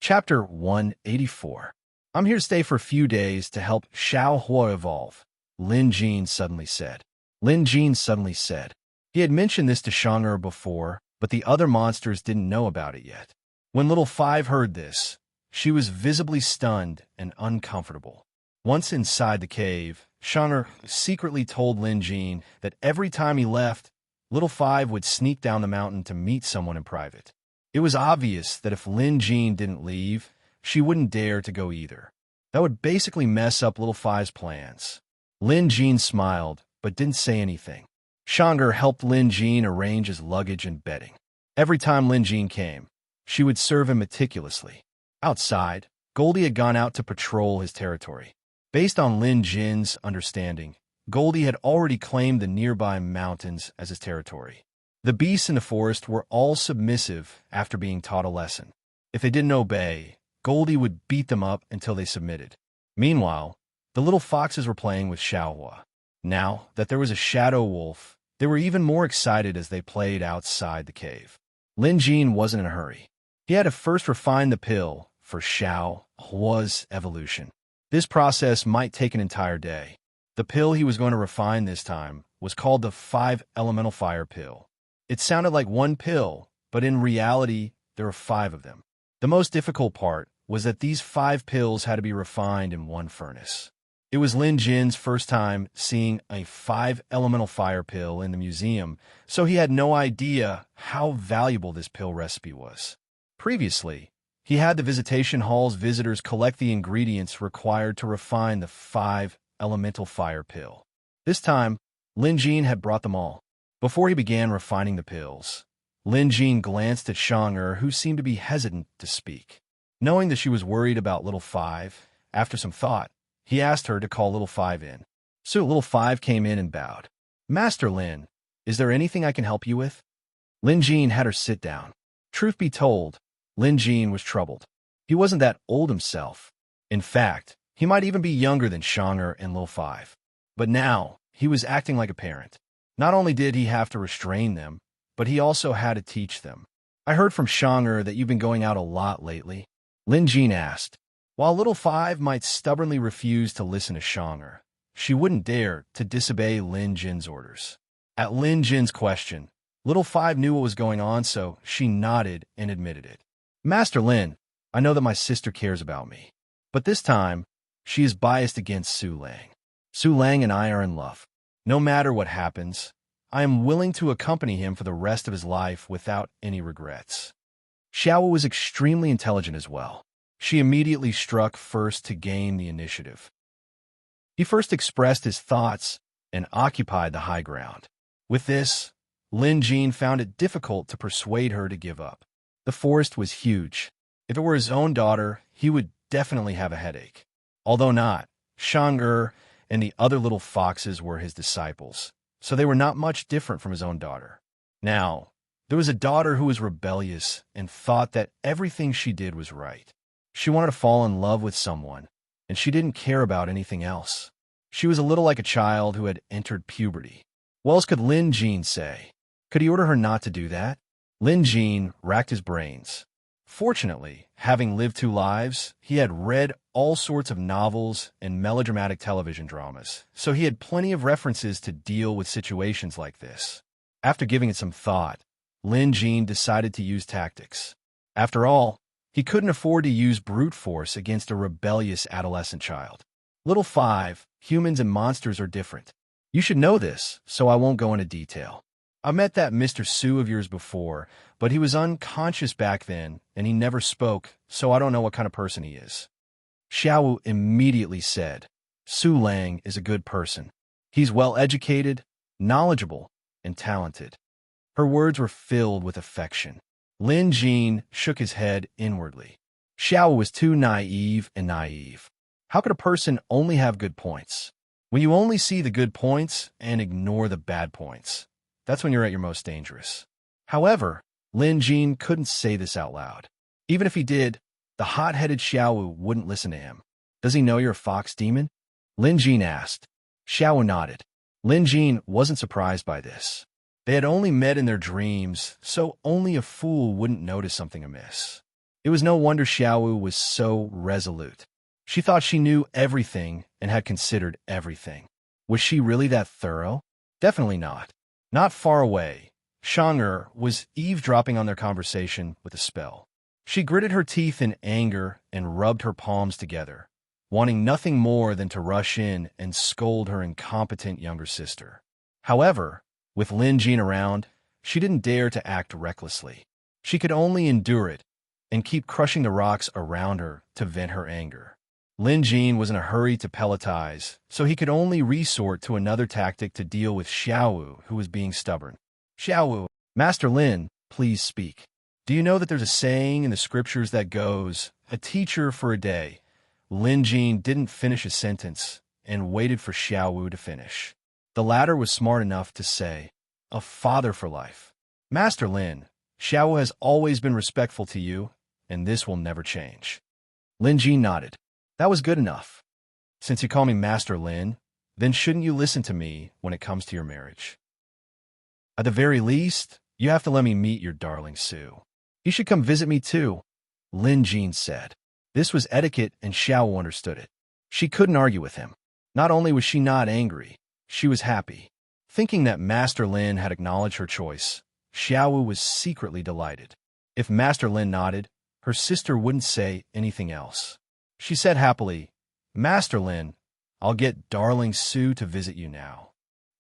Chapter 184. I'm here to stay for a few days to help Xiao Hua evolve, Lin Jin suddenly said. He had mentioned this to Shang'er before, but the other monsters didn't know about it yet. When Little Five heard this, she was visibly stunned and uncomfortable. Once inside the cave, Shang'er secretly told Lin Jin that every time he left, Little Five would sneak down the mountain to meet someone in private. It was obvious that if Lin Jin didn't leave, she wouldn't dare to go either. That would basically mess up Little Five's plans. Lin Jin smiled, but didn't say anything. Shang'er helped Lin Jin arrange his luggage and bedding. Every time Lin Jin came, she would serve him meticulously. Outside, Goldie had gone out to patrol his territory. Based on Lin Jin's understanding, Goldie had already claimed the nearby mountains as his territory. The beasts in the forest were all submissive after being taught a lesson. If they didn't obey, Goldie would beat them up until they submitted. Meanwhile, the little foxes were playing with Xiaohua. Now that there was a shadow wolf, they were even more excited as they played outside the cave. Lin Jin wasn't in a hurry. He had to first refine the pill for Xiaohua's evolution. This process might take an entire day. The pill he was going to refine this time was called the 5-elemental fire pill. It sounded like one pill, but in reality, there were 5 of them. The most difficult part was that these 5 pills had to be refined in one furnace. It was Lin Jin's first time seeing a 5-elemental fire pill in the museum, so he had no idea how valuable this pill recipe was. Previously, he had the visitation hall's visitors collect the ingredients required to refine the 5-elemental fire pill. This time, Lin Jin had brought them all. Before he began refining the pills, Lin Jin glanced at Shang'er, who seemed to be hesitant to speak. Knowing that she was worried about Little Five, after some thought, he asked her to call Little Five in. So Little Five came in and bowed. "Master Lin, is there anything I can help you with?" Lin Jin had her sit down. Truth be told, Lin Jin was troubled. He wasn't that old himself. In fact, he might even be younger than Shang'er and Little Five. But now, he was acting like a parent. Not only did he have to restrain them, but he also had to teach them. "I heard from Shang'er that you've been going out a lot lately," Lin Jin asked. While Little Five might stubbornly refuse to listen to Shang'er, she wouldn't dare to disobey Lin Jin's orders. At Lin Jin's question, Little Five knew what was going on, so she nodded and admitted it. "Master Lin, I know that my sister cares about me. But this time, she is biased against Su Lang. Su Lang and I are in love. No matter what happens, I am willing to accompany him for the rest of his life without any regrets." Xiao was extremely intelligent as well. She immediately struck first to gain the initiative. He first expressed his thoughts and occupied the high ground. With this, Lin Jin found it difficult to persuade her to give up. The forest was huge. If it were his own daughter, he would definitely have a headache. Although not, Shang'er and the other little foxes were his disciples, so they were not much different from his own daughter. Now, there was a daughter who was rebellious and thought that everything she did was right. She wanted to fall in love with someone, and she didn't care about anything else. She was a little like a child who had entered puberty. What else could Lin Jin say? Could he order her not to do that? Lin Jin racked his brains. Fortunately, having lived 2 lives, he had read all sorts of novels and melodramatic television dramas, so he had plenty of references to deal with situations like this. After giving it some thought, Lin Jin decided to use tactics. After all, he couldn't afford to use brute force against a rebellious adolescent child. Little Five, humans and monsters are different. You should know this, so I won't go into detail. I met that Mr. Su of yours before, but he was unconscious back then, and he never spoke, so I don't know what kind of person he is. Xiao immediately said, "Su Lang is a good person. He's well-educated, knowledgeable, and talented." Her words were filled with affection. Lin Jin shook his head inwardly. Xiao was too naive. How could a person only have good points? When you only see the good points and ignore the bad points, that's when you're at your most dangerous. However, Lin Jin couldn't say this out loud. Even if he did, the hot-headed Xiao wouldn't listen to him. "Does he know you're a fox demon?" Lin Jin asked. Xiao nodded. Lin Jin wasn't surprised by this. They had only met in their dreams, so only a fool wouldn't notice something amiss. It was no wonder Xiaowu was so resolute. She thought she knew everything and had considered everything. Was she really that thorough? Definitely not. Not far away, Shang'er was eavesdropping on their conversation with a spell. She gritted her teeth in anger and rubbed her palms together, wanting nothing more than to rush in and scold her incompetent younger sister. However, with Lin Jin around, she didn't dare to act recklessly. She could only endure it and keep crushing the rocks around her to vent her anger. Lin Jin was in a hurry to pelletize, so he could only resort to another tactic to deal with Xiaowu, who was being stubborn. Xiaowu, Master Lin, please speak. Do you know that there's a saying in the scriptures that goes, a teacher for a day? Lin Jin didn't finish a sentence and waited for Xiaowu to finish. The latter was smart enough to say, a father for life. Master Lin, Xiaowu has always been respectful to you, and this will never change. Lin Jin nodded. That was good enough. Since you call me Master Lin, then shouldn't you listen to me when it comes to your marriage? At the very least, you have to let me meet your darling Sue. You should come visit me too, Lin Jin said. This was etiquette and Xiaowu understood it. She couldn't argue with him. Not only was she not angry, she was happy. Thinking that Master Lin had acknowledged her choice, Xiaowu was secretly delighted. If Master Lin nodded, her sister wouldn't say anything else. She said happily, Master Lin, I'll get darling Sue to visit you now.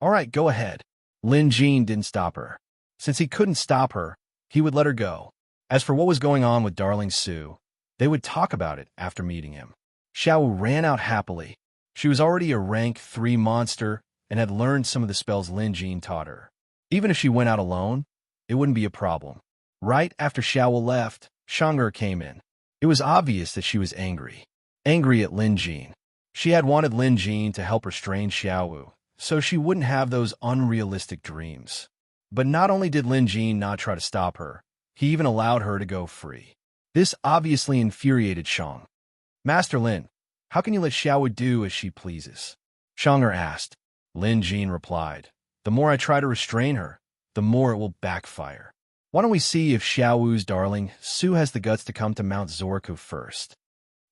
All right, go ahead. Lin Jin didn't stop her. Since he couldn't stop her, he would let her go. As for what was going on with darling Sue, they would talk about it after meeting him. Xiaowu ran out happily. She was already a rank 3 monster and had learned some of the spells Lin Jin taught her. Even if she went out alone, it wouldn't be a problem. Right after Xiaowu left, Shang'er came in. It was obvious that she was angry. Angry at Lin Jin. She had wanted Lin Jin to help restrain Xiaowu, so she wouldn't have those unrealistic dreams. But not only did Lin Jin not try to stop her, he even allowed her to go free. This obviously infuriated Shang. Master Lin, how can you let Xiaowu do as she pleases? Shang'er asked. Lin Jin replied, the more I try to restrain her, the more it will backfire. Why don't we see if Xiaowu's darling Sue has the guts to come to Mount Zorku first?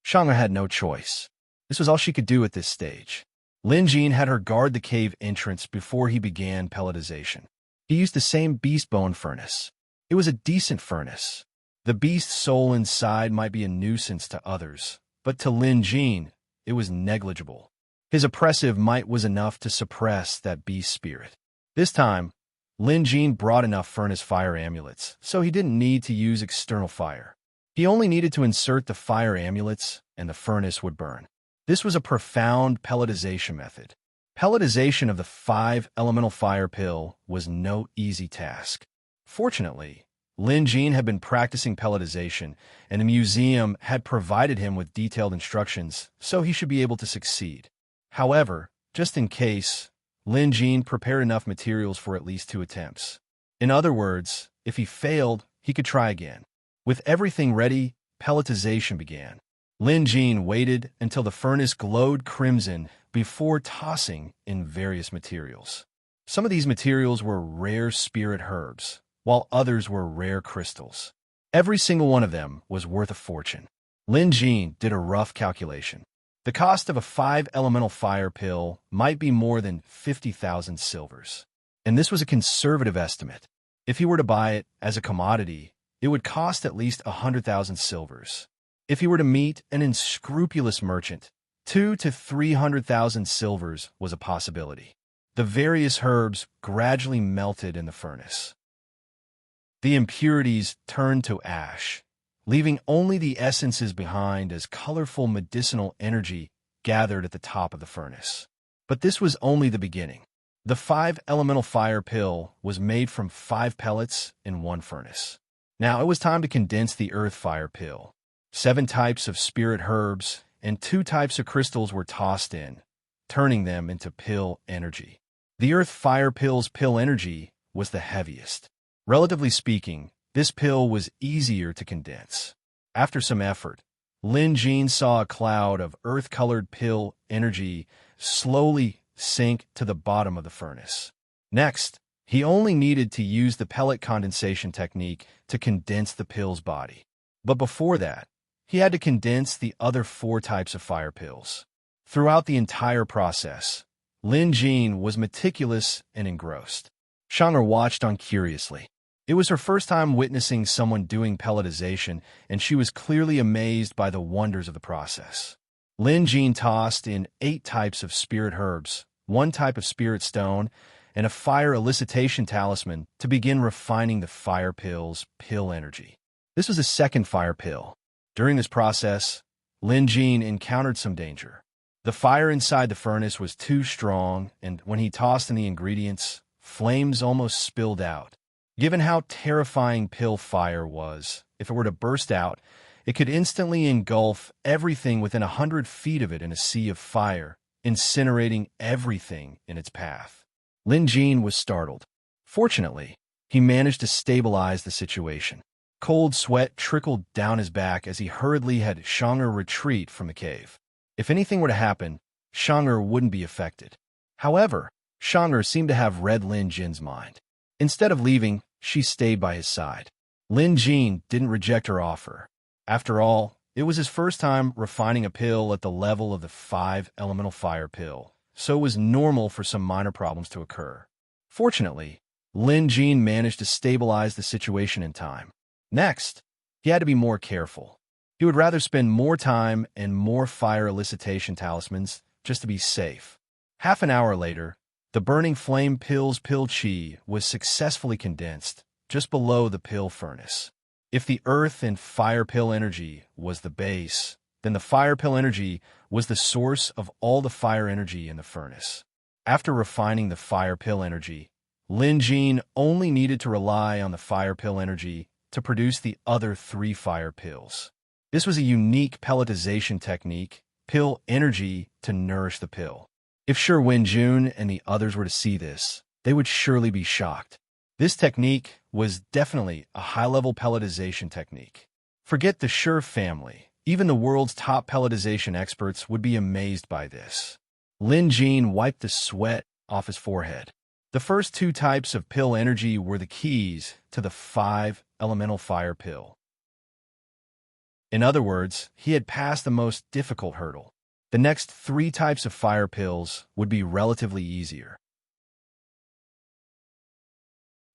Shang'er had no choice. This was all she could do at this stage. Lin Jin had her guard the cave entrance before he began pelletization. He used the same beast bone furnace. It was a decent furnace. The beast's soul inside might be a nuisance to others, but to Lin Jin, it was negligible. His oppressive might was enough to suppress that beast spirit. This time, Lin Jin brought enough furnace fire amulets, so he didn't need to use external fire. He only needed to insert the fire amulets, and the furnace would burn. This was a profound pelletization method. Pelletization of the 5 elemental fire pill was no easy task. Fortunately, Lin Jin had been practicing pelletization, and the museum had provided him with detailed instructions, so he should be able to succeed. However, just in case, Lin Jin prepared enough materials for at least 2 attempts. In other words, if he failed, he could try again. With everything ready, pelletization began. Lin Jin waited until the furnace glowed crimson before tossing in various materials. Some of these materials were rare spirit herbs, while others were rare crystals. Every single one of them was worth a fortune. Lin Jin did a rough calculation. The cost of a 5 elemental fire pill might be more than 50,000 silvers. And this was a conservative estimate. If he were to buy it as a commodity, it would cost at least 100,000 silvers. If he were to meet an unscrupulous merchant, 200,000 to 300,000 silvers was a possibility. The various herbs gradually melted in the furnace. The impurities turned to ash, leaving only the essences behind as colorful medicinal energy gathered at the top of the furnace. But this was only the beginning. The 5 elemental fire pill was made from 5 pellets in 1 furnace. Now it was time to condense the earth fire pill. 7 types of spirit herbs and 2 types of crystals were tossed in, turning them into pill energy. The earth fire pill's pill energy was the heaviest. Relatively speaking, this pill was easier to condense. After some effort, Lin Jin saw a cloud of earth-colored pill energy slowly sink to the bottom of the furnace. Next, he only needed to use the pellet condensation technique to condense the pill's body. But before that, he had to condense the other 4 types of fire pills. Throughout the entire process, Lin Jin was meticulous and engrossed. Shang'er watched on curiously. It was her first time witnessing someone doing pelletization, and she was clearly amazed by the wonders of the process. Lin Jin tossed in 8 types of spirit herbs, 1 type of spirit stone, and a fire elicitation talisman to begin refining the fire pill's pill energy. This was the second fire pill. During this process, Lin Jin encountered some danger. The fire inside the furnace was too strong, and when he tossed in the ingredients, flames almost spilled out. Given how terrifying pill fire was, if it were to burst out, it could instantly engulf everything within 100 feet of it in a sea of fire, incinerating everything in its path. Lin Jin was startled. Fortunately, he managed to stabilize the situation. Cold sweat trickled down his back as he hurriedly had Shang'er retreat from the cave. If anything were to happen, Shang'er wouldn't be affected. However, Shang'er seemed to have read Lin Jin's mind. Instead of leaving, she stayed by his side. Lin Jin didn't reject her offer. After all, it was his first time refining a pill at the level of the 5-elemental fire pill, so it was normal for some minor problems to occur. Fortunately, Lin Jin managed to stabilize the situation in time. Next, he had to be more careful. He would rather spend more time and more fire elicitation talismans just to be safe. Half an hour later, the burning flame pill's pill chi was successfully condensed just below the pill furnace. If the earth and fire pill energy was the base, then the fire pill energy was the source of all the fire energy in the furnace. After refining the fire pill energy, Lin Jin only needed to rely on the fire pill energy to produce the other 3 fire pills. This was a unique pelletization technique, pill energy to nourish the pill. If Shi Wenjun and the others were to see this, they would surely be shocked. This technique was definitely a high-level pelletization technique. Forget the Shi family. Even the world's top pelletization experts would be amazed by this. Lin Jin wiped the sweat off his forehead. The first 2 types of pill energy were the keys to the 5-elemental fire pill. In other words, he had passed the most difficult hurdle. The next 3 types of fire pills would be relatively easier.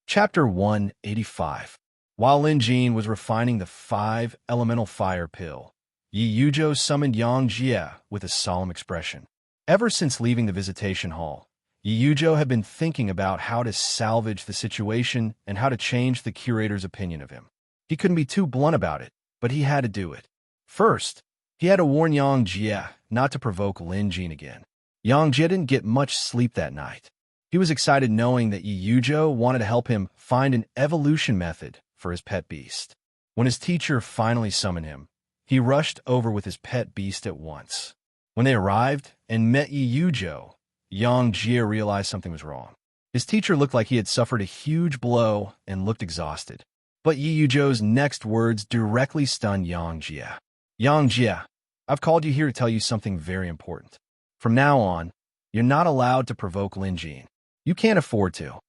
Chapter 185. While Lin Jin was refining the 5-elemental fire pill, Yi Yuzhou summoned Yang Jie with a solemn expression. Ever since leaving the visitation hall, Yi Yuzhou had been thinking about how to salvage the situation and how to change the curator's opinion of him. He couldn't be too blunt about it, but he had to do it. First, he had to warn Yang Jie not to provoke Lin Jin again. Yang Jie didn't get much sleep that night. He was excited knowing that Yi Yuzhou wanted to help him find an evolution method for his pet beast. When his teacher finally summoned him, he rushed over with his pet beast at once. When they arrived and met Yi Yuzhou, Yang Jie realized something was wrong. His teacher looked like he had suffered a huge blow and looked exhausted. But Yi Yuzhou's next words directly stunned Yang Jie. Yang Jie, I've called you here to tell you something very important. From now on, you're not allowed to provoke Lin Jin. You can't afford to.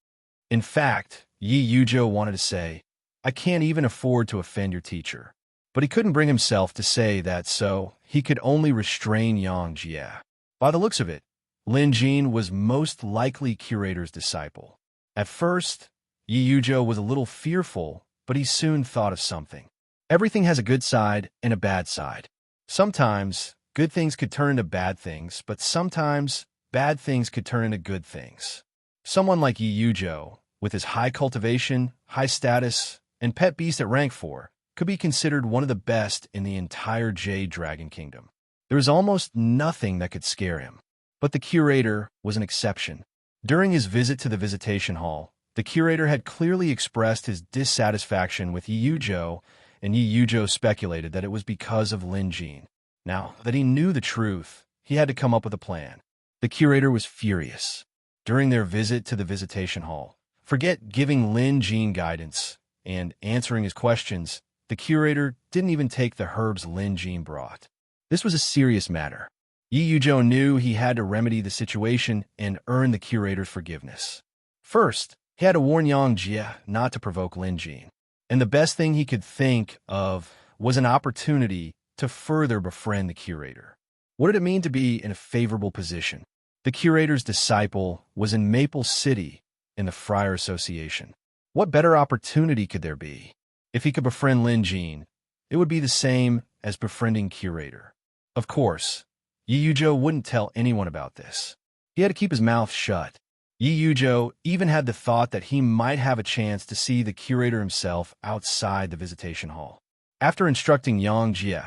In fact, Yi Yuzhou wanted to say, I can't even afford to offend your teacher. But he couldn't bring himself to say that, so he could only restrain Yang Jie. By the looks of it, Lin Jin was most likely curator's disciple. At first, Yi Yuzhou was a little fearful, but he soon thought of something. Everything has a good side and a bad side. Sometimes, good things could turn into bad things, but sometimes, bad things could turn into good things. Someone like Yi Yuzhou, with his high cultivation, high status, and pet beast at rank 4, could be considered one of the best in the entire Jade Dragon Kingdom. There was almost nothing that could scare him. But the curator was an exception. During his visit to the visitation hall, the curator had clearly expressed his dissatisfaction with Yi Yuzhou, and Yi Yuzhou speculated that it was because of Lin Jin. Now that he knew the truth, he had to come up with a plan. The curator was furious. During their visit to the visitation hall, forget giving Lin Jin guidance and answering his questions, the curator didn't even take the herbs Lin Jin brought. This was a serious matter. Yi Yuzhou knew he had to remedy the situation and earn the curator's forgiveness. First, he had to warn Yang Jie not to provoke Lin Jin. And the best thing he could think of was an opportunity to further befriend the curator. What did it mean to be in a favorable position? The curator's disciple was in Maple City in the Friar Association. What better opportunity could there be? If he could befriend Lin Jean, it would be the same as befriending curator. Of course, Yi Yujo wouldn't tell anyone about this. He had to keep his mouth shut. Yi Yujo even had the thought that he might have a chance to see the curator himself outside the visitation hall. After instructing Yang Jie,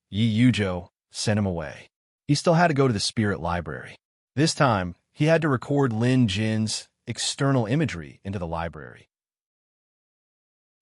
Yi Yujo sent him away. He still had to go to the spirit library. This time, he had to record Lin Jin's external imagery into the library.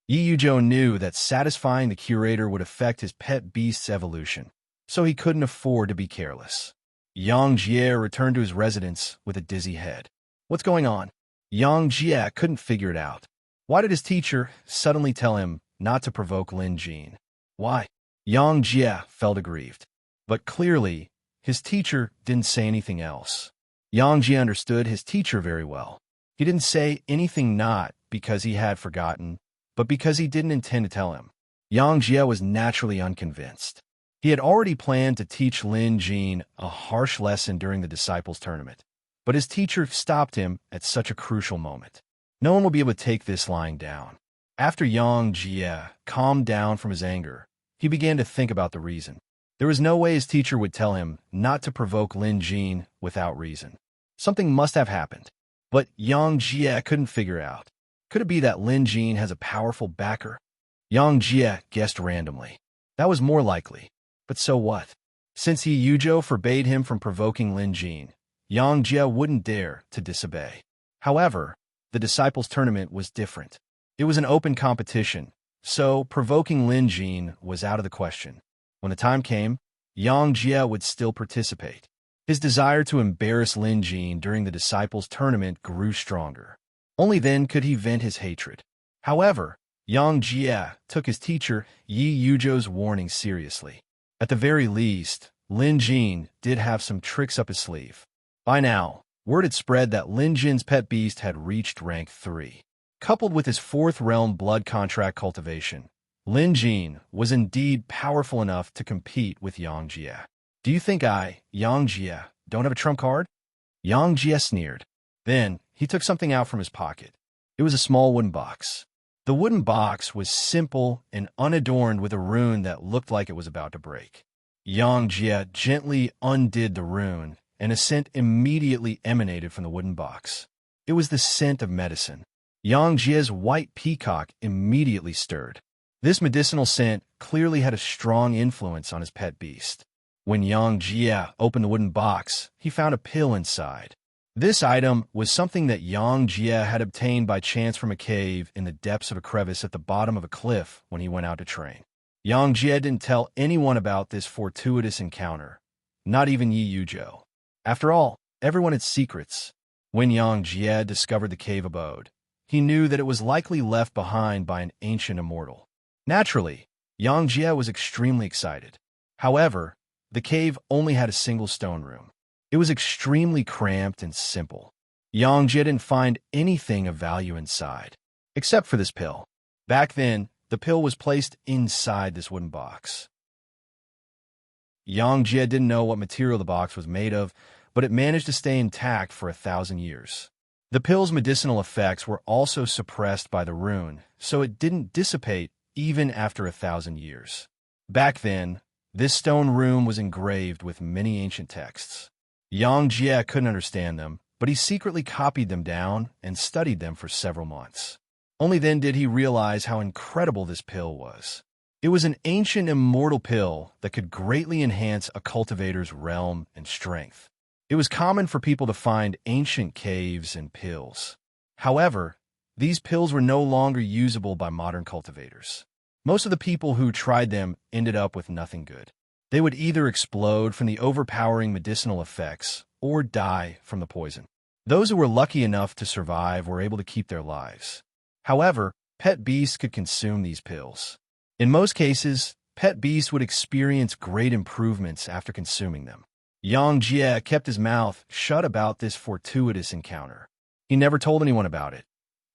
Yi Yujo knew that satisfying the curator would affect his pet beast's evolution, so he couldn't afford to be careless. Yang Jie returned to his residence with a dizzy head. What's going on? Yang Jie couldn't figure it out. Why did his teacher suddenly tell him not to provoke Lin Jean? Why? Yang Jie felt aggrieved. But clearly, his teacher didn't say anything else. Yang Jie understood his teacher very well. He didn't say anything not because he had forgotten, but because he didn't intend to tell him. Yang Jie was naturally unconvinced. He had already planned to teach Lin Jean a harsh lesson during the disciples' tournament, but his teacher stopped him at such a crucial moment. No one will be able to take this lying down. After Yang Jie calmed down from his anger, he began to think about the reason. There was no way his teacher would tell him not to provoke Lin Jean without reason. Something must have happened, but Yang Jie couldn't figure out. Could it be that Lin Jean has a powerful backer? Yang Jie guessed randomly. That was more likely. But so what? Since Yi Yujo forbade him from provoking Lin Jean, Yang Jie wouldn't dare to disobey. However, the disciples' tournament was different. It was an open competition, so provoking Lin Jean was out of the question. When the time came, Yang Jie would still participate. His desire to embarrass Lin Jean during the disciples' tournament grew stronger. Only then could he vent his hatred. However, Yang Jie took his teacher Yi Yujo's warning seriously. At the very least, Lin Jean did have some tricks up his sleeve. By now, word had spread that Lin Jin's pet beast had reached rank 3. Coupled with his 4th realm blood contract cultivation, Lin Jean was indeed powerful enough to compete with Yang Jie. Do you think I, Yang Jie, don't have a trump card? Yang Jie sneered. Then, he took something out from his pocket. It was a small wooden box. The wooden box was simple and unadorned with a rune that looked like it was about to break. Yang Jie gently undid the rune, and a scent immediately emanated from the wooden box. It was the scent of medicine. Yang Jie's white peacock immediately stirred. This medicinal scent clearly had a strong influence on his pet beast. When Yang Jie opened the wooden box, he found a pill inside. This item was something that Yang Jie had obtained by chance from a cave in the depths of a crevice at the bottom of a cliff when he went out to train. Yang Jie didn't tell anyone about this fortuitous encounter, not even Yi Yujo. After all, everyone had secrets. When Yang Jie discovered the cave abode, he knew that it was likely left behind by an ancient immortal. Naturally, Yang Jie was extremely excited. However, the cave only had a single stone room. It was extremely cramped and simple. Yang Jie didn't find anything of value inside, except for this pill. Back then, the pill was placed inside this wooden box. Yang Jie didn't know what material the box was made of, but it managed to stay intact for 1,000 years. The pill's medicinal effects were also suppressed by the rune, so it didn't dissipate even after 1,000 years. Back then, this stone room was engraved with many ancient texts. Yang Jie couldn't understand them, but he secretly copied them down and studied them for several months. Only then did he realize how incredible this pill was. It was an ancient immortal pill that could greatly enhance a cultivator's realm and strength. It was common for people to find ancient caves and pills. However, these pills were no longer usable by modern cultivators. Most of the people who tried them ended up with nothing good. They would either explode from the overpowering medicinal effects or die from the poison. Those who were lucky enough to survive were able to keep their lives. However, pet beasts could consume these pills. In most cases, pet beasts would experience great improvements after consuming them. Yang Jie kept his mouth shut about this fortuitous encounter. He never told anyone about it,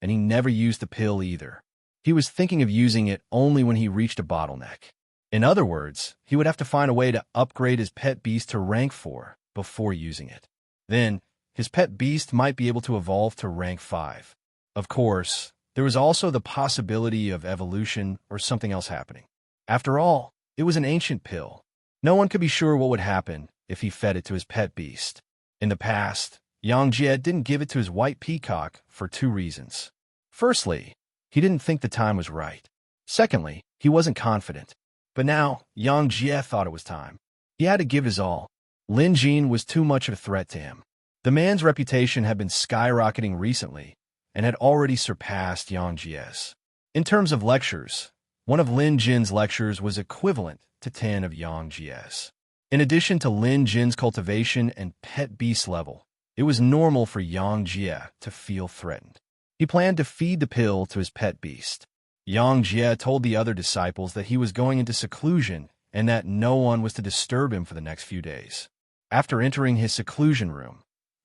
and he never used the pill either. He was thinking of using it only when he reached a bottleneck. In other words, he would have to find a way to upgrade his pet beast to rank 4 before using it. Then, his pet beast might be able to evolve to rank 5. Of course, there was also the possibility of evolution or something else happening. After all, it was an ancient pill. No one could be sure what would happen if he fed it to his pet beast. In the past, Yang Jie didn't give it to his white peacock for 2 reasons. Firstly, he didn't think the time was right. Secondly, he wasn't confident. But now, Yang Jie thought it was time. He had to give his all. Lin Jin was too much of a threat to him. The man's reputation had been skyrocketing recently and had already surpassed Yang Jie's. In terms of lectures, one of Lin Jin's lectures was equivalent to 10 of Yang Jie's. In addition to Lin Jin's cultivation and pet beast level, it was normal for Yang Jie to feel threatened. He planned to feed the pill to his pet beast. Yang Jie told the other disciples that he was going into seclusion and that no one was to disturb him for the next few days. After entering his seclusion room,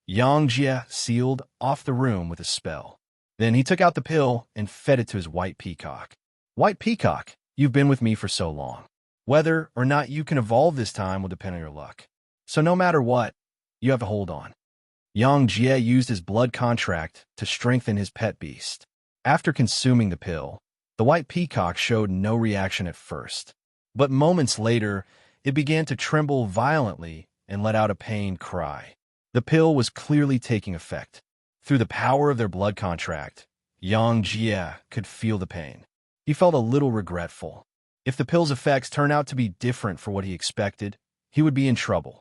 Yang Jie sealed off the room with a spell. Then he took out the pill and fed it to his white peacock. White peacock, you've been with me for so long. Whether or not you can evolve this time will depend on your luck. So no matter what, you have to hold on. Yang Jie used his blood contract to strengthen his pet beast. After consuming the pill, the white peacock showed no reaction at first. But moments later, it began to tremble violently and let out a pained cry. The pill was clearly taking effect. Through the power of their blood contract, Yang Jie could feel the pain. He felt a little regretful. If the pill's effects turned out to be different for what he expected, he would be in trouble.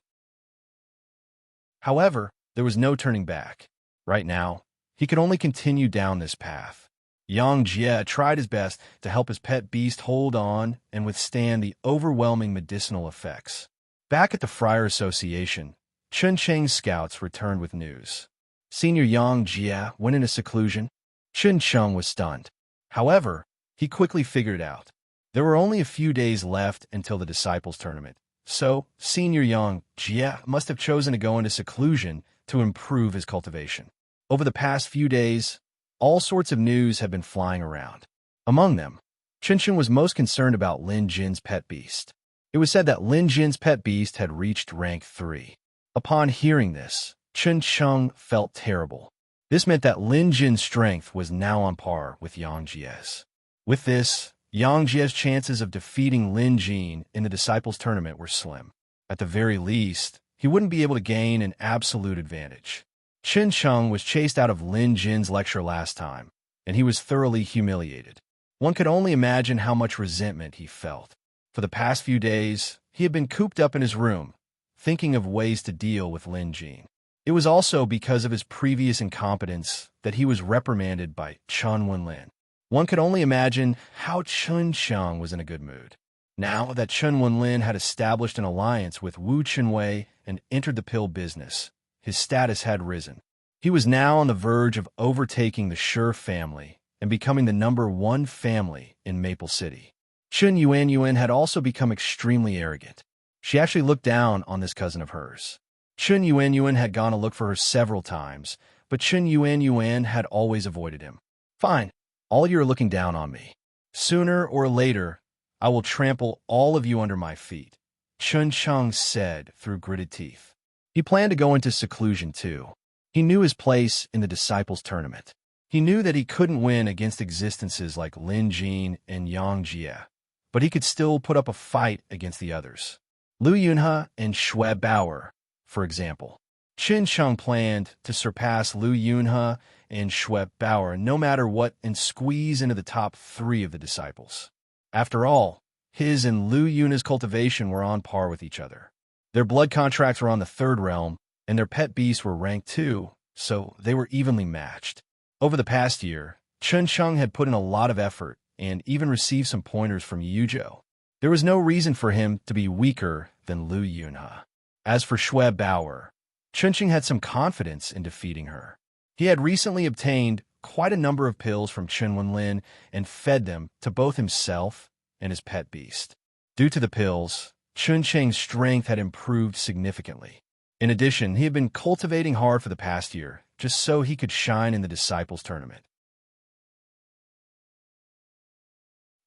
However, there was no turning back. Right now, he could only continue down this path. Yang Jie tried his best to help his pet beast hold on and withstand the overwhelming medicinal effects. Back at the Friar Association, Chun Cheng's scouts returned with news. Senior Yang Jie went into seclusion. Chun Cheng was stunned. However, he quickly figured it out. There were only a few days left until the Disciples Tournament, so Senior Yang Jie must have chosen to go into seclusion to improve his cultivation. Over the past few days, all sorts of news have been flying around. Among them, Chun Cheng was most concerned about Lin Jin's pet beast. It was said that Lin Jin's pet beast had reached rank 3. Upon hearing this, Chun Cheng felt terrible. This meant that Lin Jin's strength was now on par with Yang Jie's. With this, Yang Jie's chances of defeating Lin Jin in the Disciples Tournament were slim. At the very least, he wouldn't be able to gain an absolute advantage. Chun Cheng was chased out of Lin Jin's lecture last time, and he was thoroughly humiliated. One could only imagine how much resentment he felt. For the past few days, he had been cooped up in his room, thinking of ways to deal with Lin Jin. It was also because of his previous incompetence that he was reprimanded by Chun Wenlin. One could only imagine how Chun Cheng was in a good mood. Now that Chun Wenlin had established an alliance with Wu Chenwei and entered the pill business, his status had risen. He was now on the verge of overtaking the Sure family and becoming the #1 family in Maple City. Chun Yuan had also become extremely arrogant. She actually looked down on this cousin of hers. Chun Yuan had gone to look for her several times, but Chun Yuan had always avoided him. Fine, all you are looking down on me. Sooner or later, I will trample all of you under my feet, Chun Cheng said through gritted teeth. He planned to go into seclusion too. He knew his place in the Disciples Tournament. He knew that he couldn't win against existences like Lin Jin and Yang Jie, but he could still put up a fight against the others. Lu Yunhe and Shui Bauer, for example. Chun Cheng planned to surpass Lu Yunhe and Shui Bauer no matter what and squeeze into the top 3 of the disciples. After all, his and Lu Yunhe's cultivation were on par with each other. Their blood contracts were on the 3rd realm, and their pet beasts were ranked 2, so they were evenly matched. Over the past year, Chun Cheng had put in a lot of effort and even received some pointers from Yuzhou. There was no reason for him to be weaker than Lu Yunhe. As for Shui Bauer, Chun Cheng had some confidence in defeating her. He had recently obtained quite a number of pills from Chun Wenlin and fed them to both himself and his pet beast. Due to the pills, Chun Cheng's strength had improved significantly. In addition, he had been cultivating hard for the past year, just so he could shine in the Disciples Tournament.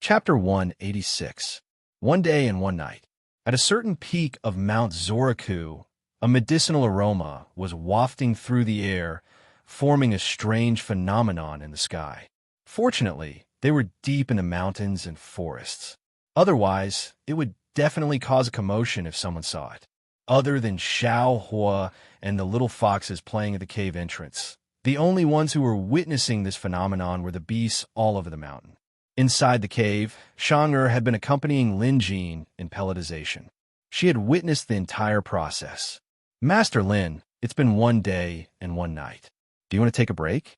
Chapter 186. One day and one night, at a certain peak of Mount Zoraku, a medicinal aroma was wafting through the air, forming a strange phenomenon in the sky. Fortunately, they were deep in the mountains and forests. Otherwise, it would definitely cause a commotion if someone saw it. Other than Xiao Hua and the little foxes playing at the cave entrance, the only ones who were witnessing this phenomenon were the beasts all over the mountain. Inside the cave, Shang'er had been accompanying Lin Jin in pelletization. She had witnessed the entire process. "Master Lin, it's been one day and one night. Do you want to take a break?"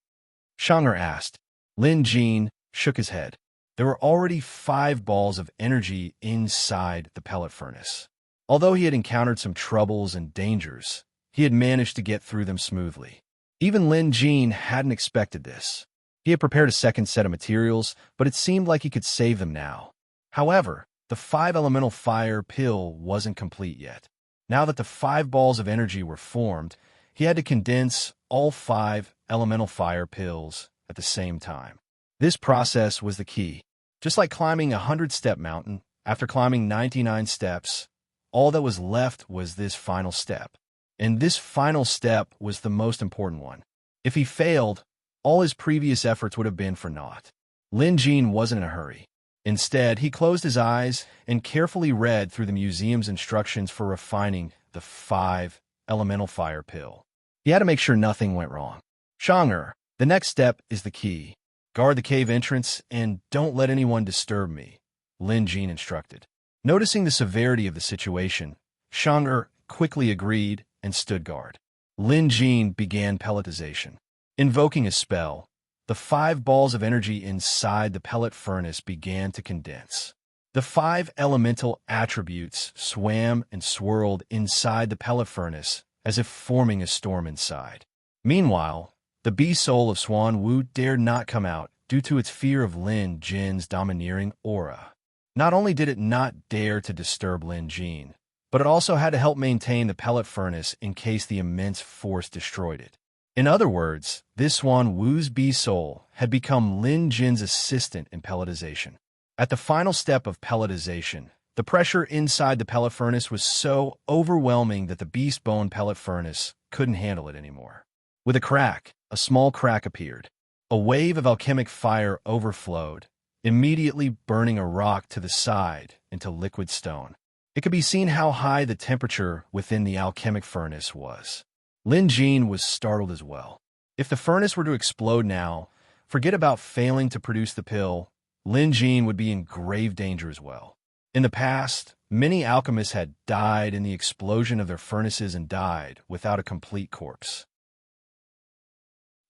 Shang'er asked. Lin Jin shook his head. There were already 5 balls of energy inside the pellet furnace. Although he had encountered some troubles and dangers, he had managed to get through them smoothly. Even Lin Jin hadn't expected this. He had prepared a second set of materials, but it seemed like he could save them now. However, the 5-elemental fire pill wasn't complete yet. Now that the 5 balls of energy were formed, he had to condense all 5 elemental fire pills at the same time. This process was the key. Just like climbing a 100-step mountain, after climbing 99 steps, all that was left was this final step. And this final step was the most important one. If he failed, all his previous efforts would have been for naught. Lin Jin wasn't in a hurry. Instead, he closed his eyes and carefully read through the museum's instructions for refining the 5 elemental fire pill. He had to make sure nothing went wrong. "Shang'er, the next step is the key. Guard the cave entrance and don't let anyone disturb me," Lin Jin instructed. Noticing the severity of the situation, Shang'er quickly agreed and stood guard. Lin Jin began pelletization. Invoking a spell, the 5 balls of energy inside the pellet furnace began to condense. The 5 elemental attributes swam and swirled inside the pellet furnace as if forming a storm inside. Meanwhile, the bee soul of Swan Wu dared not come out due to its fear of Lin Jin's domineering aura. Not only did it not dare to disturb Lin Jin, but it also had to help maintain the pellet furnace in case the immense force destroyed it. In other words, this Swan Wu's bee soul had become Lin Jin's assistant in pelletization. At the final step of pelletization, the pressure inside the pellet furnace was so overwhelming that the beast bone pellet furnace couldn't handle it anymore. With a crack, a small crack appeared. A wave of alchemic fire overflowed, immediately burning a rock to the side into liquid stone. It could be seen how high the temperature within the alchemic furnace was. Lin Jin was startled as well. If the furnace were to explode now, forget about failing to produce the pill, Lin Jin would be in grave danger as well. In the past, many alchemists had died in the explosion of their furnaces and died without a complete corpse.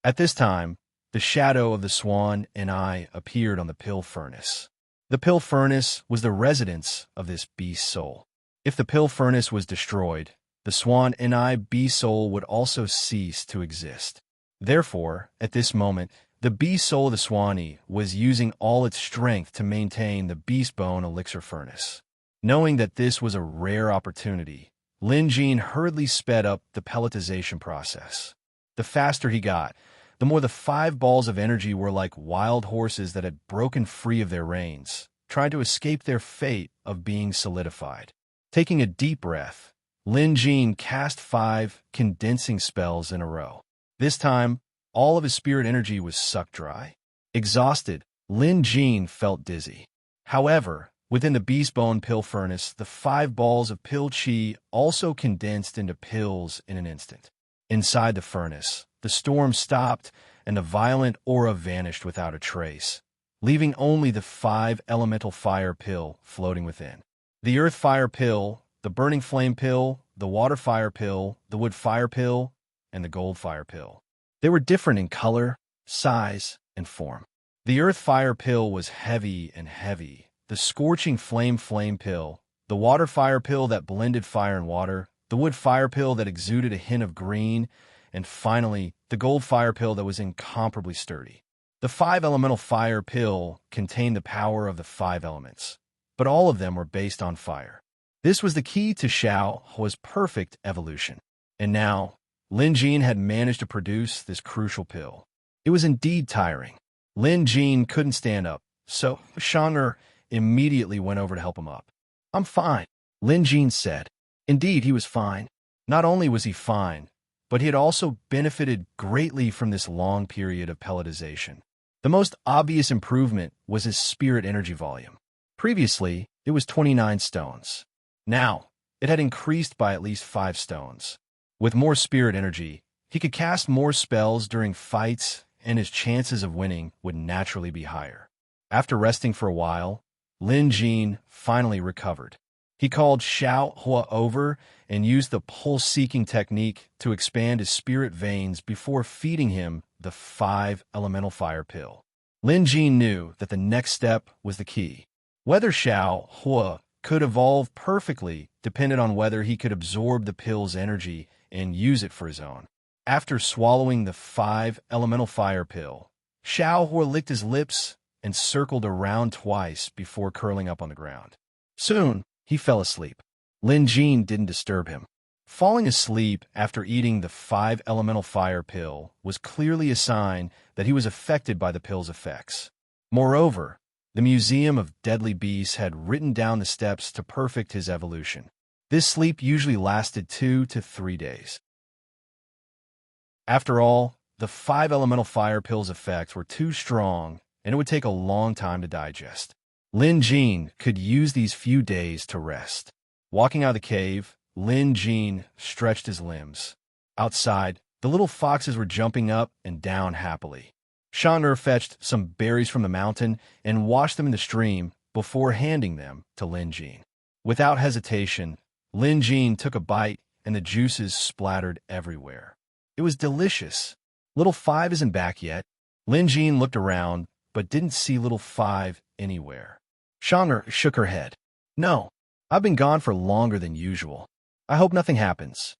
At this time, the shadow of the swan and I appeared on the pill furnace. The pill furnace was the residence of this beast soul. If the pill furnace was destroyed, the swan and I beast soul would also cease to exist. Therefore, at this moment, the beast soul of the Swanee was using all its strength to maintain the beast bone elixir furnace. Knowing that this was a rare opportunity, Lin Jin hurriedly sped up the pelletization process. The faster he got, the more the 5 balls of energy were like wild horses that had broken free of their reins, trying to escape their fate of being solidified. Taking a deep breath, Lin Jin cast 5 condensing spells in a row. This time, all of his spirit energy was sucked dry. Exhausted, Lin Jin felt dizzy. However, within the beast bone pill furnace, the 5 balls of pill chi also condensed into pills in an instant. Inside the furnace, the storm stopped and the violent aura vanished without a trace, leaving only the 5 elemental fire pill floating within. The earth fire pill, the burning flame pill, the water fire pill, the wood fire pill, and the gold fire pill. They were different in color, size, and form. The earth fire pill was heavy and heavy. The scorching flame pill, the water fire pill that blended fire and water, the wood fire pill that exuded a hint of green, and finally, the gold fire pill that was incomparably sturdy. The 5 elemental fire pill contained the power of the 5 elements, but all of them were based on fire. This was the key to Xiao Hua's perfect evolution. And now, Lin Jin had managed to produce this crucial pill. It was indeed tiring. Lin Jin couldn't stand up, so Shang'er immediately went over to help him up. I'm fine, Lin Jean said. Indeed, he was fine. Not only was he fine, but he had also benefited greatly from this long period of pelletization. The most obvious improvement was his spirit energy volume. Previously, it was 29 stones. Now, it had increased by at least 5 stones. With more spirit energy, he could cast more spells during fights, and his chances of winning would naturally be higher. After resting for a while, Lin Jean finally recovered. He called Xiao Hua over and used the pulse-seeking technique to expand his spirit veins before feeding him the 5 elemental fire pill. Lin Jean knew that the next step was the key. Whether Xiao Hua could evolve perfectly depended on whether he could absorb the pill's energy and use it for his own. After swallowing the 5 elemental fire pill, Xiao Hua licked his lips and circled around twice before curling up on the ground. Soon, he fell asleep. Lin Jean didn't disturb him. Falling asleep after eating the 5 elemental fire pill was clearly a sign that he was affected by the pill's effects. Moreover, the Museum of Deadly Beasts had written down the steps to perfect his evolution. This sleep usually lasted 2 to 3 days. After all, the 5 elemental fire pill's effects were too strong, and it would take a long time to digest. Lin Jean could use these few days to rest. Walking out of the cave, Lin Jean stretched his limbs. Outside, the little foxes were jumping up and down happily. Shang'er fetched some berries from the mountain and washed them in the stream before handing them to Lin Jean. Without hesitation, Lin Jean took a bite and the juices splattered everywhere. It was delicious. Little Five isn't back yet. Lin Jean looked around, but didn't see Little Five anywhere. Shang'er shook her head. No, I've been gone for longer than usual. I hope nothing happens.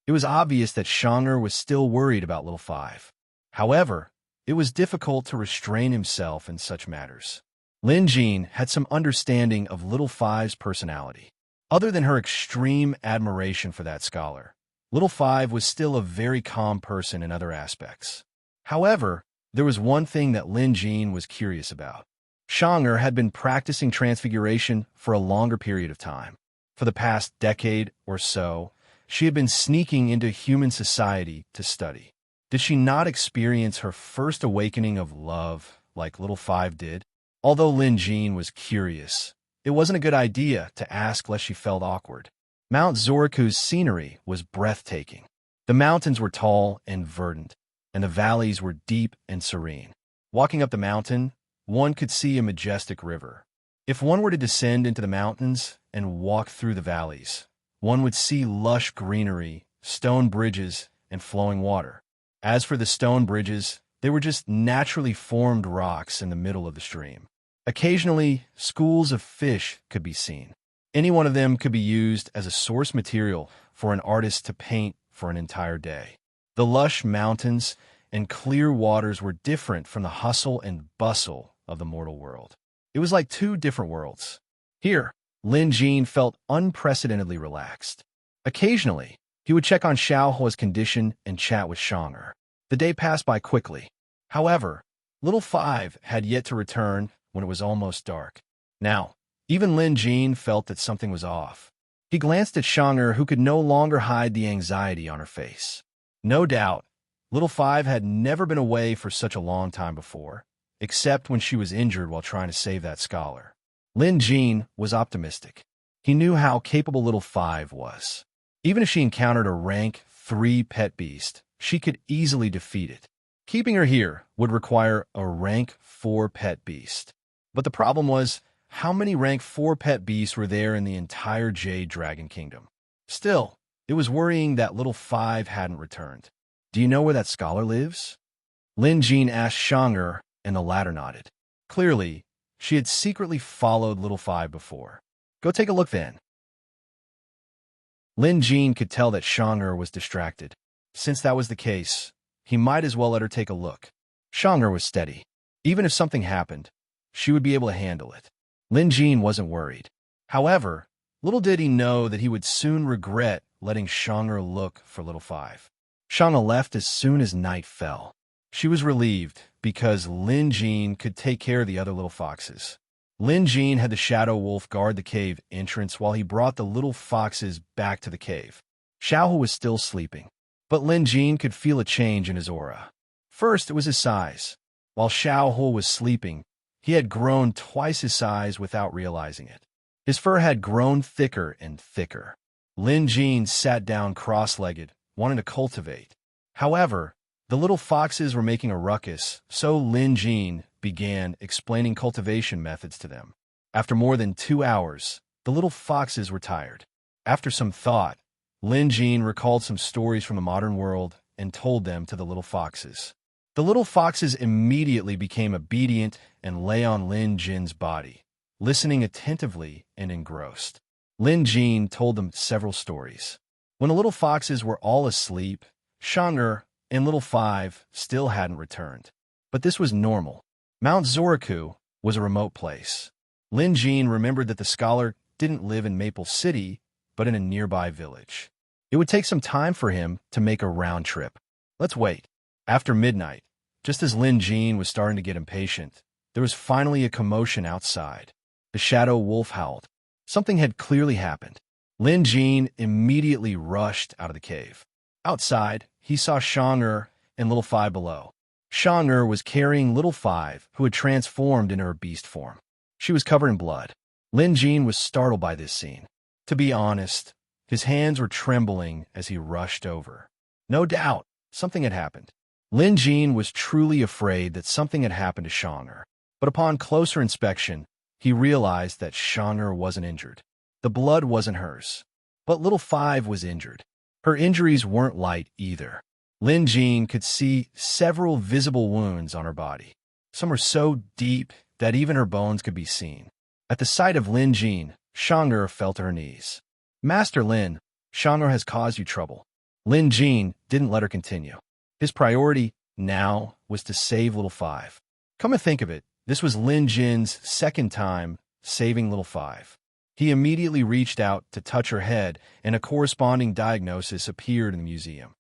It was obvious that Shang'er was still worried about Little Five. However, it was difficult to restrain himself in such matters. Lin Jean had some understanding of Little Five's personality. Other than her extreme admiration for that scholar, Little Five was still a very calm person in other aspects. However, there was one thing that Lin Jean was curious about. Shang'er had been practicing transfiguration for a longer period of time. For the past decade or so, she had been sneaking into human society to study. Did she not experience her first awakening of love like Little Five did? Although Lin Jean was curious, it wasn't a good idea to ask lest she felt awkward. Mount Zoriku's scenery was breathtaking. The mountains were tall and verdant, and the valleys were deep and serene. Walking up the mountain, one could see a majestic river. If one were to descend into the mountains and walk through the valleys, one would see lush greenery, stone bridges, and flowing water. As for the stone bridges, they were just naturally formed rocks in the middle of the stream. Occasionally, schools of fish could be seen. Any one of them could be used as a source material for an artist to paint for an entire day. The lush mountains and clear waters were different from the hustle and bustle of the mortal world. It was like two different worlds. Here, Lin Jean felt unprecedentedly relaxed. Occasionally, he would check on Xiao Hua's condition and chat with Shang'er. The day passed by quickly. However, Little Five had yet to return when it was almost dark. Now, even Lin Jean felt that something was off. He glanced at Shang'er, who could no longer hide the anxiety on her face. No doubt, Little Five had never been away for such a long time before, except when she was injured while trying to save that scholar. Lin Jean was optimistic. He knew how capable Little Five was. Even if she encountered a rank 3 pet beast, she could easily defeat it. Keeping her here would require a rank 4 pet beast. But the problem was, how many rank 4 pet beasts were there in the entire Jade Dragon Kingdom? Still, it was worrying that Little Five hadn't returned. Do you know where that scholar lives? Lin Jean asked Shang'er, and the latter nodded. Clearly, she had secretly followed Little Five before. Go take a look then. Lin Jean could tell that Shang'er was distracted. Since that was the case, he might as well let her take a look. Shang'er was steady. Even if something happened, she would be able to handle it. Lin Jean wasn't worried. However, little did he know that he would soon regret letting Shang'er look for Little Five. Shang'er left as soon as night fell. She was relieved because Lin Jean could take care of the other little foxes. Lin Jin had the shadow wolf guard the cave entrance while he brought the little foxes back to the cave. Xiaohu was still sleeping, but Lin Jin could feel a change in his aura. First, it was his size. While Xiaohu was sleeping, he had grown twice his size without realizing it. His fur had grown thicker and thicker. Lin Jin sat down cross-legged, wanting to cultivate. However, the little foxes were making a ruckus, so Lin Jin began explaining cultivation methods to them. After more than 2 hours, the little foxes were tired. After some thought, Lin Jin recalled some stories from the modern world and told them to the little foxes. The little foxes immediately became obedient and lay on Lin Jin's body, listening attentively and engrossed. Lin Jin told them several stories. When the little foxes were all asleep, Shang'er and Little Five still hadn't returned. But this was normal. Mount Zoraku was a remote place. Lin Jin remembered that the scholar didn't live in Maple City, but in a nearby village. It would take some time for him to make a round trip. Let's wait. After midnight, just as Lin Jin was starting to get impatient, there was finally a commotion outside. The shadow wolf howled. Something had clearly happened. Lin Jin immediately rushed out of the cave. Outside, he saw Shang'er and Little Five below. Shang'er was carrying Little Five, who had transformed into her beast form. She was covered in blood. Lin Jin was startled by this scene. To be honest, his hands were trembling as he rushed over. No doubt, something had happened. Lin Jin was truly afraid that something had happened to Shang'er. But upon closer inspection, he realized that Shang'er wasn't injured. The blood wasn't hers. But Little Five was injured. Her injuries weren't light either. Lin Jin could see several visible wounds on her body. Some were so deep that even her bones could be seen. At the sight of Lin Jin, Shang'er fell to her knees. Master Lin, Shang'er has caused you trouble. Lin Jin didn't let her continue. His priority now was to save Little Five. Come to think of it, this was Lin Jin's second time saving Little Five. He immediately reached out to touch her head, and a corresponding diagnosis appeared in the museum.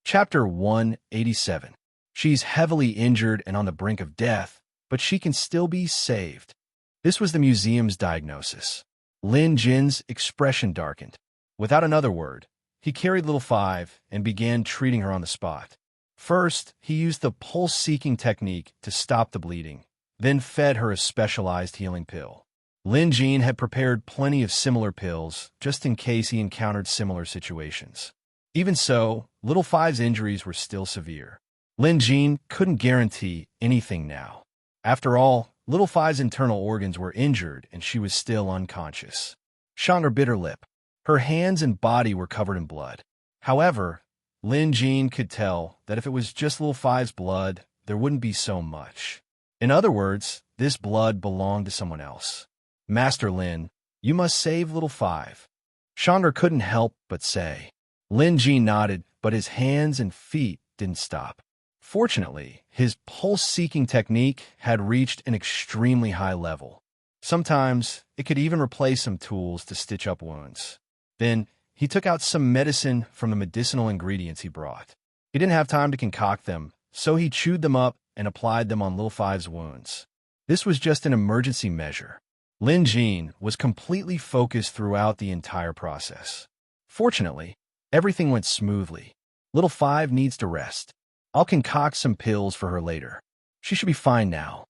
Chapter 187. She's heavily injured and on the brink of death, but she can still be saved. This was the museum's diagnosis. Lin Jin's expression darkened. Without another word, he carried Little Five and began treating her on the spot. First, he used the pulse-seeking technique to stop the bleeding, then fed her a specialized healing pill. Lin Jin had prepared plenty of similar pills just in case he encountered similar situations. Even so, Little Five's injuries were still severe. Lin Jin couldn't guarantee anything now. After all, Little Five's internal organs were injured and she was still unconscious. Shang'er bit her lip. Her hands and body were covered in blood. However, Lin Jin could tell that if it was just Little Five's blood, there wouldn't be so much. In other words, this blood belonged to someone else. Master Lin, you must save Little Five. Shang'er couldn't help but say. Lin Jin nodded, but his hands and feet didn't stop. Fortunately, his pulse-seeking technique had reached an extremely high level. Sometimes, it could even replace some tools to stitch up wounds. Then, he took out some medicine from the medicinal ingredients he brought. He didn't have time to concoct them, so he chewed them up and applied them on Little Five's wounds. This was just an emergency measure. Lin Jin was completely focused throughout the entire process. Fortunately, everything went smoothly. Little Five needs to rest. I'll concoct some pills for her later. She should be fine now.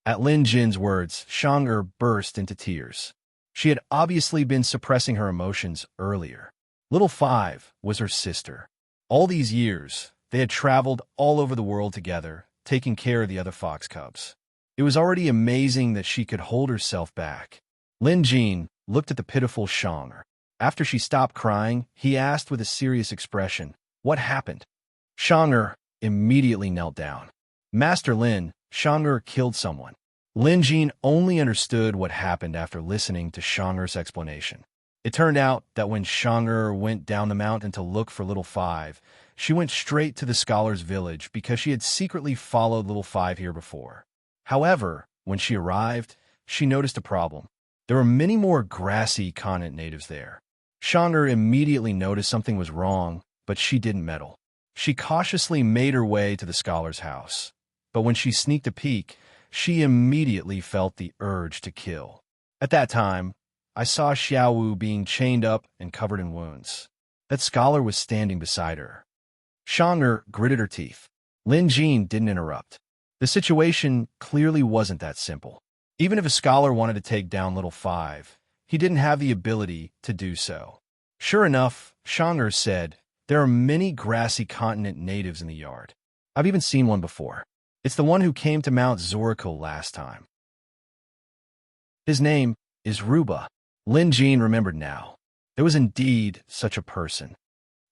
At Lin Jin's words, Shang'er burst into tears. She had obviously been suppressing her emotions earlier. Little Five was her sister. All these years, they had traveled all over the world together, taking care of the other fox cubs. It was already amazing that she could hold herself back. Lin Jin looked at the pitiful Shang'er. After she stopped crying, he asked with a serious expression, "What happened?" Shang'er immediately knelt down. Master Lin, Shang'er killed someone. Lin Jin only understood what happened after listening to Shang'er's explanation. It turned out that when Shang'er went down the mountain to look for Little Five, she went straight to the scholar's village because she had secretly followed Little Five here before. However, when she arrived, she noticed a problem. There were many more grassy continent natives there. Shang'er immediately noticed something was wrong, but she didn't meddle. She cautiously made her way to the scholar's house. but when she sneaked a peek, she immediately felt the urge to kill. At that time, I saw Xiaowu being chained up and covered in wounds. That scholar was standing beside her. Shang'er gritted her teeth. Lin Jin didn't interrupt. The situation clearly wasn't that simple. Even if a scholar wanted to take down Little Five, he didn't have the ability to do so. Sure enough, Shang'er said, there are many grassy continent natives in the yard. I've even seen one before. It's the one who came to Mount Zorakil last time. His name is Ruba. Lin Jin remembered now. There was indeed such a person.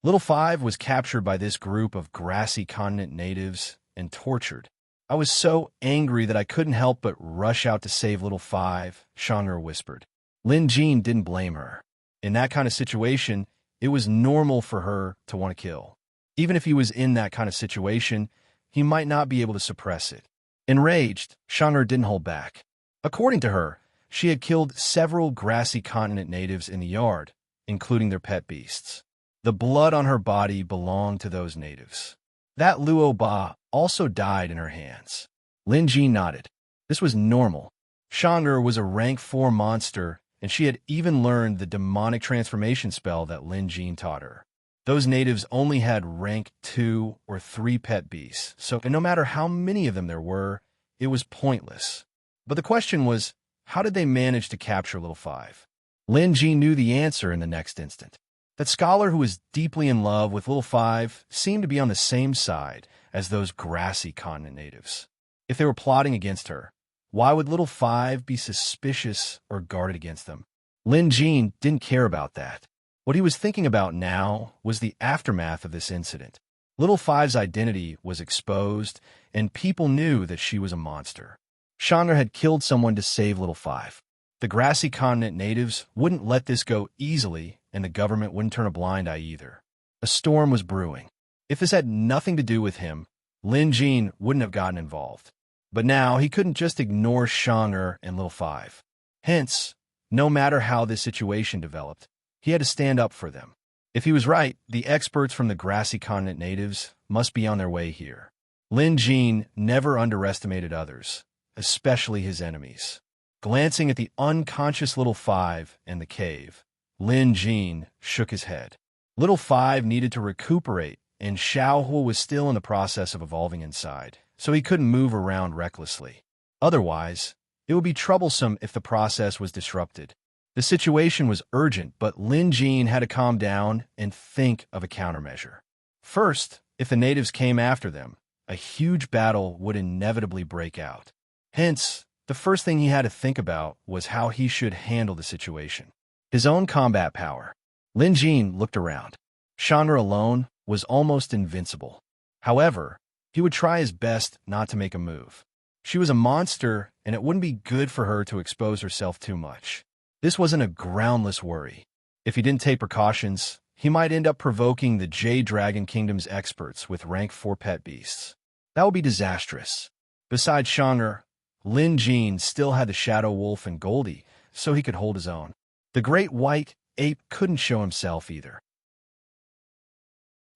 Little Five was captured by this group of grassy continent natives and tortured. I was so angry that I couldn't help but rush out to save Little Five, Shang'er whispered. Lin Jin didn't blame her. In that kind of situation, it was normal for her to want to kill. Even if he was in that kind of situation, he might not be able to suppress it. Enraged, Shang'er didn't hold back. According to her, she had killed several grassy continent natives in the yard, including their pet beasts. The blood on her body belonged to those natives. That Luo Ba also died in her hands. Lin Jin nodded. This was normal. Shang'er was a rank 4 monster, and she had even learned the demonic transformation spell that Lin Jin taught her. Those natives only had rank 2 or 3 pet beasts, so no matter how many of them there were, it was pointless. But the question was, how did they manage to capture Little Five? Lin Jin knew the answer in the next instant. That scholar who was deeply in love with Little Five seemed to be on the same side as those grassy continent natives. If they were plotting against her, why would Little Five be suspicious or guarded against them? Lin Jin didn't care about that. What he was thinking about now was the aftermath of this incident. Little Five's identity was exposed, and people knew that she was a monster. Shang'er had killed someone to save Little Five. The grassy continent natives wouldn't let this go easily, and the government wouldn't turn a blind eye either. A storm was brewing. If this had nothing to do with him, Lin Jin wouldn't have gotten involved. But now he couldn't just ignore Shang'er and Little Five. Hence, no matter how this situation developed, he had to stand up for them. If he was right, the experts from the grassy continent natives must be on their way here. Lin Jin never underestimated others, especially his enemies. Glancing at the unconscious Little Five and the cave, Lin Jin shook his head. Little Five needed to recuperate, and Xiaohu was still in the process of evolving inside, so he couldn't move around recklessly. Otherwise, it would be troublesome if the process was disrupted. The situation was urgent, but Lin Jin had to calm down and think of a countermeasure. First, if the natives came after them, a huge battle would inevitably break out. Hence, the first thing he had to think about was how he should handle the situation. His own combat power. Lin Jin looked around. Shang'er alone was almost invincible. However, he would try his best not to make a move. She was a monster, and it wouldn't be good for her to expose herself too much. This wasn't a groundless worry. If he didn't take precautions, he might end up provoking the Jade Dragon Kingdom's experts with rank 4 pet beasts. That would be disastrous. Besides Shang'er, Lin Jin still had the Shadow Wolf and Goldie, so he could hold his own. The great white ape couldn't show himself either.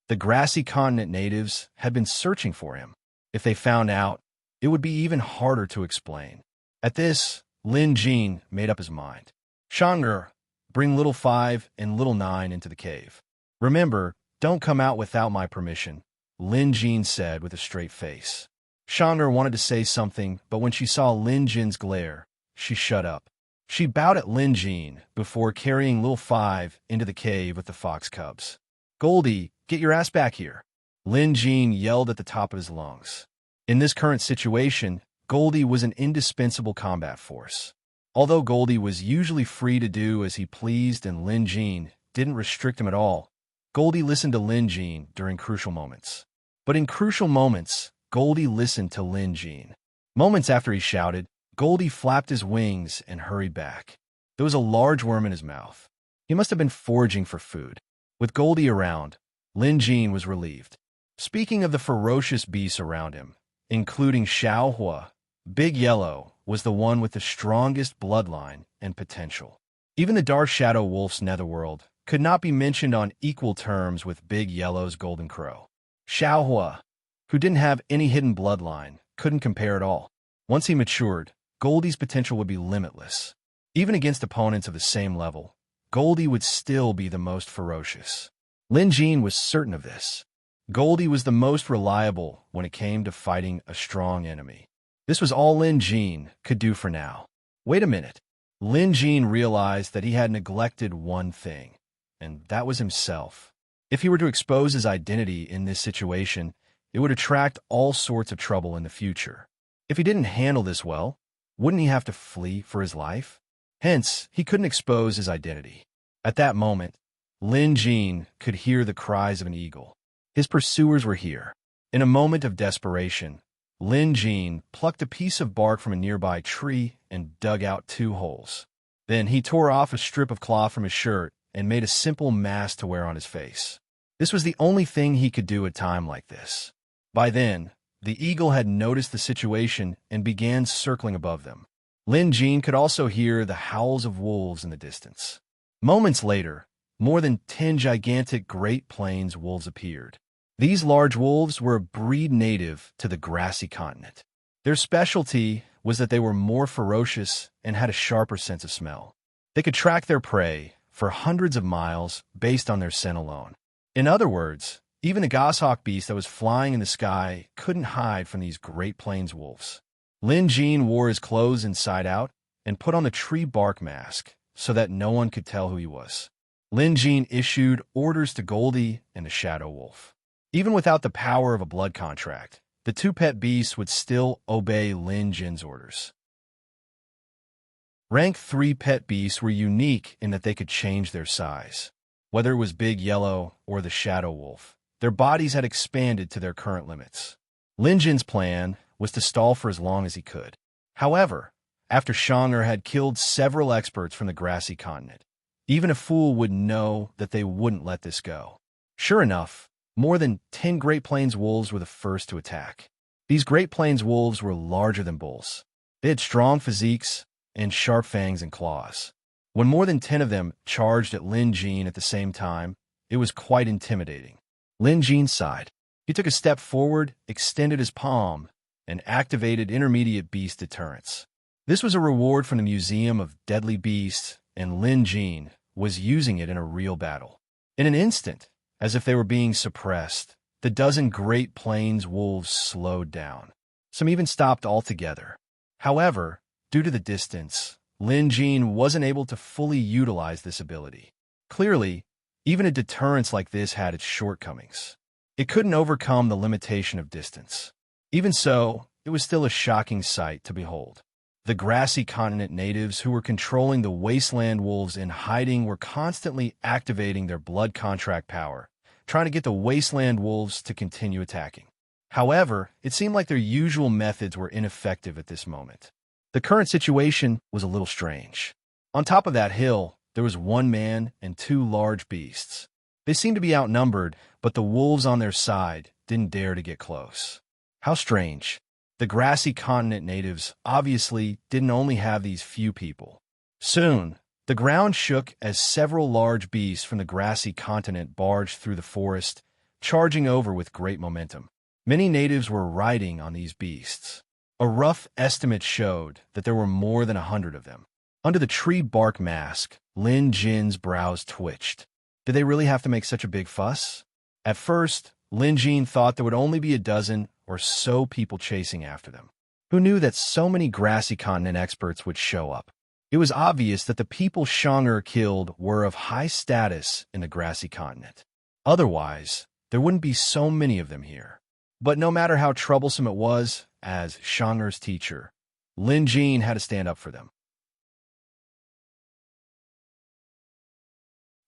The grassy continent natives had been searching for him. If they found out, it would be even harder to explain. At this, Lin Jin made up his mind. Shang'er, bring Little Five and Little Nine into the cave. Remember, don't come out without my permission, Lin Jin said with a straight face. Shang'er wanted to say something, but when she saw Lin Jin's glare, she shut up. She bowed at Lin Jin before carrying Little Five into the cave with the fox cubs. Goldie, get your ass back here, Lin Jin yelled at the top of his lungs. In this current situation, Goldie was an indispensable combat force. Although Goldie was usually free to do as he pleased and Lin Jin didn't restrict him at all, Goldie listened to Lin Jin during crucial moments. But in crucial moments, Goldie listened to Lin Jin. Moments after he shouted, Goldie flapped his wings and hurried back. There was a large worm in his mouth. He must have been foraging for food. With Goldie around, Lin Jin was relieved. Speaking of the ferocious beasts around him, including Xiaohua, Big Yellow was the one with the strongest bloodline and potential. Even the Dark Shadow Wolf's netherworld could not be mentioned on equal terms with Big Yellow's Golden Crow. Xiaohua, who didn't have any hidden bloodline, couldn't compare at all. Once he matured, Goldie's potential would be limitless. Even against opponents of the same level, Goldie would still be the most ferocious. Lin Jin was certain of this. Goldie was the most reliable when it came to fighting a strong enemy. This was all Lin Jin could do for now. Wait a minute. Lin Jin realized that he had neglected one thing, and that was himself. If he were to expose his identity in this situation, it would attract all sorts of trouble in the future. If he didn't handle this well, wouldn't he have to flee for his life? Hence, he couldn't expose his identity. At that moment, Lin Jin could hear the cries of an eagle. His pursuers were here. In a moment of desperation, Lin Jin plucked a piece of bark from a nearby tree and dug out 2 holes. Then he tore off a strip of cloth from his shirt and made a simple mask to wear on his face. This was the only thing he could do at a time like this. By then, the eagle had noticed the situation and began circling above them. Lin Jin could also hear the howls of wolves in the distance. Moments later, more than 10 gigantic Great Plains wolves appeared. These large wolves were a breed native to the grassy continent. Their specialty was that they were more ferocious and had a sharper sense of smell. They could track their prey for hundreds of miles based on their scent alone. In other words, even the goshawk beast that was flying in the sky couldn't hide from these Great Plains wolves. Lin Jin wore his clothes inside out and put on the tree bark mask so that no one could tell who he was. Lin Jin issued orders to Goldie and the Shadow Wolf. Even without the power of a blood contract, the 2 pet beasts would still obey Lin Jin's orders. Rank 3 pet beasts were unique in that they could change their size. Whether it was Big Yellow or the Shadow Wolf, their bodies had expanded to their current limits. Lin Jin's plan was to stall for as long as he could. However, after Shang'er had killed several experts from the grassy continent, even a fool would know that they wouldn't let this go. Sure enough, more than 10 Great Plains wolves were the first to attack. These Great Plains wolves were larger than bulls. They had strong physiques and sharp fangs and claws. When more than 10 of them charged at Lin Jin at the same time, it was quite intimidating. Lin Jin sighed. He took a step forward, extended his palm, and activated intermediate beast deterrence. This was a reward from the Museum of Deadly Beasts, and Lin Jin was using it in a real battle. In an instant, as if they were being suppressed, the dozen Great Plains wolves slowed down. Some even stopped altogether. However, due to the distance, Lin Jin wasn't able to fully utilize this ability. Clearly, even a deterrence like this had its shortcomings. It couldn't overcome the limitation of distance. Even so, it was still a shocking sight to behold. The grassy continent natives who were controlling the wasteland wolves in hiding were constantly activating their blood contract power, trying to get the wasteland wolves to continue attacking. However, it seemed like their usual methods were ineffective at this moment. The current situation was a little strange. On top of that hill, there was 1 man and 2 large beasts. They seemed to be outnumbered, but the wolves on their side didn't dare to get close. How strange. The grassy continent natives obviously didn't only have these few people. Soon, the ground shook as several large beasts from the grassy continent barged through the forest, charging over with great momentum. Many natives were riding on these beasts. A rough estimate showed that there were more than 100 of them. Under the tree bark mask, Lin Jin's brows twitched. Did they really have to make such a big fuss? At first, Lin Jin thought there would only be a dozen or so people chasing after them. Who knew that so many grassy continent experts would show up? It was obvious that the people Shang'er killed were of high status in the grassy continent. Otherwise, there wouldn't be so many of them here. But no matter how troublesome it was, as Shang'er's teacher, Lin Jin had to stand up for them.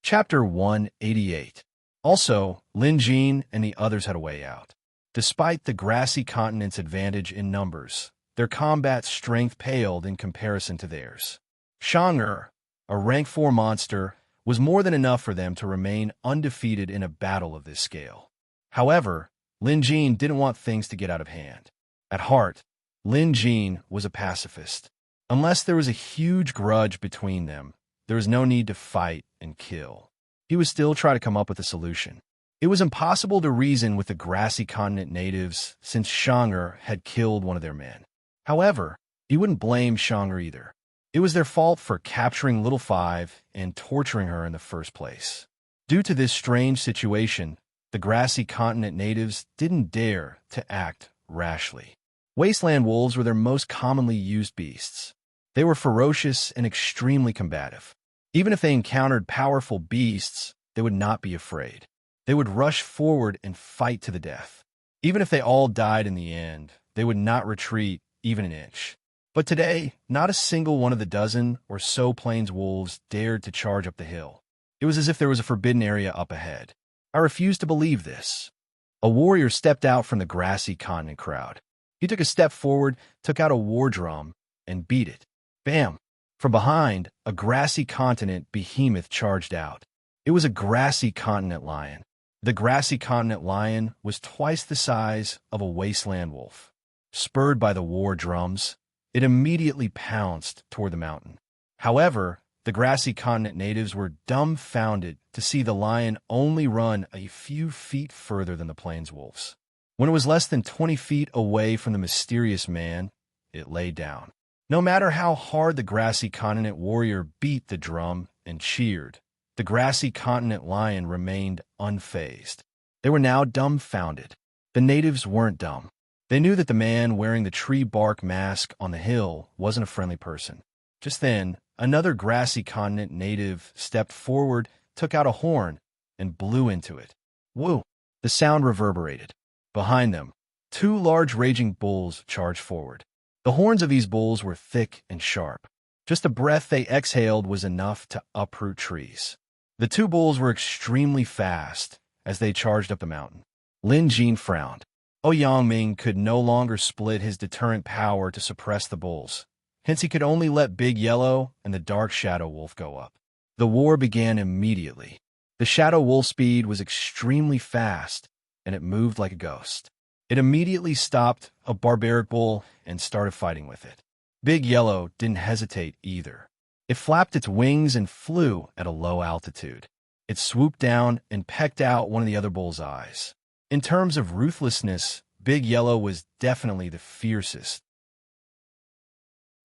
Chapter 188. Also, Lin Jin and the others had a way out. Despite the grassy continent's advantage in numbers, their combat strength paled in comparison to theirs. Shang'er, a rank 4 monster, was more than enough for them to remain undefeated in a battle of this scale. However, Lin Jin didn't want things to get out of hand. At heart, Lin Jin was a pacifist. Unless there was a huge grudge between them, there was no need to fight and kill. He would still try to come up with a solution. It was impossible to reason with the grassy continent natives since Shanger had killed one of their men. However, he wouldn't blame Shanger either. It was their fault for capturing Little Five and torturing her in the first place. Due to this strange situation, the grassy continent natives didn't dare to act rashly. Wasteland wolves were their most commonly used beasts. They were ferocious and extremely combative. Even if they encountered powerful beasts, they would not be afraid. They would rush forward and fight to the death. Even if they all died in the end, they would not retreat even an inch. But today, not a single one of the dozen or so plains wolves dared to charge up the hill. It was as if there was a forbidden area up ahead. I refused to believe this. A warrior stepped out from the grassy continent crowd. He took a step forward, took out a war drum, and beat it. Bam! From behind, a grassy continent behemoth charged out. It was a grassy continent lion. The grassy continent lion was twice the size of a wasteland wolf. Spurred by the war drums, it immediately pounced toward the mountain. However, the grassy continent natives were dumbfounded to see the lion only run a few feet further than the plains wolves. When it was less than 20 feet away from the mysterious man, it lay down. No matter how hard the grassy continent warrior beat the drum and cheered, the grassy continent lion remained unfazed. They were now dumbfounded. The natives weren't dumb. They knew that the man wearing the tree bark mask on the hill wasn't a friendly person. Just then, another grassy continent native stepped forward, took out a horn, and blew into it. Woo! The sound reverberated. Behind them, two large raging bulls charged forward. The horns of these bulls were thick and sharp. Just the breath they exhaled was enough to uproot trees. The two bulls were extremely fast as they charged up the mountain. Lin Jin frowned. Yangming could no longer split his deterrent power to suppress the bulls. Hence he could only let Big Yellow and the Dark Shadow Wolf go up. The war began immediately. The Shadow Wolf's speed was extremely fast, and it moved like a ghost. It immediately stopped a barbaric bull and started fighting with it. Big Yellow didn't hesitate either. It flapped its wings and flew at a low altitude. It swooped down and pecked out one of the other bull's eyes. In terms of ruthlessness, Big Yellow was definitely the fiercest.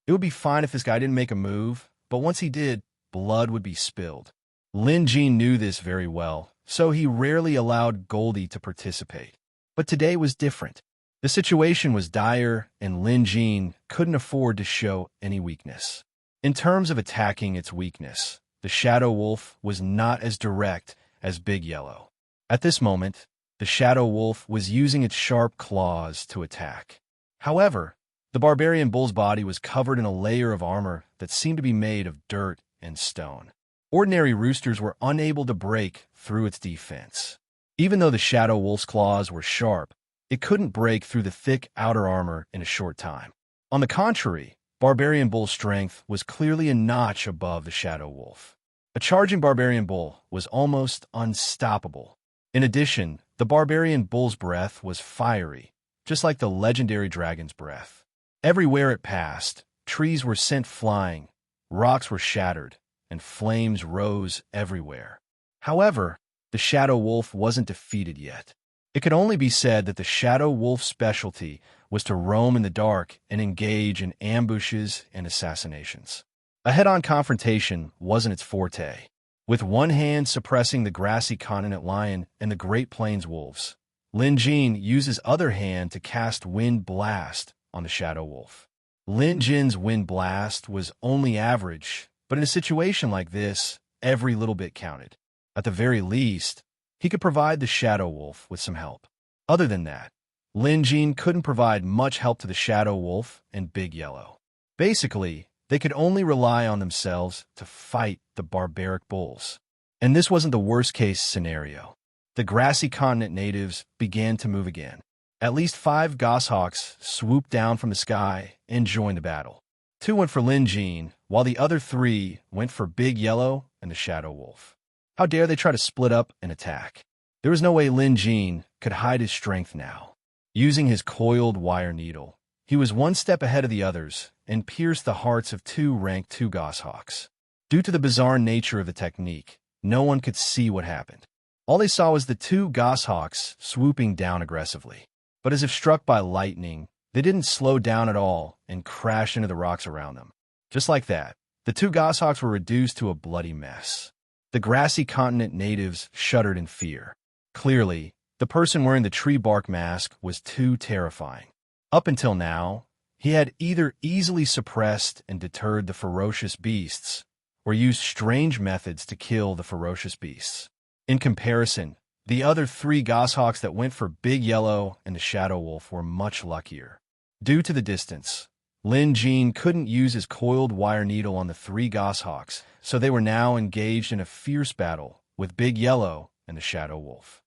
It would be fine if this guy didn't make a move, but once he did, blood would be spilled. Lin Jin knew this very well, so he rarely allowed Goldie to participate. But today was different. The situation was dire, and Lin Jin couldn't afford to show any weakness. In terms of attacking its weakness, the Shadow Wolf was not as direct as Big Yellow. At this moment, the Shadow Wolf was using its sharp claws to attack. However, the barbarian bull's body was covered in a layer of armor that seemed to be made of dirt and stone. Ordinary roosters were unable to break through its defense. Even though the Shadow Wolf's claws were sharp, it couldn't break through the thick outer armor in a short time. On the contrary, Barbarian Bull's strength was clearly a notch above the Shadow Wolf. A charging Barbarian Bull was almost unstoppable. In addition, the Barbarian Bull's breath was fiery, just like the legendary dragon's breath. Everywhere it passed, trees were sent flying, rocks were shattered, and flames rose everywhere. However, the Shadow Wolf wasn't defeated yet. It could only be said that the Shadow Wolf's specialty was to roam in the dark and engage in ambushes and assassinations. A head-on confrontation wasn't its forte. With one hand suppressing the grassy continent lion and the Great Plains wolves, Lin Jin used his other hand to cast Wind Blast on the Shadow Wolf. Lin Jin's Wind Blast was only average, but in a situation like this, every little bit counted. At the very least, he could provide the Shadow Wolf with some help. Other than that, Lin Jin couldn't provide much help to the Shadow Wolf and Big Yellow. Basically, they could only rely on themselves to fight the barbaric bulls. And this wasn't the worst-case scenario. The grassy continent natives began to move again. At least 5 goshawks swooped down from the sky and joined the battle. 2 went for Lin Jin, while the other 3 went for Big Yellow and the Shadow Wolf. How dare they try to split up and attack? There was no way Lin Jin could hide his strength now. Using his coiled wire needle, he was one step ahead of the others and pierced the hearts of 2 rank 2 goshawks. Due to the bizarre nature of the technique, no one could see what happened. All they saw was the two goshawks swooping down aggressively. But as if struck by lightning, they didn't slow down at all and crash into the rocks around them. Just like that, the two goshawks were reduced to a bloody mess. The grassy continent natives shuddered in fear. Clearly, the person wearing the tree bark mask was too terrifying. Up until now, he had either easily suppressed and deterred the ferocious beasts, or used strange methods to kill the ferocious beasts. In comparison, the other three goshawks that went for Big Yellow and the Shadow Wolf were much luckier. Due to the distance, Lin Jin couldn't use his coiled wire needle on the three goshawks, so they were now engaged in a fierce battle with Big Yellow and the Shadow Wolf.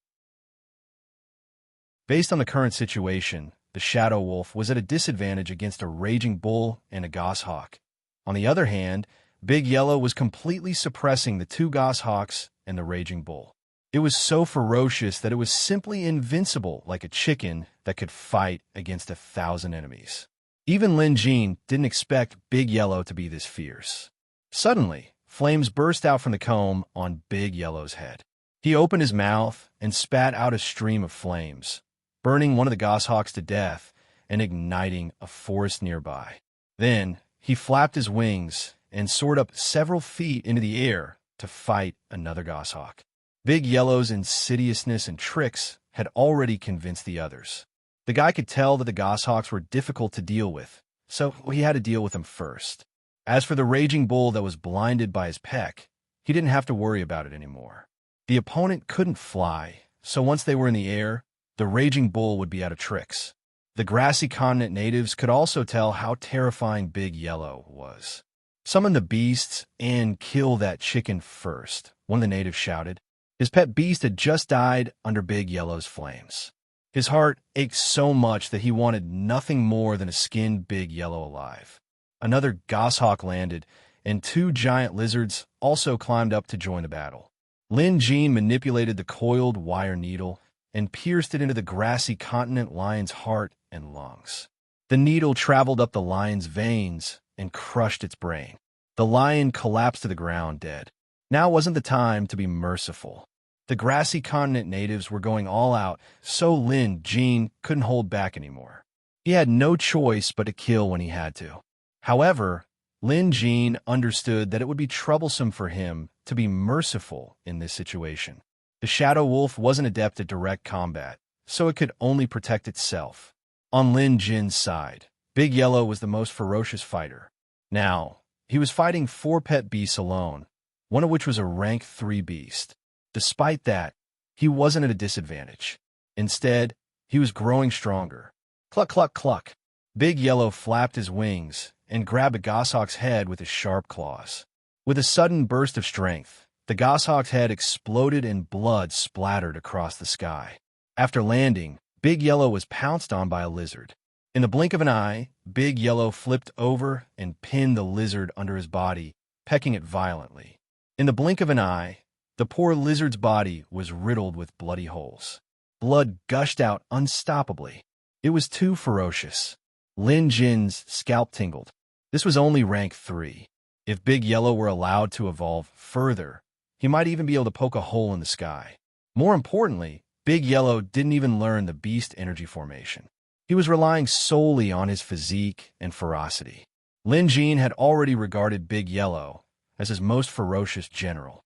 Based on the current situation, the Shadow Wolf was at a disadvantage against a raging bull and a goshawk. On the other hand, Big Yellow was completely suppressing the two goshawks and the raging bull. It was so ferocious that it was simply invincible, like a chicken that could fight against 1,000 enemies. Even Lin Jin didn't expect Big Yellow to be this fierce. Suddenly, flames burst out from the comb on Big Yellow's head. He opened his mouth and spat out a stream of flames, burning one of the goshawks to death and igniting a forest nearby. Then, he flapped his wings and soared up several feet into the air to fight another goshawk. Big Yellow's insidiousness and tricks had already convinced the others. The guy could tell that the goshawks were difficult to deal with, so he had to deal with them first. As for the raging bull that was blinded by his peck, he didn't have to worry about it anymore. The opponent couldn't fly, so once they were in the air, the raging bull would be out of tricks. The grassy continent natives could also tell how terrifying Big Yellow was. "Summon the beasts and kill that chicken first," one of the natives shouted. His pet beast had just died under Big Yellow's flames. His heart ached so much that he wanted nothing more than to skin Big Yellow alive. Another goshawk landed, and two giant lizards also climbed up to join the battle. Lin Jin manipulated the coiled wire needle and pierced it into the grassy continent lion's heart and lungs. The needle traveled up the lion's veins and crushed its brain. The lion collapsed to the ground dead. Now wasn't the time to be merciful. The grassy continent natives were going all out, so Lin Jin couldn't hold back anymore. He had no choice but to kill when he had to. However, Lin Jin understood that it would be troublesome for him to be merciful in this situation. The Shadow Wolf wasn't adept at direct combat, so it could only protect itself. On Lin Jin's side, Big Yellow was the most ferocious fighter. Now, he was fighting 4 pet beasts alone, one of which was a rank 3 beast. Despite that, he wasn't at a disadvantage. Instead, he was growing stronger. Cluck, cluck, cluck. Big Yellow flapped his wings and grabbed a goshawk's head with his sharp claws. With a sudden burst of strength, the goshawk's head exploded and blood splattered across the sky. After landing, Big Yellow was pounced on by a lizard. In the blink of an eye, Big Yellow flipped over and pinned the lizard under his body, pecking it violently. In the blink of an eye, the poor lizard's body was riddled with bloody holes. Blood gushed out unstoppably. It was too ferocious. Lin Jin's scalp tingled. This was only rank 3. If Big Yellow were allowed to evolve further, he might even be able to poke a hole in the sky. More importantly, Big Yellow didn't even learn the beast energy formation. He was relying solely on his physique and ferocity. Lin Jin had already regarded Big Yellow as his most ferocious general.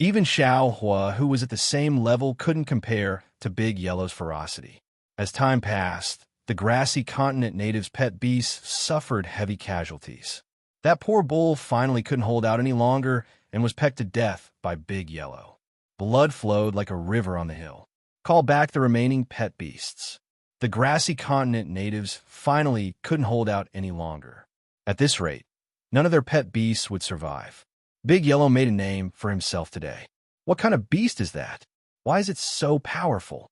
Even Xiao Hua, who was at the same level, couldn't compare to Big Yellow's ferocity. As time passed, the grassy continent natives' pet beasts suffered heavy casualties. That poor bull finally couldn't hold out any longer and was pecked to death by Big Yellow. Blood flowed like a river on the hill. Call back the remaining pet beasts. The grassy continent natives finally couldn't hold out any longer. At this rate, none of their pet beasts would survive. Big Yellow made a name for himself today. What kind of beast is that? Why is it so powerful?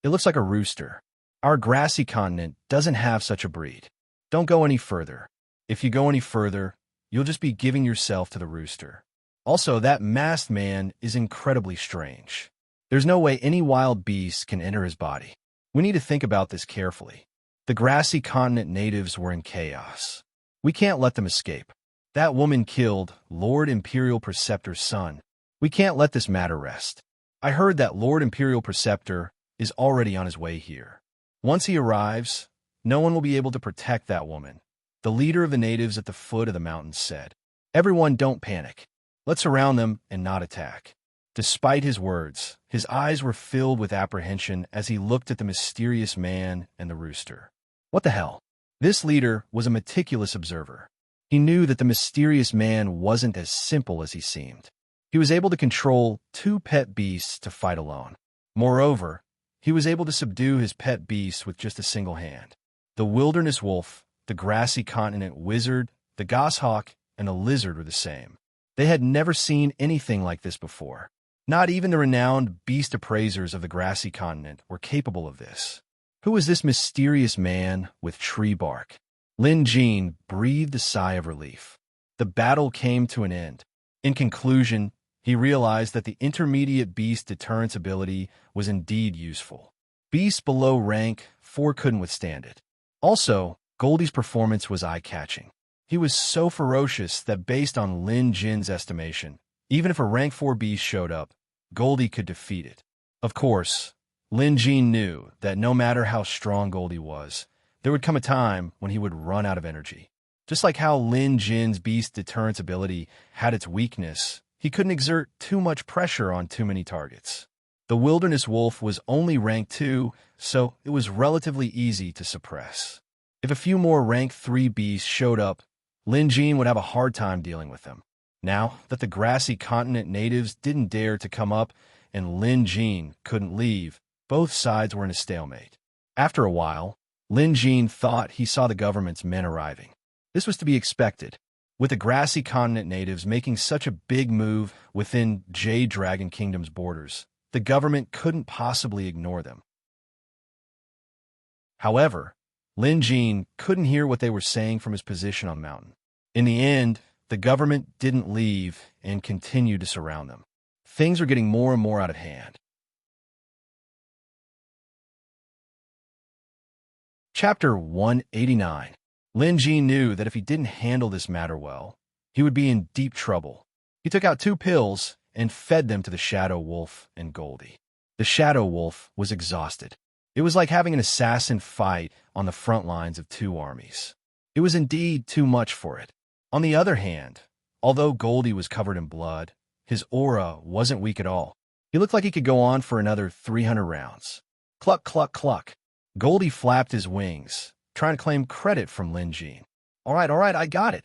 It looks like a rooster. Our grassy continent doesn't have such a breed. Don't go any further. If you go any further, you'll just be giving yourself to the rooster. Also, that masked man is incredibly strange. There's no way any wild beast can enter his body. We need to think about this carefully. The grassy continent natives were in chaos. We can't let them escape. That woman killed Lord Imperial Preceptor's son. We can't let this matter rest. I heard that Lord Imperial Preceptor is already on his way here. Once he arrives, no one will be able to protect that woman, the leader of the natives at the foot of the mountain said. Everyone don't panic. Let's surround them and not attack. Despite his words, his eyes were filled with apprehension as he looked at the mysterious man and the rooster. What the hell? This leader was a meticulous observer. He knew that the mysterious man wasn't as simple as he seemed. He was able to control 2 pet beasts to fight alone. Moreover, he was able to subdue his pet beasts with just a single hand. The wilderness wolf, the grassy continent wizard, the goshawk, and the lizard were the same. They had never seen anything like this before. Not even the renowned beast appraisers of the grassy continent were capable of this. Who was this mysterious man with tree bark? Lin Jin breathed a sigh of relief. The battle came to an end. In conclusion, he realized that the intermediate beast deterrence ability was indeed useful. Beasts below rank 4 couldn't withstand it. Also, Goldie's performance was eye-catching. He was so ferocious that based on Lin Jin's estimation, even if a rank 4 beast showed up, Goldie could defeat it. Of course, Lin Jin knew that no matter how strong Goldie was, there would come a time when he would run out of energy. Just like how Lin Jin's beast deterrence ability had its weakness, he couldn't exert too much pressure on too many targets. The wilderness wolf was only rank 2, so it was relatively easy to suppress. If a few more rank 3 beasts showed up, Lin Jin would have a hard time dealing with them. Now that the grassy continent natives didn't dare to come up and Lin Jin couldn't leave, both sides were in a stalemate. After a while, Lin Jin thought he saw the government's men arriving. This was to be expected. With the grassy continent natives making such a big move within Jade Dragon Kingdom's borders, the government couldn't possibly ignore them. However, Lin Jin couldn't hear what they were saying from his position on the mountain. In the end, the government didn't leave and continued to surround them. Things were getting more and more out of hand. Chapter 189. Lin Jin knew that if he didn't handle this matter well, he would be in deep trouble. He took out 2 pills and fed them to the Shadow Wolf and Goldie. The Shadow Wolf was exhausted. It was like having an assassin fight on the front lines of 2 armies. It was indeed too much for it. On the other hand, although Goldie was covered in blood, his aura wasn't weak at all. He looked like he could go on for another 300 rounds. Cluck, cluck, cluck. Goldie flapped his wings, trying to claim credit from Lin Jin. All right, I got it,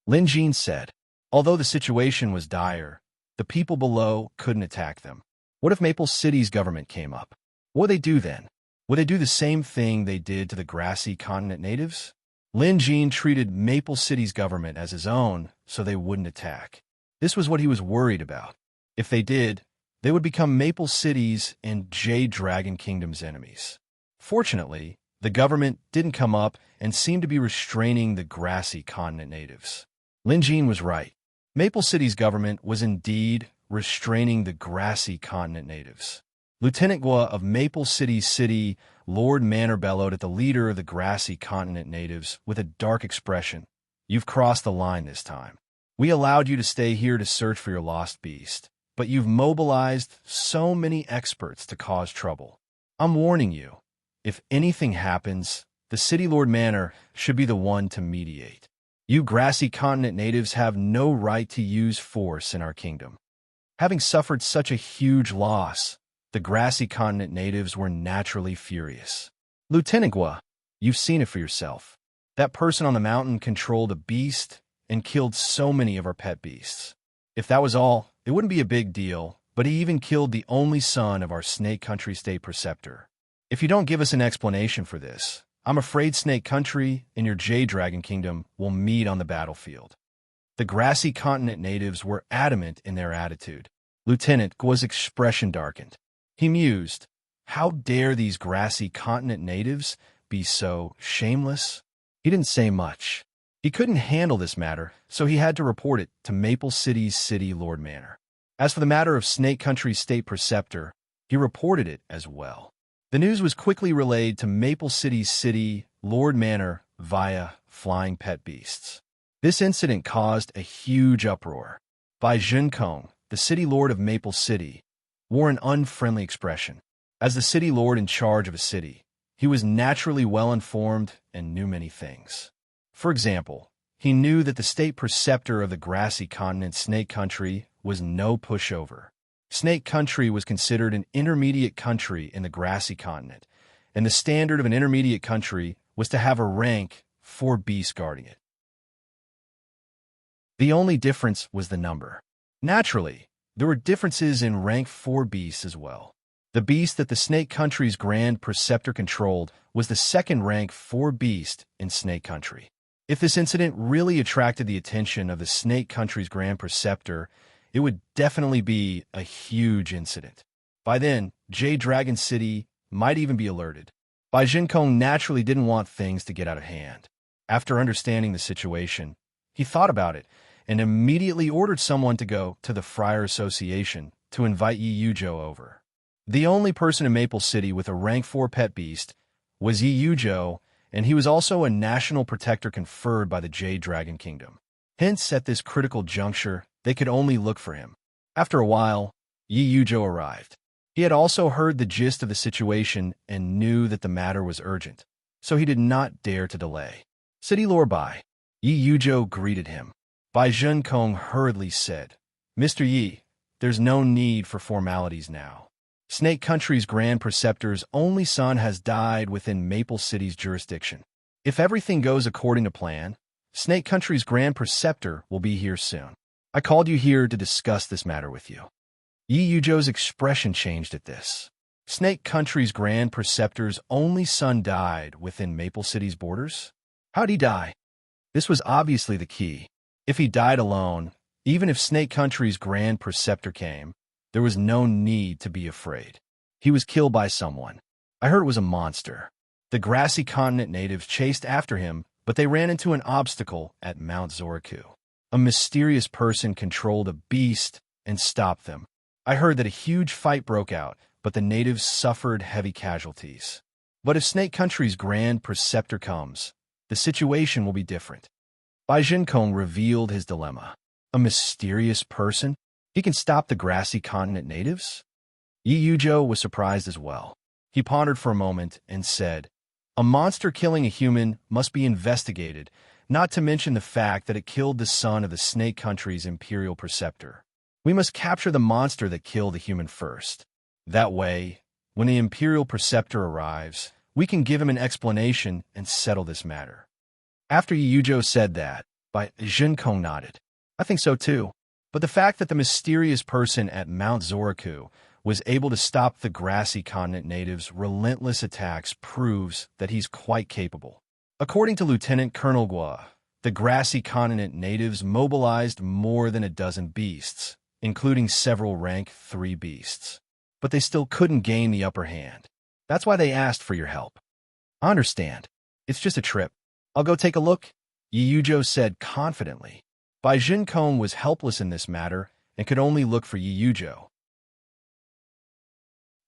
Lin Jin said. Although the situation was dire, the people below couldn't attack them. What if Maple City's government came up? What would they do then? Would they do the same thing they did to the grassy continent natives? Lin Jin treated Maple City's government as his own so they wouldn't attack. This was what he was worried about. If they did, they would become Maple City's and Jade Dragon Kingdom's enemies. Fortunately, the government didn't come up and seemed to be restraining the grassy continent natives. Lin Jin was right. Maple City's government was indeed restraining the grassy continent natives. Lieutenant Gua of Maple City, Lord Manor bellowed at the leader of the grassy continent natives with a dark expression. You've crossed the line this time. We allowed you to stay here to search for your lost beast, but you've mobilized so many experts to cause trouble. I'm warning you, if anything happens, the City Lord Manor should be the one to mediate. You grassy continent natives have no right to use force in our kingdom. Having suffered such a huge loss, the grassy continent natives were naturally furious. Lieutenant Gua, you've seen it for yourself. That person on the mountain controlled a beast and killed so many of our pet beasts. If that was all, it wouldn't be a big deal, but he even killed the only son of our Snake Country State Preceptor. If you don't give us an explanation for this, I'm afraid Snake Country and your Jade Dragon Kingdom will meet on the battlefield. The grassy continent natives were adamant in their attitude. Lieutenant Gua's expression darkened. He mused, how dare these grassy continent natives be so shameless? He didn't say much. He couldn't handle this matter, so he had to report it to Maple City's City Lord Manor. As for the matter of Snake Country's State Preceptor, he reported it as well. The news was quickly relayed to Maple City's City Lord Manor via flying pet beasts. This incident caused a huge uproar. Bai Junkong, the city lord of Maple City, wore an unfriendly expression. As the city lord in charge of a city, he was naturally well-informed and knew many things. For example, he knew that the state preceptor of the grassy continent, Snake Country, was no pushover. Snake Country was considered an intermediate country in the grassy continent, and the standard of an intermediate country was to have a rank 4 beast guarding it. The only difference was the number. Naturally, there were differences in rank 4 beasts as well. The beast that the Snake Country's Grand Preceptor controlled was the second rank 4 beast in Snake Country. If this incident really attracted the attention of the Snake Country's Grand Preceptor, it would definitely be a huge incident. By then, Jade Dragon City might even be alerted. Bai Jinkong naturally didn't want things to get out of hand. After understanding the situation, he thought about it and immediately ordered someone to go to the Friar Association to invite Yi Yuzhou over. The only person in Maple City with a rank 4 pet beast was Yi Yuzhou, and he was also a national protector conferred by the Jade Dragon Kingdom. Hence, at this critical juncture, they could only look for him. After a while, Yi Yuzhou arrived. He had also heard the gist of the situation and knew that the matter was urgent, so he did not dare to delay. City Lord Bai. Yi Yuzhou greeted him. Bai Jinkong hurriedly said, "Mr. Yi, there's no need for formalities now. Snake Country's Grand Preceptor's only son has died within Maple City's jurisdiction. If everything goes according to plan, Snake Country's Grand Preceptor will be here soon. I called you here to discuss this matter with you." Yi Yuzhou's expression changed at this. Snake Country's Grand Preceptor's only son died within Maple City's borders? How'd he die? This was obviously the key. If he died alone, even if Snake Country's Grand Preceptor came, there was no need to be afraid. He was killed by someone. I heard it was a monster. The grassy continent natives chased after him, but they ran into an obstacle at Mount Zoraku. A mysterious person controlled a beast and stopped them. I heard that a huge fight broke out, but the natives suffered heavy casualties. But if Snake Country's Grand Preceptor comes, the situation will be different. Bai Jinkong revealed his dilemma. A mysterious person? He can stop the grassy continent natives? Yi Yuzhou was surprised as well. He pondered for a moment and said, "A monster killing a human must be investigated, not to mention the fact that it killed the son of the Snake Country's Imperial Preceptor. We must capture the monster that killed the human first. That way, when the Imperial Preceptor arrives, we can give him an explanation and settle this matter." After Yi Yuzhou said that, Bai Jinkong nodded. "I think so too. But the fact that the mysterious person at Mount Zoraku was able to stop the grassy continent natives' relentless attacks proves that he's quite capable." According to Lieutenant Colonel Gua, the grassy continent natives mobilized more than a dozen beasts, including several rank 3 beasts. But they still couldn't gain the upper hand. That's why they asked for your help. "I understand. It's just a trip. I'll go take a look," Yi Yuzhou said confidently. Bai Jinkong was helpless in this matter and could only look for Yi Yuzhou.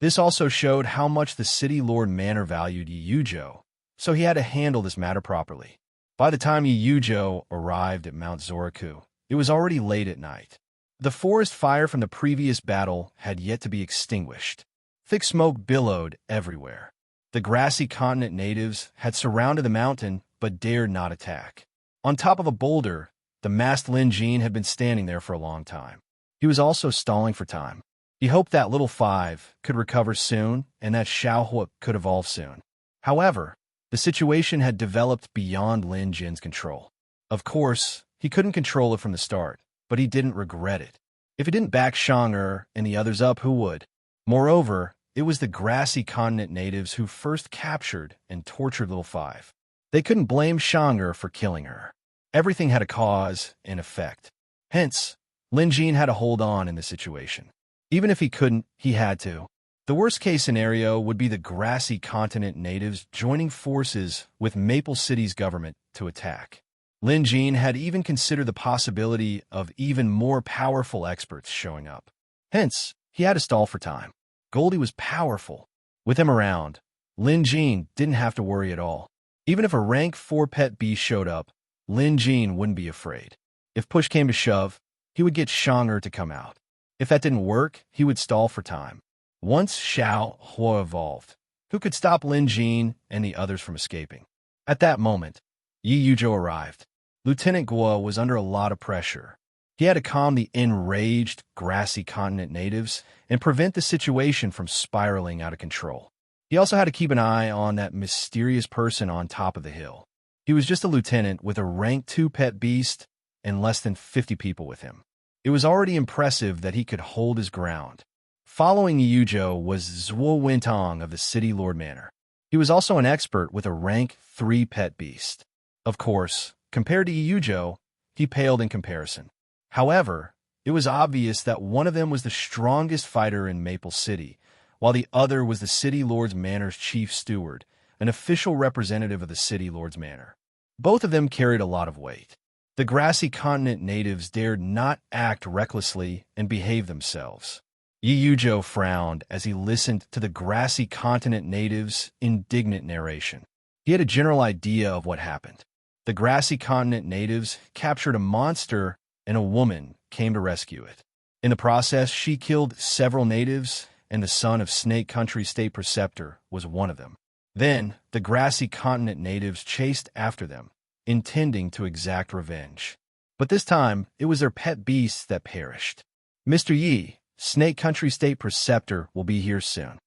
This also showed how much the city lord Manor valued Yi Yuzhou, so he had to handle this matter properly. By the time Yi Yuzhou arrived at Mount Zoraku, it was already late at night. The forest fire from the previous battle had yet to be extinguished. Thick smoke billowed everywhere. The grassy continent natives had surrounded the mountain but dared not attack. On top of a boulder, the masked Lin Jin had been standing there for a long time. He was also stalling for time. He hoped that Little Five could recover soon and that Xiao Hu could evolve soon. However, the situation had developed beyond Lin Jin's control. Of course, he couldn't control it from the start, but he didn't regret it. If he didn't back Shang and the others up, who would? Moreover, it was the grassy continent natives who first captured and tortured Little Five. They couldn't blame Shang for killing her. Everything had a cause and effect. Hence, Lin Jin had to hold on in this situation. Even if he couldn't, he had to. The worst-case scenario would be the grassy continent natives joining forces with Maple City's government to attack. Lin Jin had even considered the possibility of even more powerful experts showing up. Hence, he had to stall for time. Goldie was powerful. With him around, Lin Jin didn't have to worry at all. Even if a rank 4 pet beast showed up, Lin Jin wouldn't be afraid. If push came to shove, he would get Shang to come out. If that didn't work, he would stall for time. Once Xiao Hua evolved, who could stop Lin Jin and the others from escaping? At that moment, Yi Yuzhou arrived. Lieutenant Guo was under a lot of pressure. He had to calm the enraged, grassy continent natives and prevent the situation from spiraling out of control. He also had to keep an eye on that mysterious person on top of the hill. He was just a lieutenant with a rank 2 pet beast and less than 50 people with him. It was already impressive that he could hold his ground. Following Yi Yuzhou was Zhuo Wentong of the City Lord Manor. He was also an expert with a rank 3 pet beast. Of course, compared to Yi Yuzhou, he paled in comparison. However, it was obvious that one of them was the strongest fighter in Maple City, while the other was the City Lord's Manor's chief steward, an official representative of the City Lord's Manor. Both of them carried a lot of weight. The grassy continent natives dared not act recklessly and behave themselves. Yi Yuzhou frowned as he listened to the grassy continent natives' indignant narration. He had a general idea of what happened. The grassy continent natives captured a monster and a woman came to rescue it. In the process, she killed several natives, and the son of Snake Country State Preceptor was one of them. Then, the grassy continent natives chased after them, intending to exact revenge. But this time, it was their pet beasts that perished. Mr. Yi, Snake Country State Preceptor, will be here soon.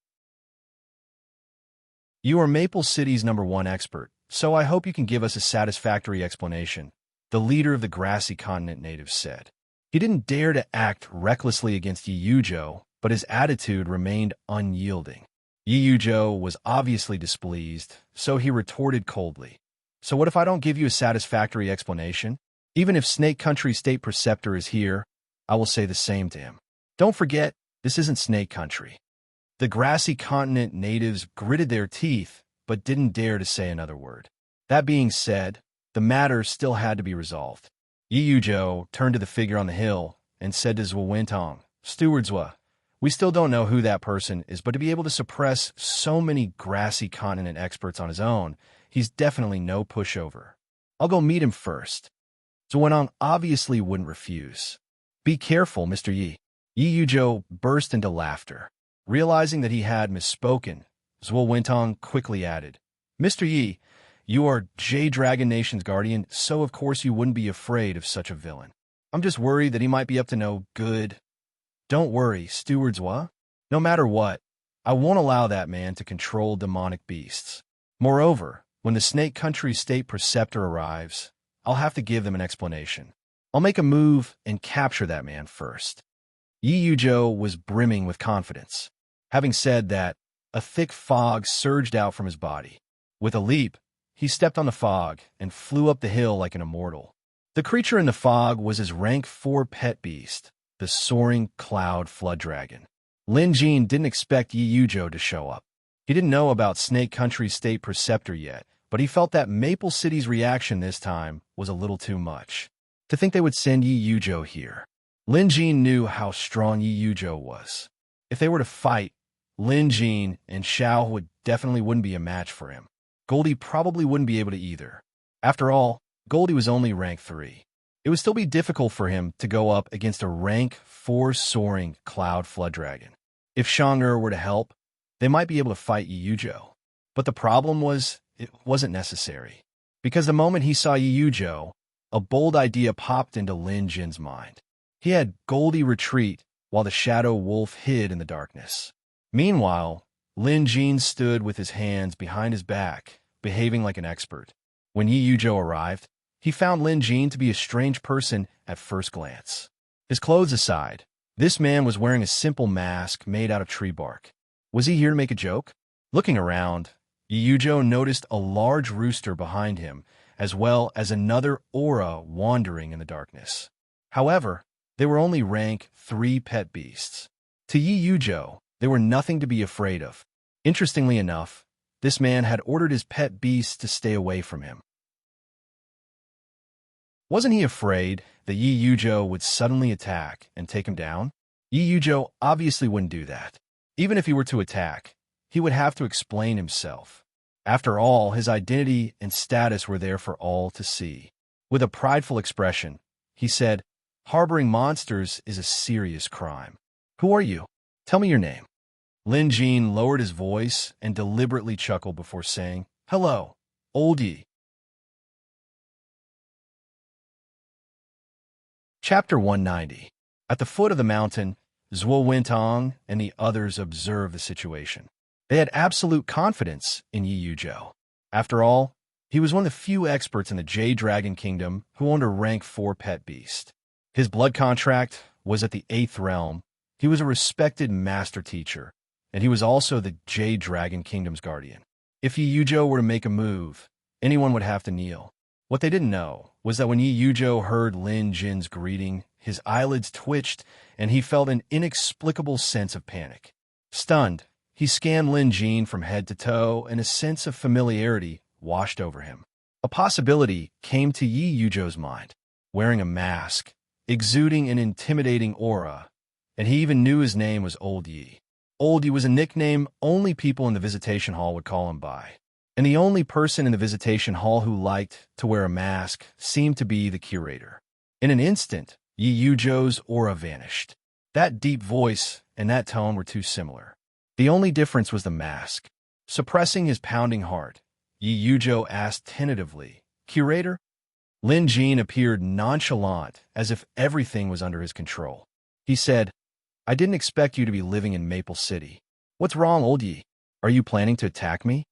You are Maple City's #1 expert, so I hope you can give us a satisfactory explanation, the leader of the grassy continent natives said. He didn't dare to act recklessly against Yi Yuzhou, but his attitude remained unyielding. Yi Yuzhou was obviously displeased, so he retorted coldly. So what if I don't give you a satisfactory explanation? Even if Snake Country State Preceptor is here, I will say the same to him. Don't forget, this isn't Snake Country. The grassy continent natives gritted their teeth, but didn't dare to say another word. That being said, the matter still had to be resolved. Yi Yuzhou turned to the figure on the hill and said to Zhuo Wentong, Steward Zhuo, we still don't know who that person is, but to be able to suppress so many grassy continent experts on his own, he's definitely no pushover. I'll go meet him first. Zhuo Wentong obviously wouldn't refuse. Be careful, Mr. Yi. Yi Yuzhou burst into laughter. Realizing that he had misspoken, Zhuo Wentong quickly added, Mr. Yi, you are Jade Dragon Nation's guardian, so of course you wouldn't be afraid of such a villain. I'm just worried that he might be up to no good. Don't worry, Steward Zhuo. No matter what, I won't allow that man to control demonic beasts. Moreover, when the Snake Country State Preceptor arrives, I'll have to give them an explanation. I'll make a move and capture that man first. Yi Yuzhou was brimming with confidence. Having said that, a thick fog surged out from his body. With a leap, he stepped on the fog and flew up the hill like an immortal. The creature in the fog was his rank 4 pet beast, the soaring cloud flood dragon. Lin Jin didn't expect Yi Yuzhou to show up. He didn't know about Snake Country State Preceptor yet, but he felt that Maple City's reaction this time was a little too much. To think they would send Yi Yuzhou here. Lin Jin knew how strong Yi Yuzhou was. If they were to fight, Lin Jin and Xiao wouldn't be a match for him. Goldie probably wouldn't be able to either. After all, Goldie was only rank 3. It would still be difficult for him to go up against a rank 4 soaring cloud flood dragon. If Shang'er were to help, they might be able to fight Yi Yuzhou. But the problem was, it wasn't necessary. Because the moment he saw Yi Yuzhou, a bold idea popped into Lin Jin's mind. He had Goldie retreat while the shadow wolf hid in the darkness. Meanwhile, Lin Jin stood with his hands behind his back, behaving like an expert. When Yi Yuzhou arrived, he found Lin Jin to be a strange person at first glance. His clothes aside, this man was wearing a simple mask made out of tree bark. Was he here to make a joke? Looking around, Yi Yuzhou noticed a large rooster behind him, as well as another aura wandering in the darkness. However, they were only rank 3 pet beasts. To Yi Yuzhou, they were nothing to be afraid of. Interestingly enough, this man had ordered his pet beasts to stay away from him. Wasn't he afraid that Yi Yuzhou would suddenly attack and take him down? Yi Yuzhou obviously wouldn't do that. Even if he were to attack, he would have to explain himself. After all, his identity and status were there for all to see. With a prideful expression, he said, Harboring monsters is a serious crime. Who are you? Tell me your name. Lin Jin lowered his voice and deliberately chuckled before saying, "Hello, old Yi." Chapter 190. At the foot of the mountain, Zhuo Wintong and the others observed the situation. They had absolute confidence in Yi Yuzhou. After all, he was one of the few experts in the Jade Dragon Kingdom who owned a rank 4 pet beast. His blood contract was at the 8th realm. He was a respected master teacher, and he was also the Jade Dragon Kingdom's guardian. If Yi Yuzhou were to make a move, anyone would have to kneel. What they didn't know was that when Yi Yuzhou heard Lin Jin's greeting, his eyelids twitched and he felt an inexplicable sense of panic. Stunned, he scanned Lin Jin from head to toe, and a sense of familiarity washed over him. A possibility came to Yi Yuzhou's mind. Wearing a mask, exuding an intimidating aura, and he even knew his name was Old Yi. Old Yi was a nickname only people in the visitation hall would call him by. And the only person in the visitation hall who liked to wear a mask seemed to be the curator. In an instant, Yi Yuzhou's aura vanished. That deep voice and that tone were too similar. The only difference was the mask. Suppressing his pounding heart, Yi Yuzhou asked tentatively, "Curator?" Lin Jin appeared nonchalant, as if everything was under his control. He said, "I didn't expect you to be living in Maple City. What's wrong, Old Yi? Are you planning to attack me?"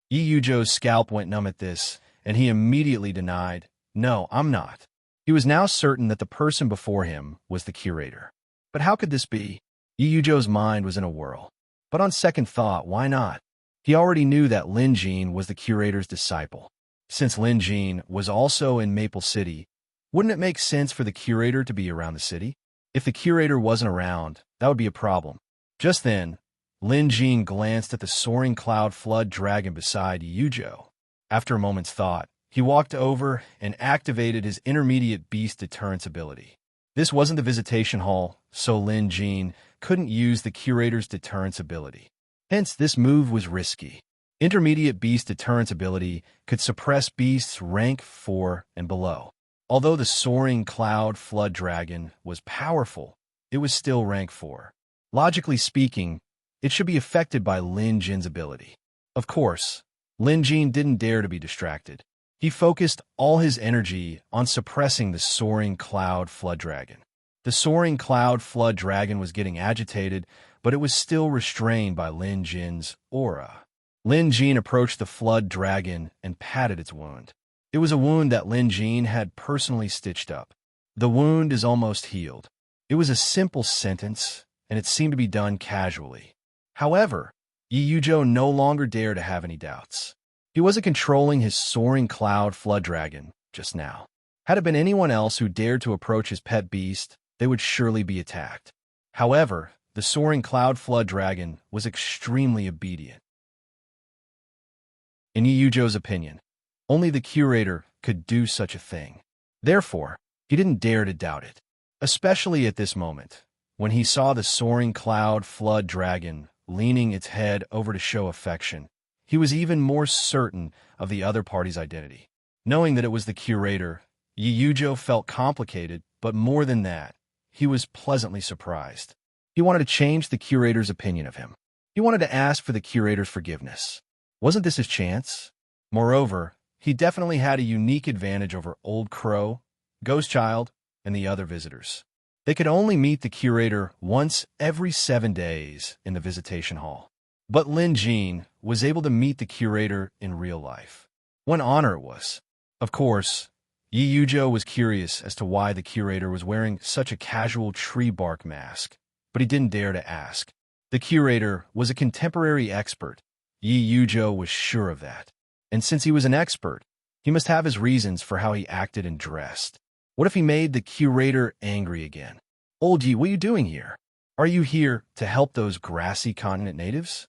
Yi Yuzhou's scalp went numb at this, and he immediately denied, "No, I'm not." He was now certain that the person before him was the curator. But how could this be? Yi Yuzhou's mind was in a whirl. But on second thought, why not? He already knew that Lin Jin was the curator's disciple. Since Lin Jin was also in Maple City, wouldn't it make sense for the curator to be around the city? If the curator wasn't around, that would be a problem. Just then, Lin Jin glanced at the soaring cloud flood dragon beside Yi Yuzhou. After a moment's thought, he walked over and activated his intermediate beast deterrence ability. This wasn't the visitation hall, so Lin Jin couldn't use the curator's deterrence ability. Hence, this move was risky. Intermediate beast deterrence ability could suppress beasts rank 4 and below. Although the soaring cloud flood dragon was powerful, it was still rank 4. Logically speaking, it should be affected by Lin Jin's ability. Of course, Lin Jin didn't dare to be distracted. He focused all his energy on suppressing the soaring cloud flood dragon. The soaring cloud flood dragon was getting agitated, but it was still restrained by Lin Jin's aura. Lin Jin approached the flood dragon and patted its wound. It was a wound that Lin Jin had personally stitched up. "The wound is almost healed." It was a simple sentence, and it seemed to be done casually. However, Yi Yuzhou no longer dared to have any doubts. He wasn't controlling his soaring cloud flood dragon just now. Had it been anyone else who dared to approach his pet beast, they would surely be attacked. However, the soaring cloud flood dragon was extremely obedient. In Yi Yuzhou's opinion, only the curator could do such a thing. Therefore, he didn't dare to doubt it, especially at this moment, when he saw the soaring cloud flood dragon leaning its head over to show affection. He was even more certain of the other party's identity. Knowing that it was the curator, Yi Yuzhou felt complicated, but more than that, he was pleasantly surprised. He wanted to change the curator's opinion of him. He wanted to ask for the curator's forgiveness. Wasn't this his chance? Moreover, he definitely had a unique advantage over Old Crow, Ghost Child, and the other visitors. They could only meet the curator once every 7 days in the visitation hall. But Lin Jin was able to meet the curator in real life. What an honor it was. Of course, Yi Yuzhou was curious as to why the curator was wearing such a casual tree bark mask, but he didn't dare to ask. The curator was a contemporary expert. Yi Yuzhou was sure of that. And since he was an expert, he must have his reasons for how he acted and dressed. What if he made the curator angry again? "Old Yi, what are you doing here? Are you here to help those grassy continent natives?"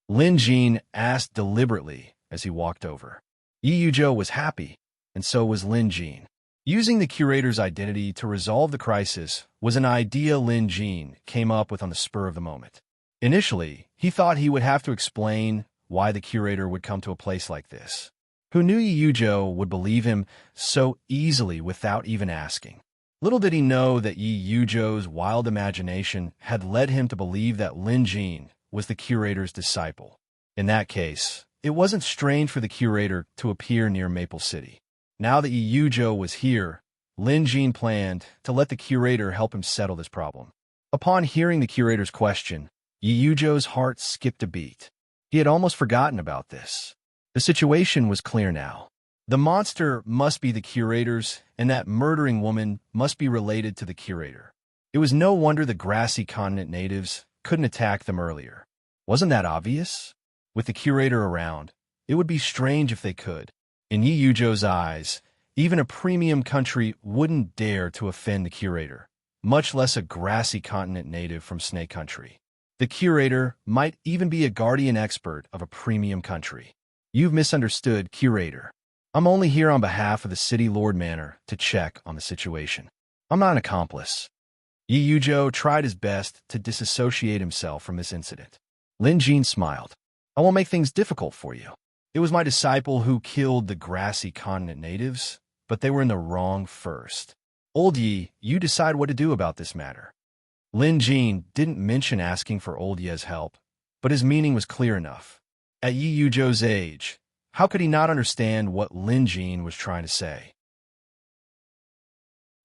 Lin Jin asked deliberately as he walked over. Yi Yuzhou was happy, and so was Lin Jin. Using the curator's identity to resolve the crisis was an idea Lin Jin came up with on the spur of the moment. Initially, he thought he would have to explain why the curator would come to a place like this. Who knew Yi Yuzhou would believe him so easily without even asking? Little did he know that Yi Yuzhou's wild imagination had led him to believe that Lin Jin was the curator's disciple. In that case, it wasn't strange for the curator to appear near Maple City. Now that Yi Yuzhou was here, Lin Jin planned to let the curator help him settle this problem. Upon hearing the curator's question, Yi Yuzhou's heart skipped a beat. He had almost forgotten about this. The situation was clear now. The monster must be the curator's, and that murdering woman must be related to the curator. It was no wonder the grassy continent natives couldn't attack them earlier. Wasn't that obvious? With the curator around, it would be strange if they could. In Yi Yuzhou's eyes, even a premium country wouldn't dare to offend the curator, much less a grassy continent native from Snake Country. The curator might even be a guardian expert of a premium country. You've misunderstood, curator. I'm only here on behalf of the City Lord Manor to check on the situation. I'm not an accomplice. Yi Yuzhou tried his best to disassociate himself from this incident. Lin Jin smiled. I won't make things difficult for you. It was my disciple who killed the grassy continent natives, but they were in the wrong first. Old Yi, you decide what to do about this matter. Lin Jin didn't mention asking for Old Ye's help, but his meaning was clear enough. At Yi Yuzhou's age, how could he not understand what Lin Jin was trying to say?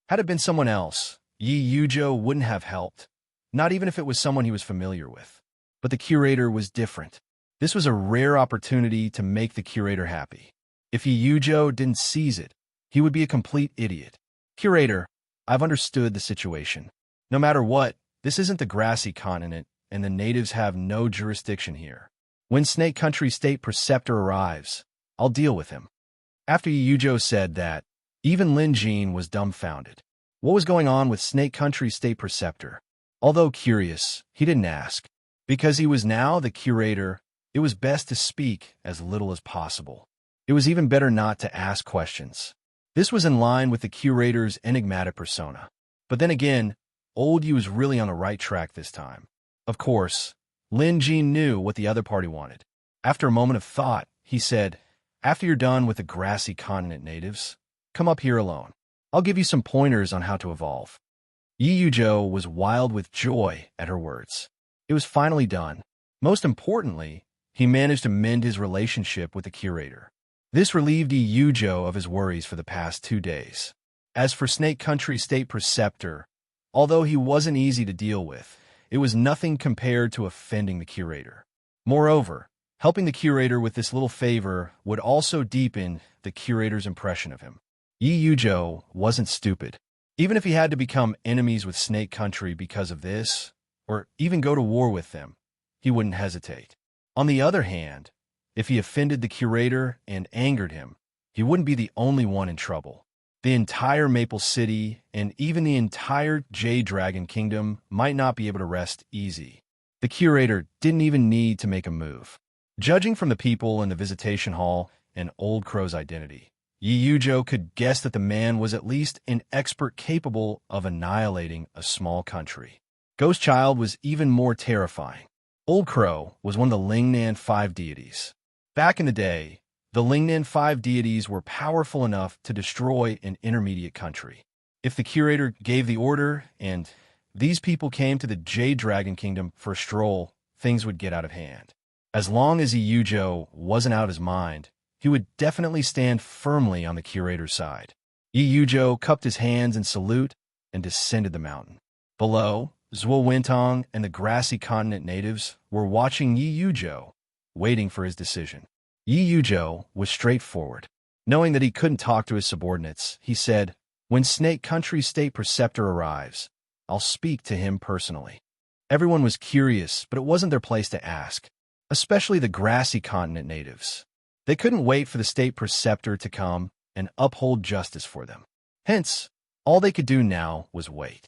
Had it been someone else, Yi Yuzhou wouldn't have helped, not even if it was someone he was familiar with. But the curator was different. This was a rare opportunity to make the curator happy. If Yi Yuzhou didn't seize it, he would be a complete idiot. Curator, I've understood the situation. No matter what, this isn't the grassy continent, and the natives have no jurisdiction here. When Snake Country State Preceptor arrives, I'll deal with him. After Yi Yuzhou said that, even Lin Jin was dumbfounded. What was going on with Snake Country State Preceptor? Although curious, he didn't ask. Because he was now the curator, it was best to speak as little as possible. It was even better not to ask questions. This was in line with the curator's enigmatic persona. But then again, Old Yi was really on the right track this time. Of course, Lin Jin knew what the other party wanted. After a moment of thought, he said, after you're done with the grassy continent natives, come up here alone. I'll give you some pointers on how to evolve. Yi Yuzhou was wild with joy at her words. It was finally done. Most importantly, he managed to mend his relationship with the curator. This relieved Yi Yuzhou of his worries for the past 2 days. As for Snake Country State Preceptor, although he wasn't easy to deal with, it was nothing compared to offending the curator. Moreover, helping the curator with this little favor would also deepen the curator's impression of him. Yi Yuzhou wasn't stupid. Even if he had to become enemies with Snake Country because of this, or even go to war with them, he wouldn't hesitate. On the other hand, if he offended the curator and angered him, he wouldn't be the only one in trouble. The entire Maple City and even the entire Jade Dragon Kingdom might not be able to rest easy. The curator didn't even need to make a move. Judging from the people in the visitation hall and Old Crow's identity, Yi Yuzhou could guess that the man was at least an expert capable of annihilating a small country. Ghost Child was even more terrifying. Old Crow was one of the Lingnan 5 deities. Back in the day, the Lingnan 5 deities were powerful enough to destroy an intermediate country. If the curator gave the order and these people came to the Jade Dragon Kingdom for a stroll, things would get out of hand. As long as Yi Yuzhou wasn't out of his mind, he would definitely stand firmly on the curator's side. Yi Yuzhou cupped his hands in salute and descended the mountain. Below, Zhuo Wentong and the grassy continent natives were watching Yi Yuzhou, waiting for his decision. Yi Yuzhou was straightforward. Knowing that he couldn't talk to his subordinates, he said, when Snake Country State Preceptor arrives, I'll speak to him personally. Everyone was curious, but it wasn't their place to ask, especially the grassy continent natives. They couldn't wait for the State Preceptor to come and uphold justice for them. Hence, all they could do now was wait.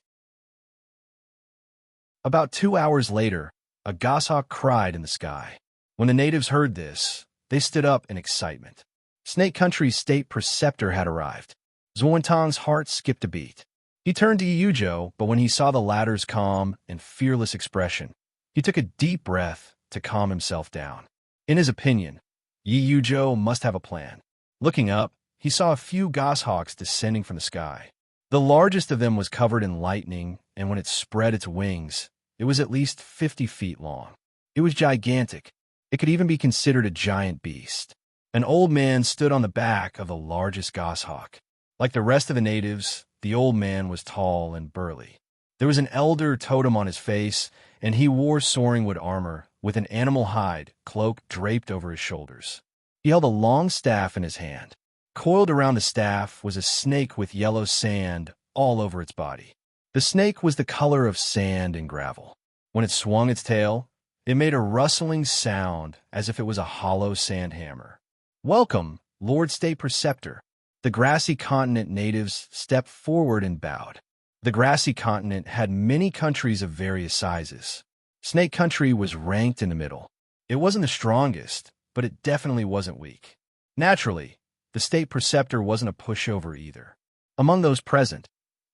About 2 hours later, a goshawk cried in the sky. When the natives heard this, they stood up in excitement. Snake Country's State Preceptor had arrived. Zuantong's heart skipped a beat. He turned to Yi Yuzhou, but when he saw the latter's calm and fearless expression, he took a deep breath to calm himself down. In his opinion, Yi Yuzhou must have a plan. Looking up, he saw a few goshawks descending from the sky. The largest of them was covered in lightning, and when it spread its wings, it was at least 50 feet long. It was gigantic. It could even be considered a giant beast. An old man stood on the back of the largest goshawk. Like the rest of the natives, the old man was tall and burly. There was an elder totem on his face, and he wore soaring wood armor with an animal hide cloak draped over his shoulders. He held a long staff in his hand. Coiled around the staff was a snake with yellow sand all over its body. The snake was the color of sand and gravel. When it swung its tail, it made a rustling sound as if it was a hollow sand hammer. "Welcome, Lord State Preceptor." The grassy continent natives stepped forward and bowed. The grassy continent had many countries of various sizes. Snake Country was ranked in the middle. It wasn't the strongest, but it definitely wasn't weak. Naturally, the State Preceptor wasn't a pushover either. Among those present,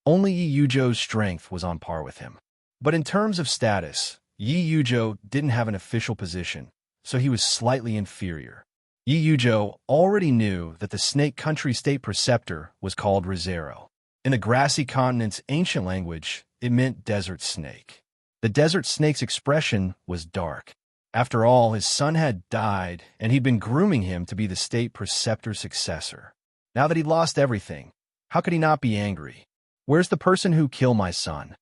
only Yi Yujo's strength was on par with him. But in terms of status, Yi Yujo didn't have an official position, so he was slightly inferior. Yi Yujo already knew that the Snake Country State Preceptor was called Rizero. In the grassy continent's ancient language, it meant desert snake. The desert snake's expression was dark. After all, his son had died, and he'd been grooming him to be the State Preceptor's successor. Now that he'd lost everything, how could he not be angry? "Where's the person who killed my son?"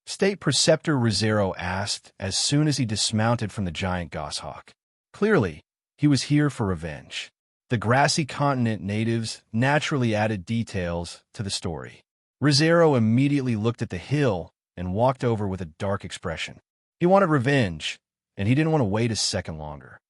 State Preceptor Rizero asked as soon as he dismounted from the giant goshawk. Clearly, he was here for revenge. The grassy continent natives naturally added details to the story. Rizero immediately looked at the hill and walked over with a dark expression. He wanted revenge, and he didn't want to wait a second longer.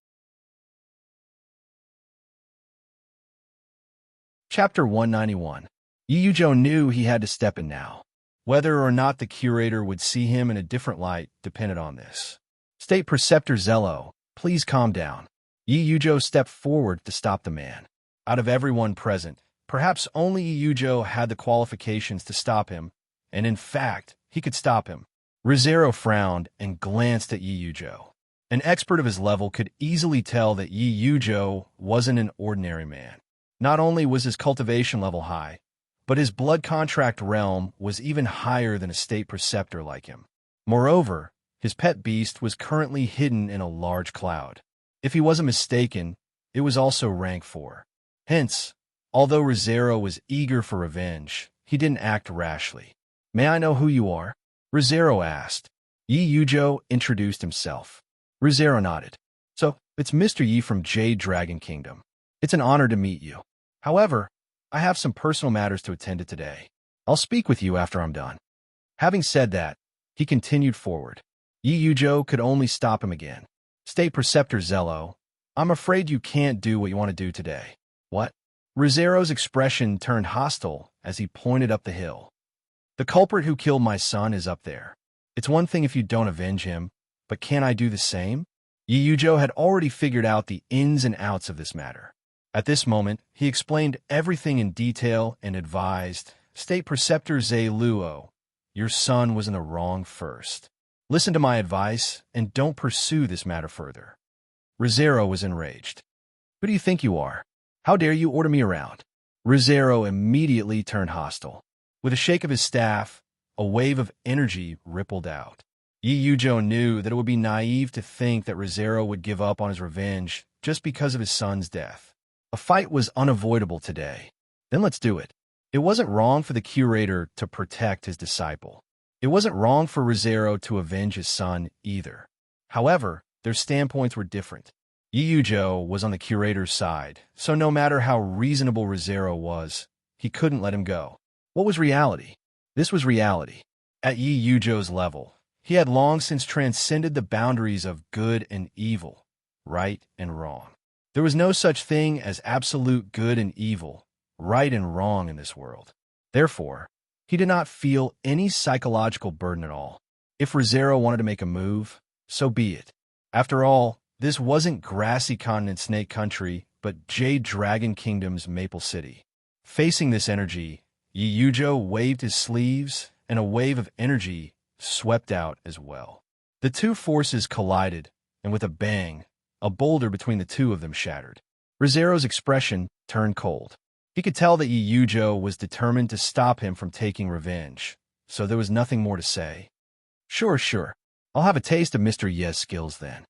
Chapter 191. Yi Yujo knew he had to step in now. Whether or not the curator would see him in a different light depended on this. "State Preceptor Zello, please calm down." Yi Yujo stepped forward to stop the man. Out of everyone present, perhaps only Yi Yujo had the qualifications to stop him, and in fact, he could stop him. Rizero frowned and glanced at Yi Yujo. An expert of his level could easily tell that Yi Yujo wasn't an ordinary man. Not only was his cultivation level high, but his blood contract realm was even higher than a state preceptor like him. Moreover, his pet beast was currently hidden in a large cloud. If he wasn't mistaken, it was also rank 4. Hence, although Rizero was eager for revenge, he didn't act rashly. "May I know who you are?" Rizero asked. Yi Yujo introduced himself. Rizero nodded. "So, it's Mr. Yi from Jade Dragon Kingdom. It's an honor to meet you. However, I have some personal matters to attend to today. I'll speak with you after I'm done." Having said that, he continued forward. Yi Yujo could only stop him again. "State Preceptor Zello, I'm afraid you can't do what you want to do today." "What?" Rizero's expression turned hostile as he pointed up the hill. "The culprit who killed my son is up there. It's one thing if you don't avenge him, but can I do the same?" Yi Yujo had already figured out the ins and outs of this matter. At this moment, he explained everything in detail and advised, "State Preceptor Zeluo, your son was in the wrong first. Listen to my advice and don't pursue this matter further." Rizero was enraged. "Who do you think you are? How dare you order me around?" Rizero immediately turned hostile. With a shake of his staff, a wave of energy rippled out. Yi Yujo knew that it would be naive to think that Rizero would give up on his revenge just because of his son's death. A fight was unavoidable today. Then let's do it. It wasn't wrong for the curator to protect his disciple. It wasn't wrong for Rizero to avenge his son either. However, their standpoints were different. Yi Yujo was on the curator's side, so no matter how reasonable Rizero was, he couldn't let him go. What was reality? This was reality. At Yi Yujo's level, he had long since transcended the boundaries of good and evil, right and wrong. There was no such thing as absolute good and evil, right and wrong in this world. Therefore, he did not feel any psychological burden at all. If Rizero wanted to make a move, so be it. After all, this wasn't grassy continent Snake Country, but Jade Dragon Kingdom's Maple City. Facing this energy, Yi Yujo waved his sleeves, and a wave of energy swept out as well. The two forces collided, and with a bang, a boulder between the two of them shattered. Rizero's expression turned cold. He could tell that Yujo was determined to stop him from taking revenge, so there was nothing more to say. Sure, sure. I'll have a taste of Mr. Ye's skills then.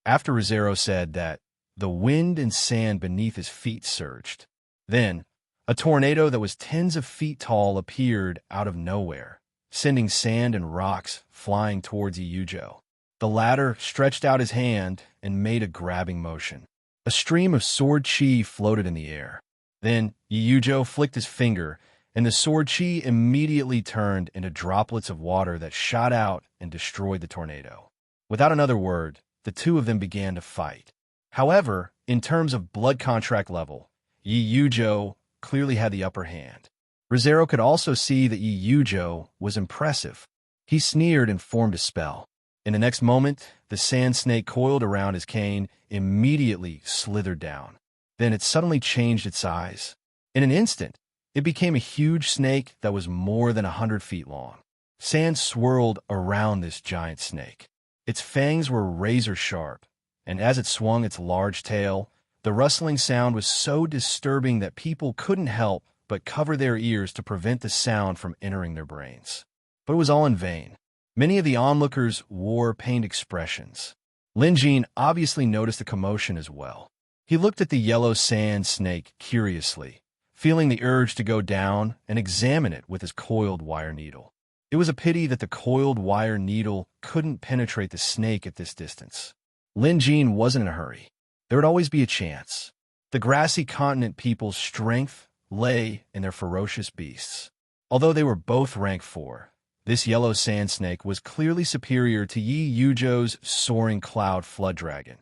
After Rizero said that, the wind and sand beneath his feet surged. Then, a tornado that was tens of feet tall appeared out of nowhere, sending sand and rocks flying towards Yujo. The latter stretched out his hand and made a grabbing motion. A stream of sword chi floated in the air. Then, Yujo flicked his finger, and the sword chi immediately turned into droplets of water that shot out and destroyed the tornado. Without another word, the two of them began to fight. However, in terms of blood contract level, Yujo clearly had the upper hand. Rizero could also see that Yujo was impressive. He sneered and formed a spell. In the next moment, the sand snake coiled around his cane immediately slithered down. Then it suddenly changed its size. In an instant, it became a huge snake that was more than 100 feet long. Sand swirled around this giant snake. Its fangs were razor sharp, and as it swung its large tail, the rustling sound was so disturbing that people couldn't help but cover their ears to prevent the sound from entering their brains. But it was all in vain. Many of the onlookers wore pained expressions. Lin Jin obviously noticed the commotion as well. He looked at the yellow sand snake curiously, feeling the urge to go down and examine it with his coiled wire needle. It was a pity that the coiled wire needle couldn't penetrate the snake at this distance. Lin Jin wasn't in a hurry. There would always be a chance. The grassy continent people's strength lay in their ferocious beasts. Although they were both rank 4, this yellow sand snake was clearly superior to Yujo's soaring cloud flood dragon,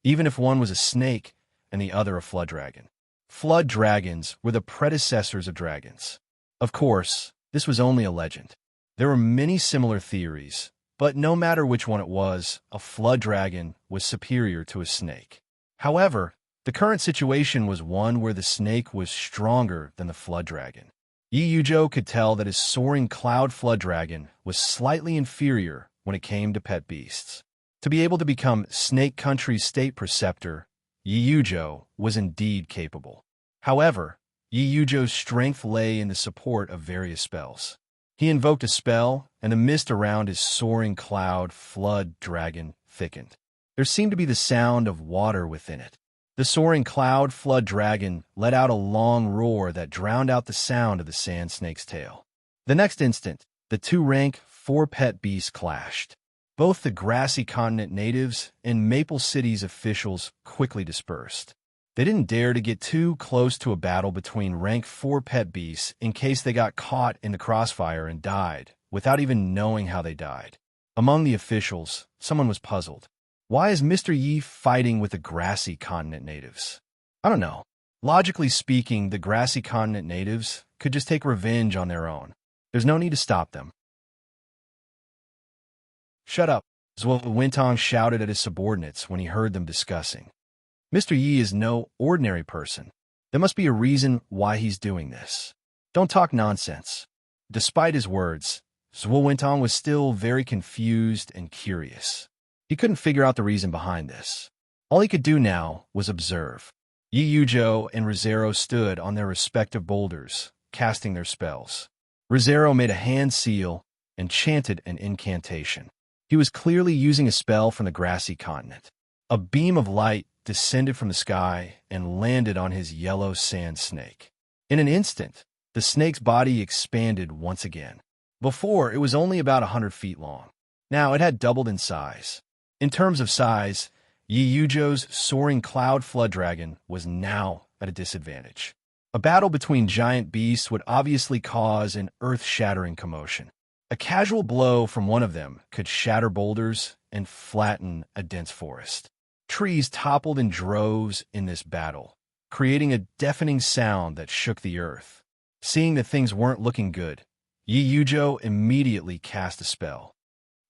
even if one was a snake and the other a flood dragon. Flood dragons were the predecessors of dragons. Of course, this was only a legend. There were many similar theories, but no matter which one it was, a flood dragon was superior to a snake. However, the current situation was one where the snake was stronger than the flood dragon. Yujo could tell that his soaring cloud flood dragon was slightly inferior when it came to pet beasts. To be able to become Snake Country's state preceptor, Yujo was indeed capable. However, Yujo's strength lay in the support of various spells. He invoked a spell, and the mist around his soaring cloud flood dragon thickened. There seemed to be the sound of water within it. The soaring cloud flood dragon let out a long roar that drowned out the sound of the sand snake's tail. The next instant, the two rank 4 pet beasts clashed. Both the grassy continent natives and Maple City's officials quickly dispersed. They didn't dare to get too close to a battle between rank 4 pet beasts in case they got caught in the crossfire and died, without even knowing how they died. Among the officials, someone was puzzled. Why is Mr. Yi fighting with the grassy continent natives? I don't know. Logically speaking, the grassy continent natives could just take revenge on their own. There's no need to stop them. Shut up, Zhuo Wintong shouted at his subordinates when he heard them discussing. Mr. Yi is no ordinary person. There must be a reason why he's doing this. Don't talk nonsense. Despite his words, Zhuo Wintong was still very confused and curious. He couldn't figure out the reason behind this. All he could do now was observe. Yujo and Rizero stood on their respective boulders, casting their spells. Rizero made a hand seal and chanted an incantation. He was clearly using a spell from the grassy continent. A beam of light descended from the sky and landed on his yellow sand snake. In an instant, the snake's body expanded once again. Before, it was only about 100 feet long. Now it had doubled in size. In terms of size, Yujo's soaring cloud flood dragon was now at a disadvantage. A battle between giant beasts would obviously cause an earth-shattering commotion. A casual blow from one of them could shatter boulders and flatten a dense forest. Trees toppled in droves in this battle, creating a deafening sound that shook the earth. Seeing that things weren't looking good, Yujo immediately cast a spell.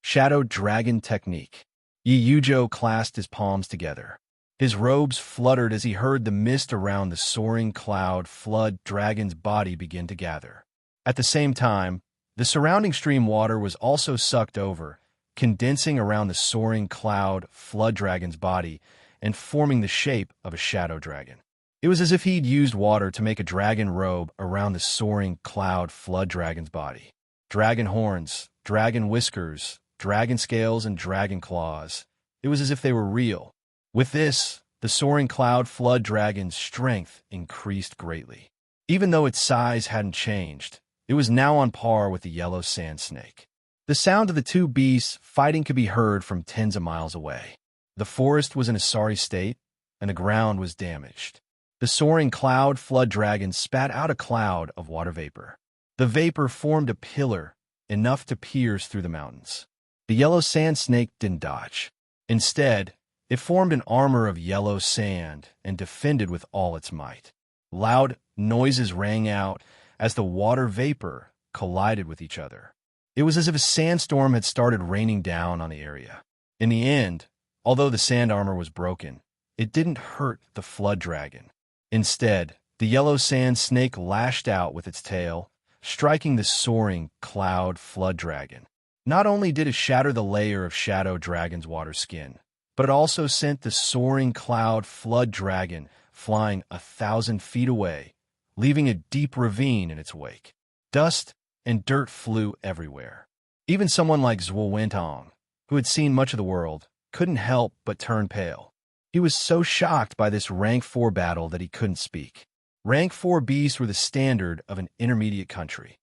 Shadow Dragon Technique. Yujo clasped his palms together. His robes fluttered as he heard the mist around the soaring cloud flood dragon's body begin to gather. At the same time, the surrounding stream water was also sucked over, condensing around the soaring cloud flood dragon's body and forming the shape of a shadow dragon. It was as if he'd used water to make a dragon robe around the soaring cloud flood dragon's body. Dragon horns, dragon whiskers, dragon scales, and dragon claws. It was as if they were real. With this, the soaring cloud flood dragon's strength increased greatly. Even though its size hadn't changed, it was now on par with the yellow sand snake. The sound of the two beasts fighting could be heard from tens of miles away. The forest was in a sorry state, and the ground was damaged. The soaring cloud flood dragon spat out a cloud of water vapor. The vapor formed a pillar, enough to pierce through the mountains. The yellow sand snake didn't dodge. Instead, it formed an armor of yellow sand and defended with all its might. Loud noises rang out as the water vapor collided with each other. It was as if a sandstorm had started raining down on the area. In the end, although the sand armor was broken, it didn't hurt the flood dragon. Instead, the yellow sand snake lashed out with its tail, striking the soaring cloud flood dragon. Not only did it shatter the layer of shadow dragon's water skin, but it also sent the soaring cloud flood dragon flying 1,000 feet away, leaving a deep ravine in its wake. Dust and dirt flew everywhere. Even someone like Zhuo, who had seen much of the world, couldn't help but turn pale. He was so shocked by this rank 4 battle that he couldn't speak. Rank 4 beasts were the standard of an intermediate country.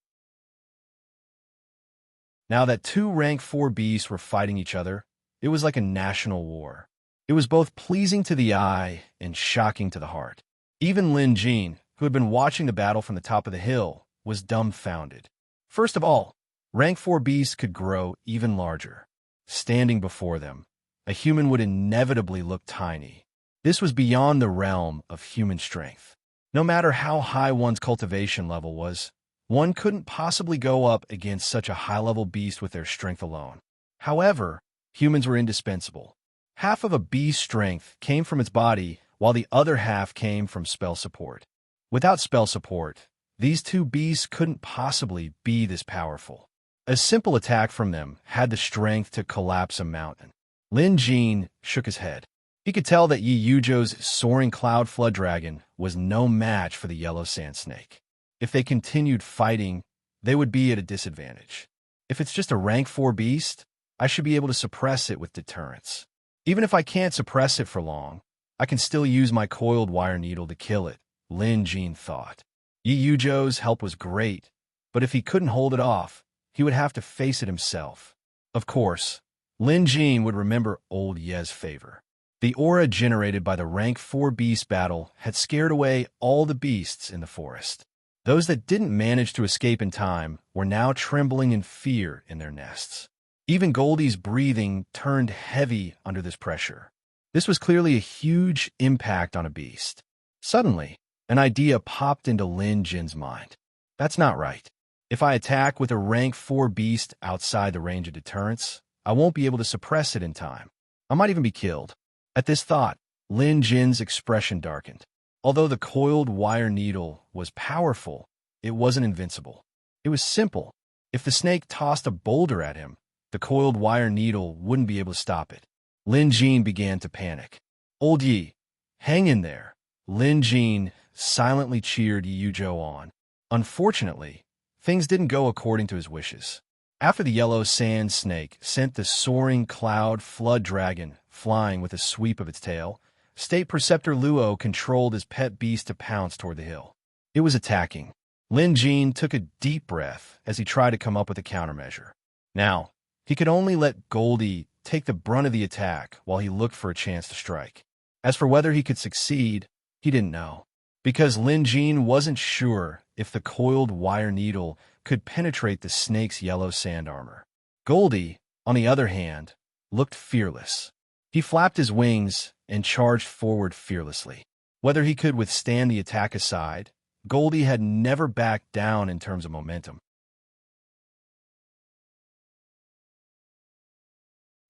Now that two rank 4 beasts were fighting each other, it was like a national war. It was both pleasing to the eye and shocking to the heart. Even Lin Jin, who had been watching the battle from the top of the hill, was dumbfounded. First of all, rank 4 beasts could grow even larger. Standing before them, a human would inevitably look tiny. This was beyond the realm of human strength. No matter how high one's cultivation level was, one couldn't possibly go up against such a high-level beast with their strength alone. However, humans were indispensable. Half of a beast's strength came from its body, while the other half came from spell support. Without spell support, these two beasts couldn't possibly be this powerful. A simple attack from them had the strength to collapse a mountain. Lin Jin shook his head. He could tell that Yi Yuzhou's soaring cloud flood dragon was no match for the yellow sand snake. If they continued fighting, they would be at a disadvantage. If it's just a rank 4 beast, I should be able to suppress it with deterrence. Even if I can't suppress it for long, I can still use my coiled wire needle to kill it, Lin Jin thought. Yi Yuzhou's help was great, but if he couldn't hold it off, he would have to face it himself. Of course, Lin Jin would remember old Ye's favor. The aura generated by the rank 4 beast battle had scared away all the beasts in the forest. Those that didn't manage to escape in time were now trembling in fear in their nests. Even Goldie's breathing turned heavy under this pressure. This was clearly a huge impact on a beast. Suddenly, an idea popped into Lin Jin's mind. That's not right. If I attack with a rank 4 beast outside the range of deterrence, I won't be able to suppress it in time. I might even be killed. At this thought, Lin Jin's expression darkened. Although the coiled wire needle was powerful, it wasn't invincible. It was simple. If the snake tossed a boulder at him, the coiled wire needle wouldn't be able to stop it. Lin Jin began to panic. Old Yi, hang in there. Lin Jin silently cheered Yi Yuzhou on. Unfortunately, things didn't go according to his wishes. After the yellow sand snake sent the soaring cloud flood dragon flying with a sweep of its tail, State Preceptor Luo controlled his pet beast to pounce toward the hill. It was attacking. Lin Jin took a deep breath as he tried to come up with a countermeasure. Now, he could only let Goldie take the brunt of the attack while he looked for a chance to strike. As for whether he could succeed, he didn't know, because Lin Jin wasn't sure if the coiled wire needle could penetrate the snake's yellow sand armor. Goldie, on the other hand, looked fearless. He flapped his wings and charged forward fearlessly. Whether he could withstand the attack aside, Goldie had never backed down in terms of momentum.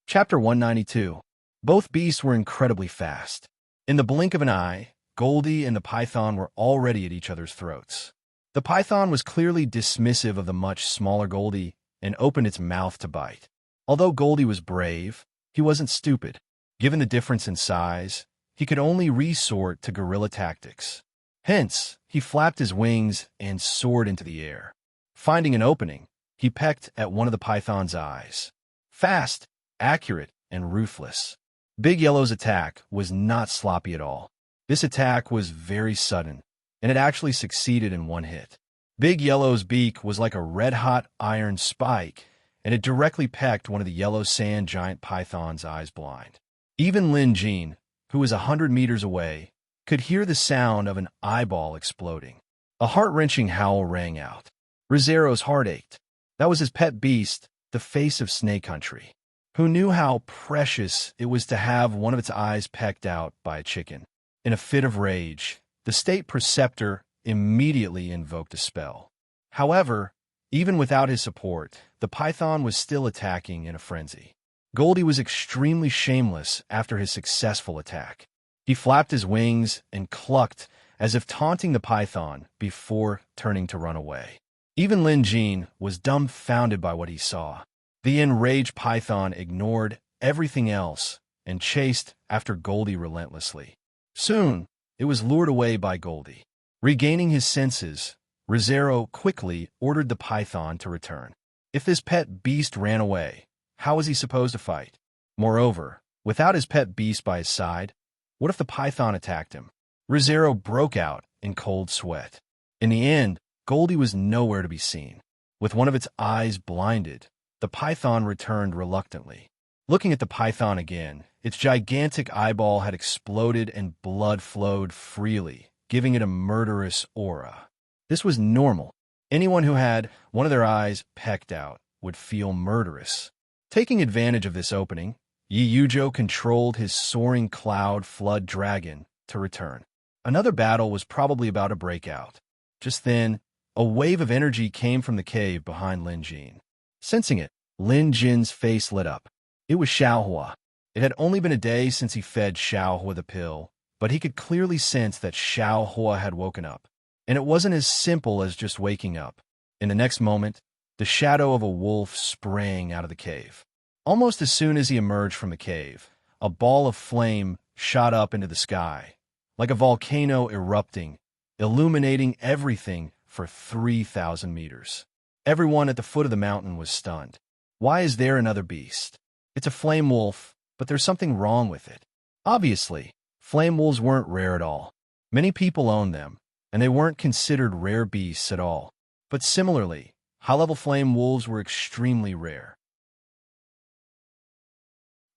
Chapter 192. Both beasts were incredibly fast. In the blink of an eye, Goldie and the python were already at each other's throats. The python was clearly dismissive of the much smaller Goldie and opened its mouth to bite. Although Goldie was brave, he wasn't stupid. Given the difference in size, he could only resort to guerrilla tactics. Hence, he flapped his wings and soared into the air. Finding an opening, he pecked at one of the python's eyes. Fast, accurate, and ruthless. Big Yellow's attack was not sloppy at all. This attack was very sudden, and it actually succeeded in one hit. Big Yellow's beak was like a red-hot iron spike, and it directly pecked one of the yellow sand giant python's eyes blind. Even Lin Jin, who was 100 meters away, could hear the sound of an eyeball exploding. A heart-wrenching howl rang out. Rizero's heart ached. That was his pet beast, the face of Snake Country. Who knew how precious it was to have one of its eyes pecked out by a chicken. In a fit of rage, the state preceptor immediately invoked a spell. However, even without his support, the python was still attacking in a frenzy. Goldie was extremely shameless after his successful attack. He flapped his wings and clucked as if taunting the python before turning to run away. Even Lin Jin was dumbfounded by what he saw. The enraged python ignored everything else and chased after Goldie relentlessly. Soon, it was lured away by Goldie. Regaining his senses, Rizero quickly ordered the python to return. If this pet beast ran away, how was he supposed to fight? Moreover, without his pet beast by his side, what if the python attacked him? Rizero broke out in cold sweat. In the end, Goldie was nowhere to be seen. With one of its eyes blinded, the python returned reluctantly. Looking at the python again, its gigantic eyeball had exploded and blood flowed freely, giving it a murderous aura. This was normal. Anyone who had one of their eyes pecked out would feel murderous. Taking advantage of this opening, Yi Yujo controlled his soaring cloud flood dragon to return. Another battle was probably about to break out. Just then, a wave of energy came from the cave behind Lin Jin. Sensing it, Lin Jin's face lit up. It was Xiaohua. It had only been a day since he fed Xiaohua the pill, but he could clearly sense that Xiaohua had woken up. And it wasn't as simple as just waking up. In the next moment, the shadow of a wolf sprang out of the cave. Almost as soon as he emerged from the cave, a ball of flame shot up into the sky, like a volcano erupting, illuminating everything for 3,000 meters. Everyone at the foot of the mountain was stunned. Why is there another beast? It's a flame wolf, but there's something wrong with it. Obviously, flame wolves weren't rare at all. Many people owned them, and they weren't considered rare beasts at all. But similarly, high-level flame wolves were extremely rare.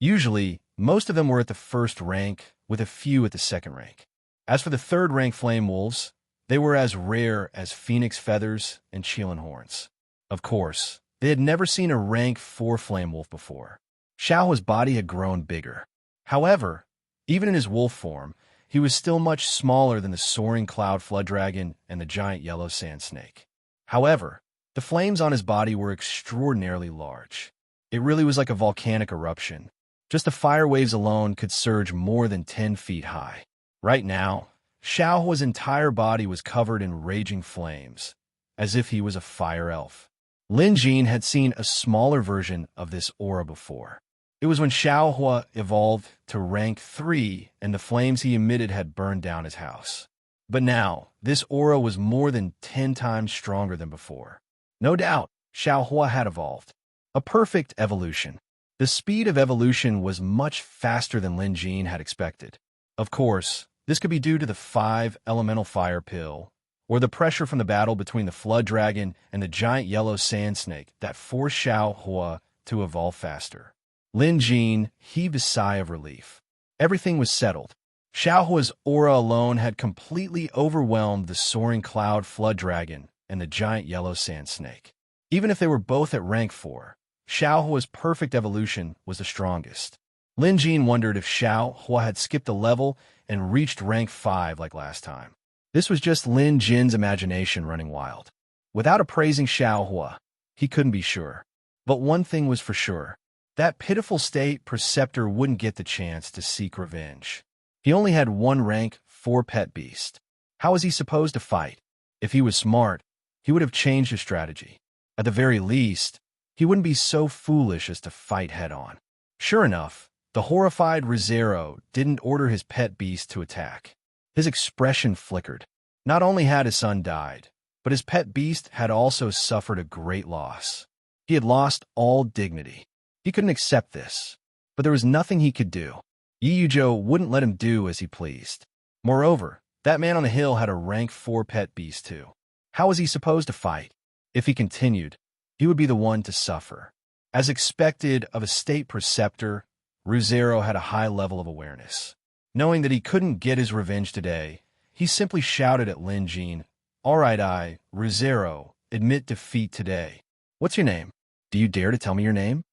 Usually, most of them were at the first rank, with a few at the second rank. As for the third-rank flame wolves, they were as rare as phoenix feathers and Chelan horns. Of course, they had never seen a rank 4 flame wolf before. Xiaohua's body had grown bigger. However, even in his wolf form, he was still much smaller than the soaring cloud flood dragon and the giant yellow sand snake. However, the flames on his body were extraordinarily large. It really was like a volcanic eruption. Just the fire waves alone could surge more than 10 feet high. Right now, Xiaohua's entire body was covered in raging flames, as if he was a fire elf. Lin Jin had seen a smaller version of this aura before. It was when Xiaohua evolved to rank 3 and the flames he emitted had burned down his house. But now, this aura was more than 10 times stronger than before. No doubt, Xiaohua had evolved. A perfect evolution. The speed of evolution was much faster than Lin Jin had expected. Of course, this could be due to the 5 elemental fire pill, or the pressure from the battle between the flood dragon and the giant yellow sand snake that forced Xiaohua to evolve faster. Lin Jin heaved a sigh of relief. Everything was settled. Xiaohua's aura alone had completely overwhelmed the soaring cloud flood dragon and the giant yellow sand snake. Even if they were both at rank 4, Xiaohua's perfect evolution was the strongest. Lin Jin wondered if Xiaohua had skipped a level and reached rank 5 like last time. This was just Lin Jin's imagination running wild. Without appraising Xiaohua, he couldn't be sure. But one thing was for sure. That pitiful state preceptor wouldn't get the chance to seek revenge. He only had 1 rank 4 pet beast. How was he supposed to fight? If he was smart, he would have changed his strategy. At the very least, he wouldn't be so foolish as to fight head-on. Sure enough, The horrified Rizero didn't order his pet beast to attack. His expression flickered. Not only had his son died, but his pet beast had also suffered a great loss. He had lost all dignity. He couldn't accept this, but there was nothing he could do. Yujo wouldn't let him do as he pleased. Moreover, that man on the hill had a rank 4 pet beast too. How was he supposed to fight? If he continued, he would be the one to suffer. As expected of a state preceptor, Ruzero had a high level of awareness. Knowing that he couldn't get his revenge today, he simply shouted at Lin Jin, "All right, Ruzero, admit defeat today. What's your name? Do you dare to tell me your name?"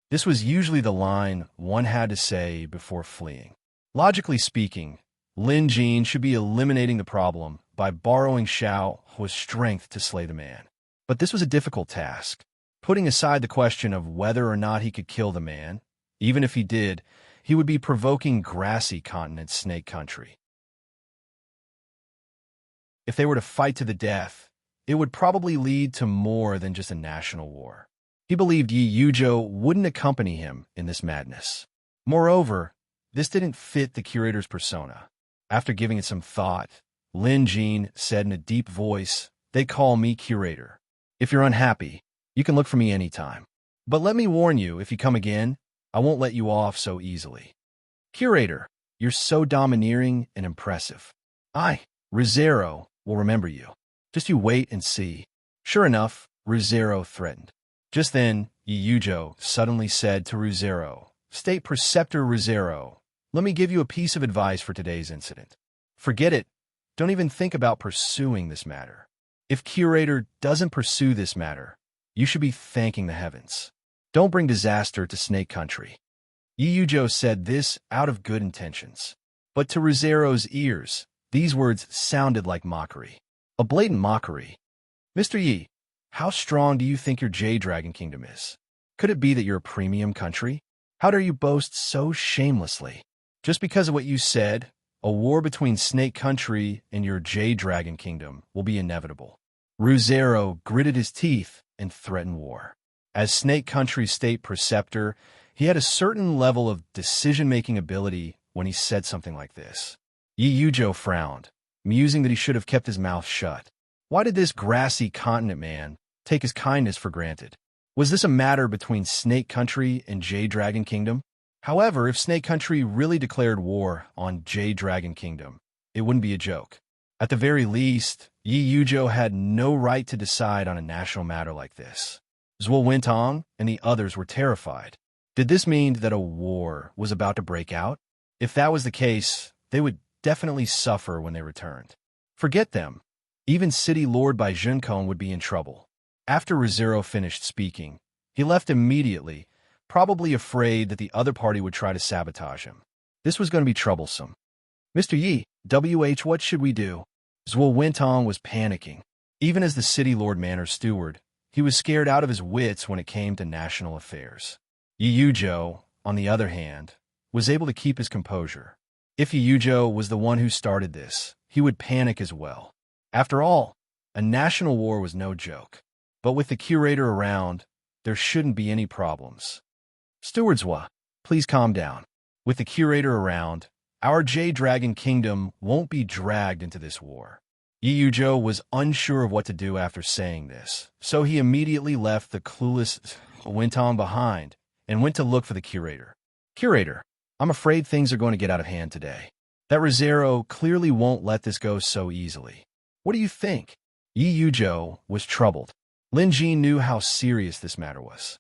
This was usually the line one had to say before fleeing. Logically speaking, Lin Jin should be eliminating the problem by borrowing Xiao Hua's strength to slay the man. But this was a difficult task. Putting aside the question of whether or not he could kill the man, even if he did, he would be provoking grassy continent Snake Country. If they were to fight to the death, it would probably lead to more than just a national war. He believed Yi Yujo wouldn't accompany him in this madness. Moreover, this didn't fit the curator's persona. After giving it some thought, Lin Jin said in a deep voice, "They call me curator. If you're unhappy, you can look for me anytime. But let me warn you, if you come again, I won't let you off so easily." "Curator, you're so domineering and impressive. Rizero, will remember you. Just you wait and see." Sure enough, Rizero threatened. Just then, Yujo suddenly said to Rizero, "State Preceptor Rizero, let me give you a piece of advice for today's incident. Forget it. Don't even think about pursuing this matter. If Curator doesn't pursue this matter, you should be thanking the heavens. Don't bring disaster to Snake Country." Yujo said this out of good intentions. But to Rizero's ears, these words sounded like mockery. A blatant mockery. "Mr. Yi, how strong do you think your J-Dragon Kingdom is? Could it be that you're a premium country? How dare you boast so shamelessly? Just because of what you said, a war between Snake Country and your J-Dragon Kingdom will be inevitable." Ruzero gritted his teeth and threatened war. As Snake Country's state preceptor, he had a certain level of decision-making ability when he said something like this. Yujo frowned, musing that he should have kept his mouth shut. Why did this grassy continent man take his kindness for granted? Was this a matter between Snake Country and J-Dragon Kingdom? However, if Snake Country really declared war on J-Dragon Kingdom, it wouldn't be a joke. At the very least, Yujo had no right to decide on a national matter like this. Zhuo Wentong and the others were terrified. Did this mean that a war was about to break out? If that was the case, they would definitely suffer when they returned. Forget them. Even City Lord Bai Junkong would be in trouble. After Rizero finished speaking, he left immediately, probably afraid that the other party would try to sabotage him. This was going to be troublesome. "Mr. Yi, what should we do?" Zhuo Wentong was panicking. Even as the City Lord Manor steward, he was scared out of his wits when it came to national affairs. Yujo, on the other hand, was able to keep his composure. If Yujo was the one who started this, he would panic as well. After all, a national war was no joke. But with the curator around, there shouldn't be any problems. "Steward Zwa, please calm down. With the curator around, our J-Dragon Kingdom won't be dragged into this war." Yujo was unsure of what to do after saying this, so he immediately left the clueless Wentong behind and went to look for the curator. "Curator, I'm afraid things are going to get out of hand today. That Rizero clearly won't let this go so easily. What do you think?" Yujo was troubled. Lin Jin knew how serious this matter was.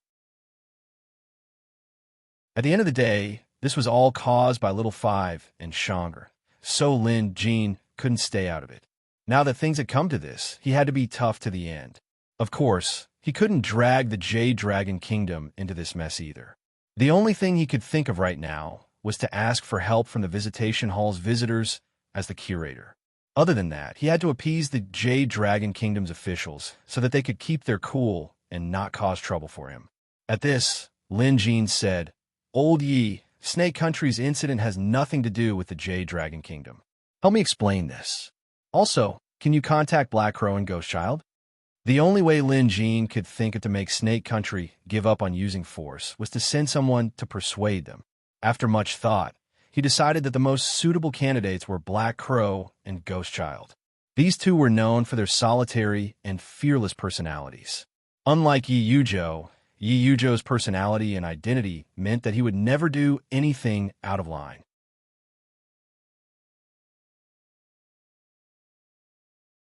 At the end of the day, this was all caused by Little Five and Shonger, so Lin Jin couldn't stay out of it. Now that things had come to this, he had to be tough to the end. Of course, he couldn't drag the J-Dragon Kingdom into this mess either. The only thing he could think of right now was to ask for help from the visitation hall's visitors as the curator. Other than that, he had to appease the J-Dragon Kingdom's officials so that they could keep their cool and not cause trouble for him. At this, Lin Jin said, "Old Yi, Snake Country's incident has nothing to do with the J-Dragon Kingdom. Help me explain this. Also, can you contact Black Crow and Ghost Child?" The only way Lin Jin could think of to make Snake Country give up on using force was to send someone to persuade them. After much thought, he decided that the most suitable candidates were Black Crow and Ghost Child. These two were known for their solitary and fearless personalities. Unlike Yi Yujo's personality and identity meant that he would never do anything out of line.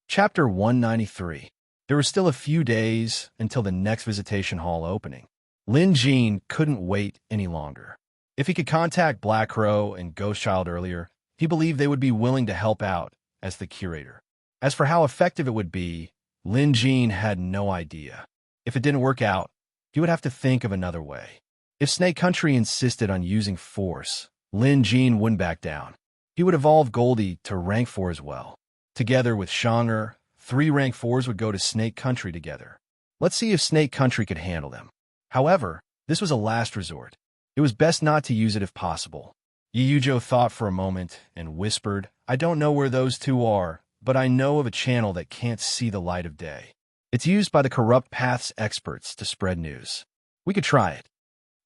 Chapter 193. There were still a few days until the next visitation hall opening. Lin Jin couldn't wait any longer. If he could contact Black Crow and Ghost Child earlier, he believed they would be willing to help out as the curator. As for how effective it would be, Lin Jin had no idea. If it didn't work out, he would have to think of another way. If Snake Country insisted on using force, Lin Jin wouldn't back down. He would evolve Goldie to rank 4 as well. Together with Shang'er, 3 rank 4s would go to Snake Country together. Let's see if Snake Country could handle them. However, this was a last resort. It was best not to use it if possible. Yi Yujo thought for a moment and whispered, "I don't know where those two are, but I know of a channel that can't see the light of day. It's used by the corrupt paths experts to spread news. We could try it."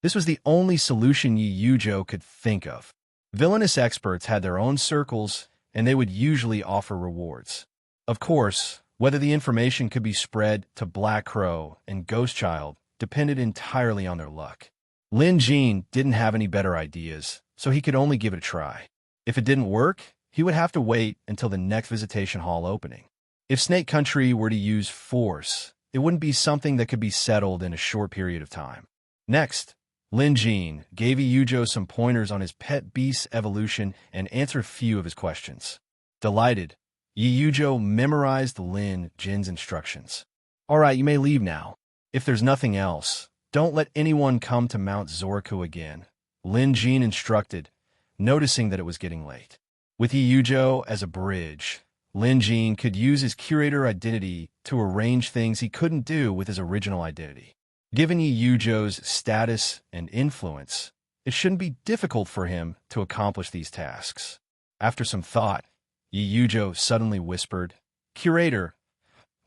This was the only solution Yi Yujo could think of. Villainous experts had their own circles, and they would usually offer rewards. Of course, whether the information could be spread to Black Crow and Ghost Child depended entirely on their luck. Lin Jin didn't have any better ideas, so he could only give it a try. If it didn't work, he would have to wait until the next visitation hall opening. If Snake Country were to use force, it wouldn't be something that could be settled in a short period of time. Next, Lin Jin gave Yi Yujo some pointers on his pet beast's evolution and answered a few of his questions. Delighted, Yi Yujo memorized Lin Jin's instructions. "All right, you may leave now. If there's nothing else, don't let anyone come to Mount Zoraku again," Lin Jin instructed, noticing that it was getting late. With Yi Yujo as a bridge, Lin Jin could use his curator identity to arrange things he couldn't do with his original identity. Given Yi Yujo's status and influence, it shouldn't be difficult for him to accomplish these tasks. After some thought, Yi Yujo suddenly whispered, "Curator,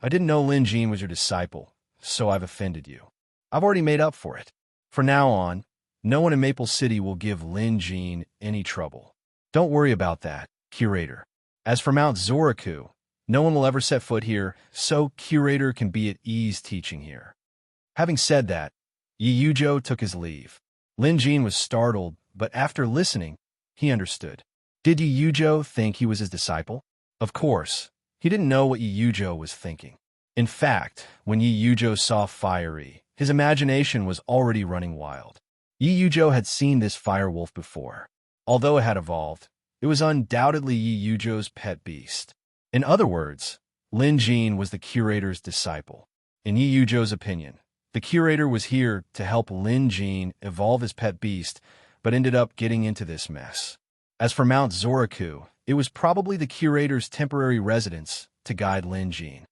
I didn't know Lin Jin was your disciple, so I've offended you. I've already made up for it. From now on, no one in Maple City will give Lin Jin any trouble. Don't worry about that, Curator. As for Mount Zoraku, no one will ever set foot here, so Curator can be at ease teaching here." Having said that, Yi Yujo took his leave. Lin Jin was startled, but after listening, he understood. Did Yi Yujo think he was his disciple? Of course, he didn't know what Yi Yujo was thinking. In fact, when Yi Yujo saw Fiery, his imagination was already running wild. Yi Yujo had seen this firewolf before. Although it had evolved, it was undoubtedly Yi Yujo's pet beast. In other words, Lin Jin was the curator's disciple. In Yi Yujo's opinion, the curator was here to help Lin Jin evolve his pet beast, but ended up getting into this mess. As for Mount Zoraku, it was probably the curator's temporary residence to guide Lin Jin.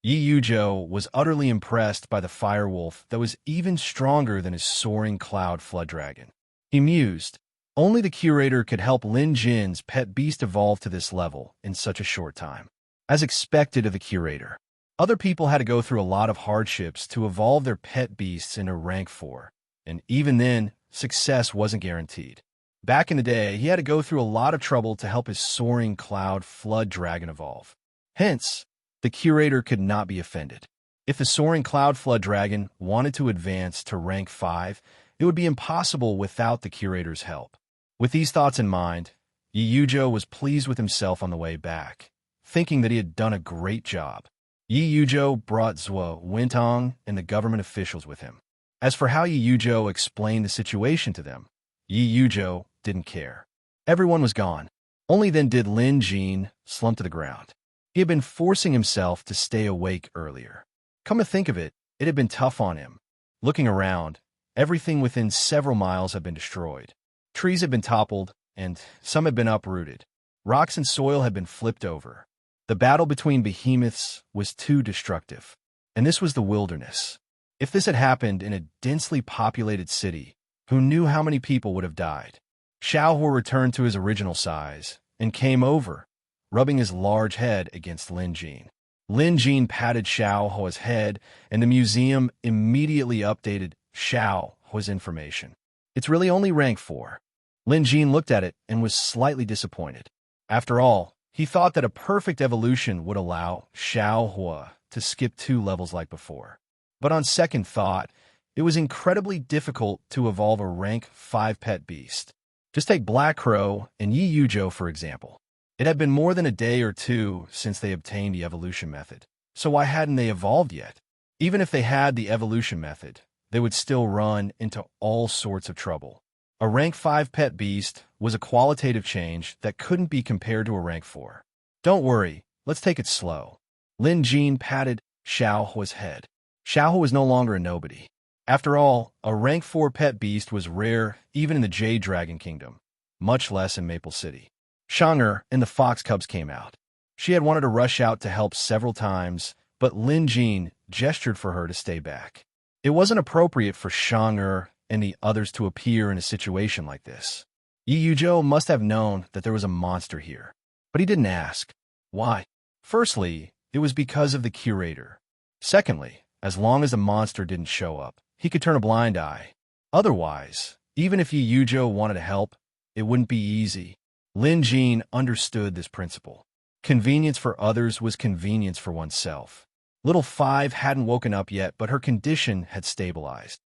Yi Yujo was utterly impressed by the firewolf that was even stronger than his soaring cloud flood dragon. He mused, only the curator could help Lin Jin's pet beast evolve to this level in such a short time. As expected of the curator, other people had to go through a lot of hardships to evolve their pet beasts into rank 4, and even then, success wasn't guaranteed. Back in the day, he had to go through a lot of trouble to help his soaring cloud flood dragon evolve. Hence, the curator could not be offended. If the soaring cloud flood dragon wanted to advance to rank 5, it would be impossible without the curator's help. With these thoughts in mind, Yi Yujo was pleased with himself on the way back, thinking that he had done a great job. Yi Yujo brought Zhuo Wintong and the government officials with him. As for how Yi Yujo explained the situation to them, Yi Yujo didn't care. Everyone was gone. Only then did Lin Jin slump to the ground. He had been forcing himself to stay awake earlier. Come to think of it, it had been tough on him. Looking around, everything within several miles had been destroyed. Trees had been toppled, and some had been uprooted. Rocks and soil had been flipped over. The battle between behemoths was too destructive. And this was the wilderness. If this had happened in a densely populated city, who knew how many people would have died? Xiaohu returned to his original size and came over, rubbing his large head against Lin Jin. Lin Jin patted Xiaohu's head, and the museum immediately updated Xiaohu was information. It's really only rank 4. Lin Jin looked at it and was slightly disappointed. After all, he thought that a perfect evolution would allow Xiao Hua to skip 2 levels like before. But on second thought, it was incredibly difficult to evolve a rank 5 pet beast. Just take Black Crow and Yi Yuzhou, for example. It had been more than a day or 2 since they obtained the evolution method. So why hadn't they evolved yet? Even if they had the evolution method, they would still run into all sorts of trouble. A rank 5 pet beast was a qualitative change that couldn't be compared to a rank 4. Don't worry, let's take it slow. Lin Jin patted Xiao Hua's head. Xiao Hua was no longer a nobody. After all, a rank 4 pet beast was rare even in the Jade Dragon Kingdom, much less in Maple City. Shang'er and the fox cubs came out. She had wanted to rush out to help several times, but Lin Jin gestured for her to stay back. It wasn't appropriate for Shang'er and the others to appear in a situation like this. Yi Yuzhou must have known that there was a monster here, but he didn't ask. Why? Firstly, it was because of the curator. Secondly, as long as the monster didn't show up, he could turn a blind eye. Otherwise, even if Yi Yuzhou wanted to help, it wouldn't be easy. Lin Jin understood this principle. Convenience for others was convenience for oneself. Little 5 hadn't woken up yet, but her condition had stabilized.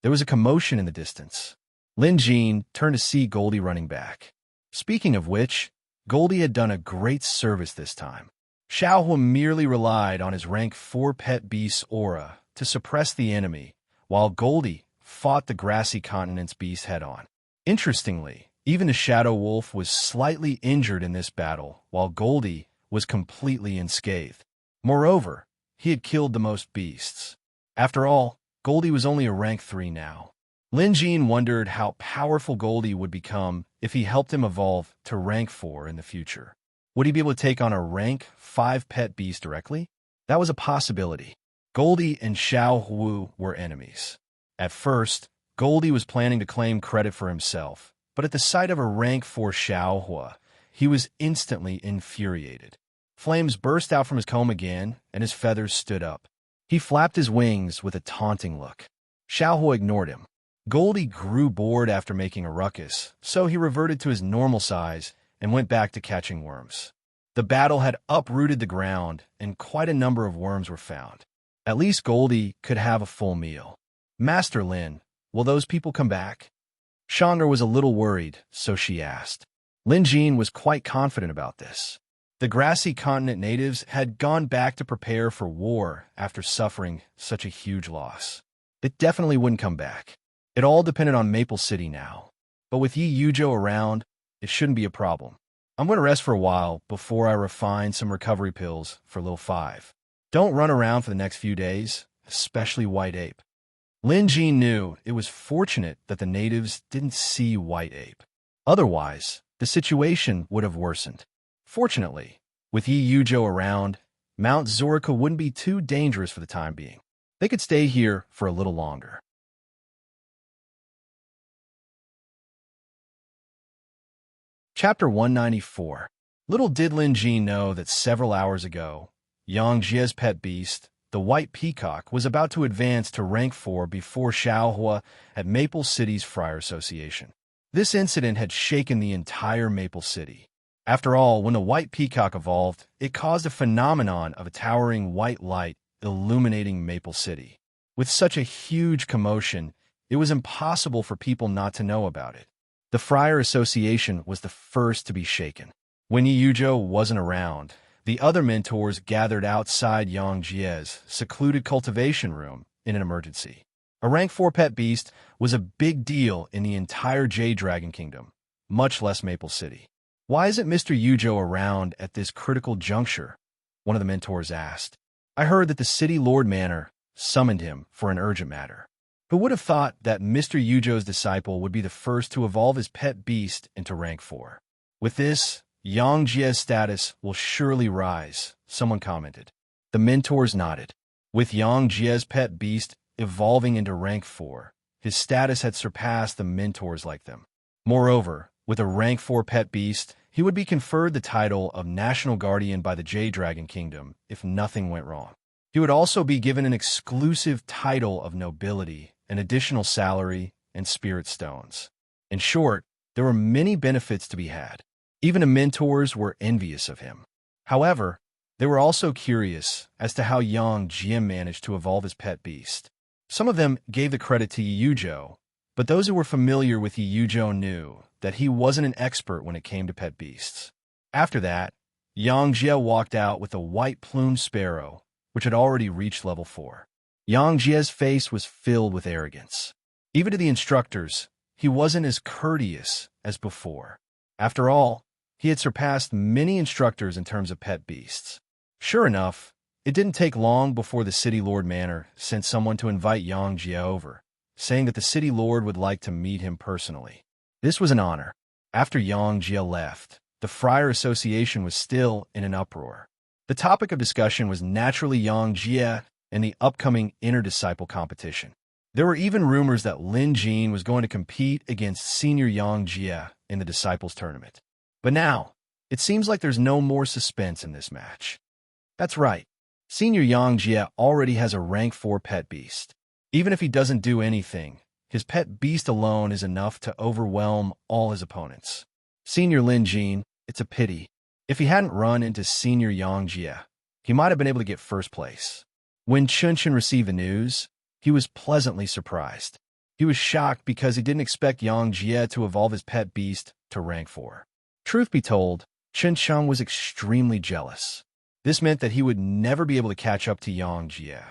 There was a commotion in the distance. Lin Jin turned to see Goldie running back. Speaking of which, Goldie had done a great service this time. Xiao Hua merely relied on his rank 4 pet beast's aura to suppress the enemy, while Goldie fought the grassy continent's beast head-on. Interestingly, even the Shadow Wolf was slightly injured in this battle, while Goldie was completely unscathed. Moreover, he had killed the most beasts. After all, Goldie was only a rank 3 now. Lin Jin wondered how powerful Goldie would become if he helped him evolve to rank 4 in the future. Would he be able to take on a rank 5 pet beast directly? That was a possibility. Goldie and Xiao Hua were enemies. At first, Goldie was planning to claim credit for himself, but at the sight of a rank 4 Xiao Hua, he was instantly infuriated. Flames burst out from his comb again, and his feathers stood up. He flapped his wings with a taunting look. Xiao Hua ignored him. Goldie grew bored after making a ruckus, so he reverted to his normal size and went back to catching worms. The battle had uprooted the ground, and quite a number of worms were found. At least Goldie could have a full meal. Master Lin, will those people come back? Shang'er was a little worried, so she asked. Lin Jin was quite confident about this. The grassy continent natives had gone back to prepare for war after suffering such a huge loss. It definitely wouldn't come back. It all depended on Maple City now. But with Yi Yuzhou around, it shouldn't be a problem. I'm going to rest for a while before I refine some recovery pills for Lil 5. Don't run around for the next few days, especially White Ape. Lin Jin knew it was fortunate that the natives didn't see White Ape. Otherwise, the situation would have worsened. Fortunately, with Yi Yuzhou around, Mount Zorica wouldn't be too dangerous for the time being. They could stay here for a little longer. Chapter 194. Little did Lin Jin know that several hours ago, Yang Jie's pet beast, the white peacock, was about to advance to rank 4 before Xiao Hua at Maple City's Friar Association. This incident had shaken the entire Maple City. After all, when the white peacock evolved, it caused a phenomenon of a towering white light illuminating Maple City. With such a huge commotion, it was impossible for people not to know about it. The Friar Association was the first to be shaken. When Yi Yuzhou wasn't around, the other mentors gathered outside Yang Jie's secluded cultivation room in an emergency. A rank 4 pet beast was a big deal in the entire Jade Dragon Kingdom, much less Maple City. Why isn't Mr. Yuzhou around at this critical juncture? One of the mentors asked. I heard that the City Lord Manor summoned him for an urgent matter. Who would have thought that Mr. Yuzhou's disciple would be the first to evolve his pet beast into rank 4? With this, Yang Jie's status will surely rise, someone commented. The mentors nodded. With Yang Jie's pet beast evolving into rank 4, his status had surpassed the mentors like them. Moreover, with a rank 4 pet beast, he would be conferred the title of National Guardian by the Jade Dragon Kingdom if nothing went wrong. He would also be given an exclusive title of nobility, an additional salary, and spirit stones. In short, there were many benefits to be had. Even the mentors were envious of him. However, they were also curious as to how young Jia managed to evolve his pet beast. Some of them gave the credit to Yujo, but those who were familiar with Yujo knew that he wasn't an expert when it came to pet beasts. After that, Yang Jia walked out with a white-plumed sparrow, which had already reached level 4. Yang Jia's face was filled with arrogance. Even to the instructors, he wasn't as courteous as before. After all, he had surpassed many instructors in terms of pet beasts. Sure enough, it didn't take long before the City Lord Manor sent someone to invite Yang Jia over, saying that the City Lord would like to meet him personally. This was an honor. After Yang Jia left, the Friar Association was still in an uproar. The topic of discussion was naturally Yang Jia and the upcoming inter-disciple competition. There were even rumors that Lin Jin was going to compete against senior Yang Jia in the disciples tournament. But now, it seems like there's no more suspense in this match. That's right. Senior Yang Jia already has a rank 4 pet beast. Even if he doesn't do anything, his pet beast alone is enough to overwhelm all his opponents. Senior Lin Jin, it's a pity. If he hadn't run into Senior Yang Jia, he might have been able to get first place. When Chunchen received the news, he was pleasantly surprised. He was shocked because he didn't expect Yang Jia to evolve his pet beast to rank 4. Truth be told, Chunchen was extremely jealous. This meant that he would never be able to catch up to Yang Jia.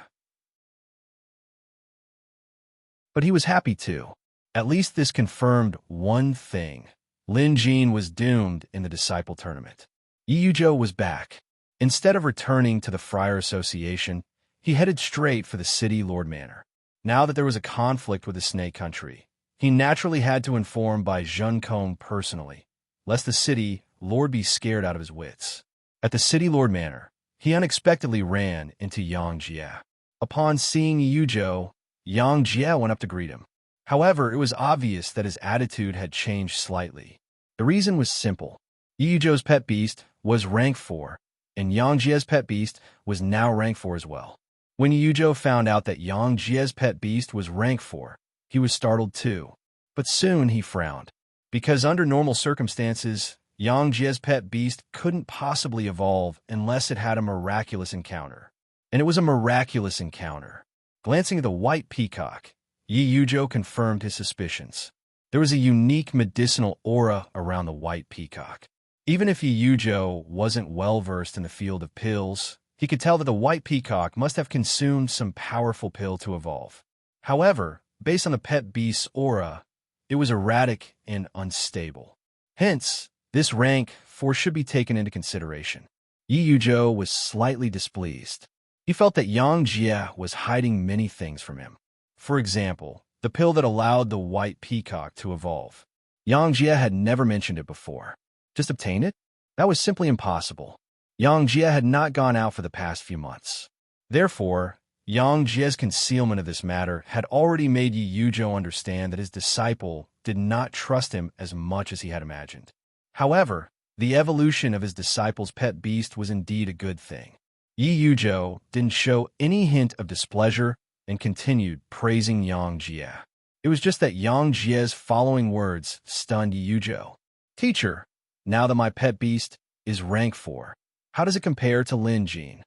But he was happy too. At least this confirmed one thing. Lin Jin was doomed in the disciple tournament. Yujo was back. Instead of returning to the Friar Association, he headed straight for the City Lord Manor. Now that there was a conflict with the Snake Country, he naturally had to inform Bai Zhenkong personally, lest the City Lord be scared out of his wits. At the City Lord Manor, he unexpectedly ran into Yang Jia. Upon seeing Yujo, Yang Jia went up to greet him. However, it was obvious that his attitude had changed slightly. The reason was simple. Yujo's pet beast was rank 4, and Yang Jia's pet beast was now rank 4 as well. When Yujo found out that Yang Jia's pet beast was rank 4, he was startled too. But soon he frowned. Because under normal circumstances, Yang Jia's pet beast couldn't possibly evolve unless it had a miraculous encounter. And it was a miraculous encounter. Glancing at the white peacock, Yujo confirmed his suspicions. There was a unique medicinal aura around the white peacock. Even if Yujo wasn't well-versed in the field of pills, he could tell that the white peacock must have consumed some powerful pill to evolve. However, based on the pet beast's aura, it was erratic and unstable. Hence, this rank 4 should be taken into consideration. Yujo was slightly displeased. He felt that Yang Jia was hiding many things from him. For example, the pill that allowed the white peacock to evolve. Yang Jia had never mentioned it before. Just obtain it? That was simply impossible. Yang Jia had not gone out for the past few months. Therefore, Yang Jia's concealment of this matter had already made Yujo understand that his disciple did not trust him as much as he had imagined. However, the evolution of his disciple's pet beast was indeed a good thing. Yujo didn't show any hint of displeasure and continued praising Yang Jia. It was just that Yang Jia's following words stunned Yujo. Teacher, now that my pet beast is rank 4, how does it compare to Lin Jin?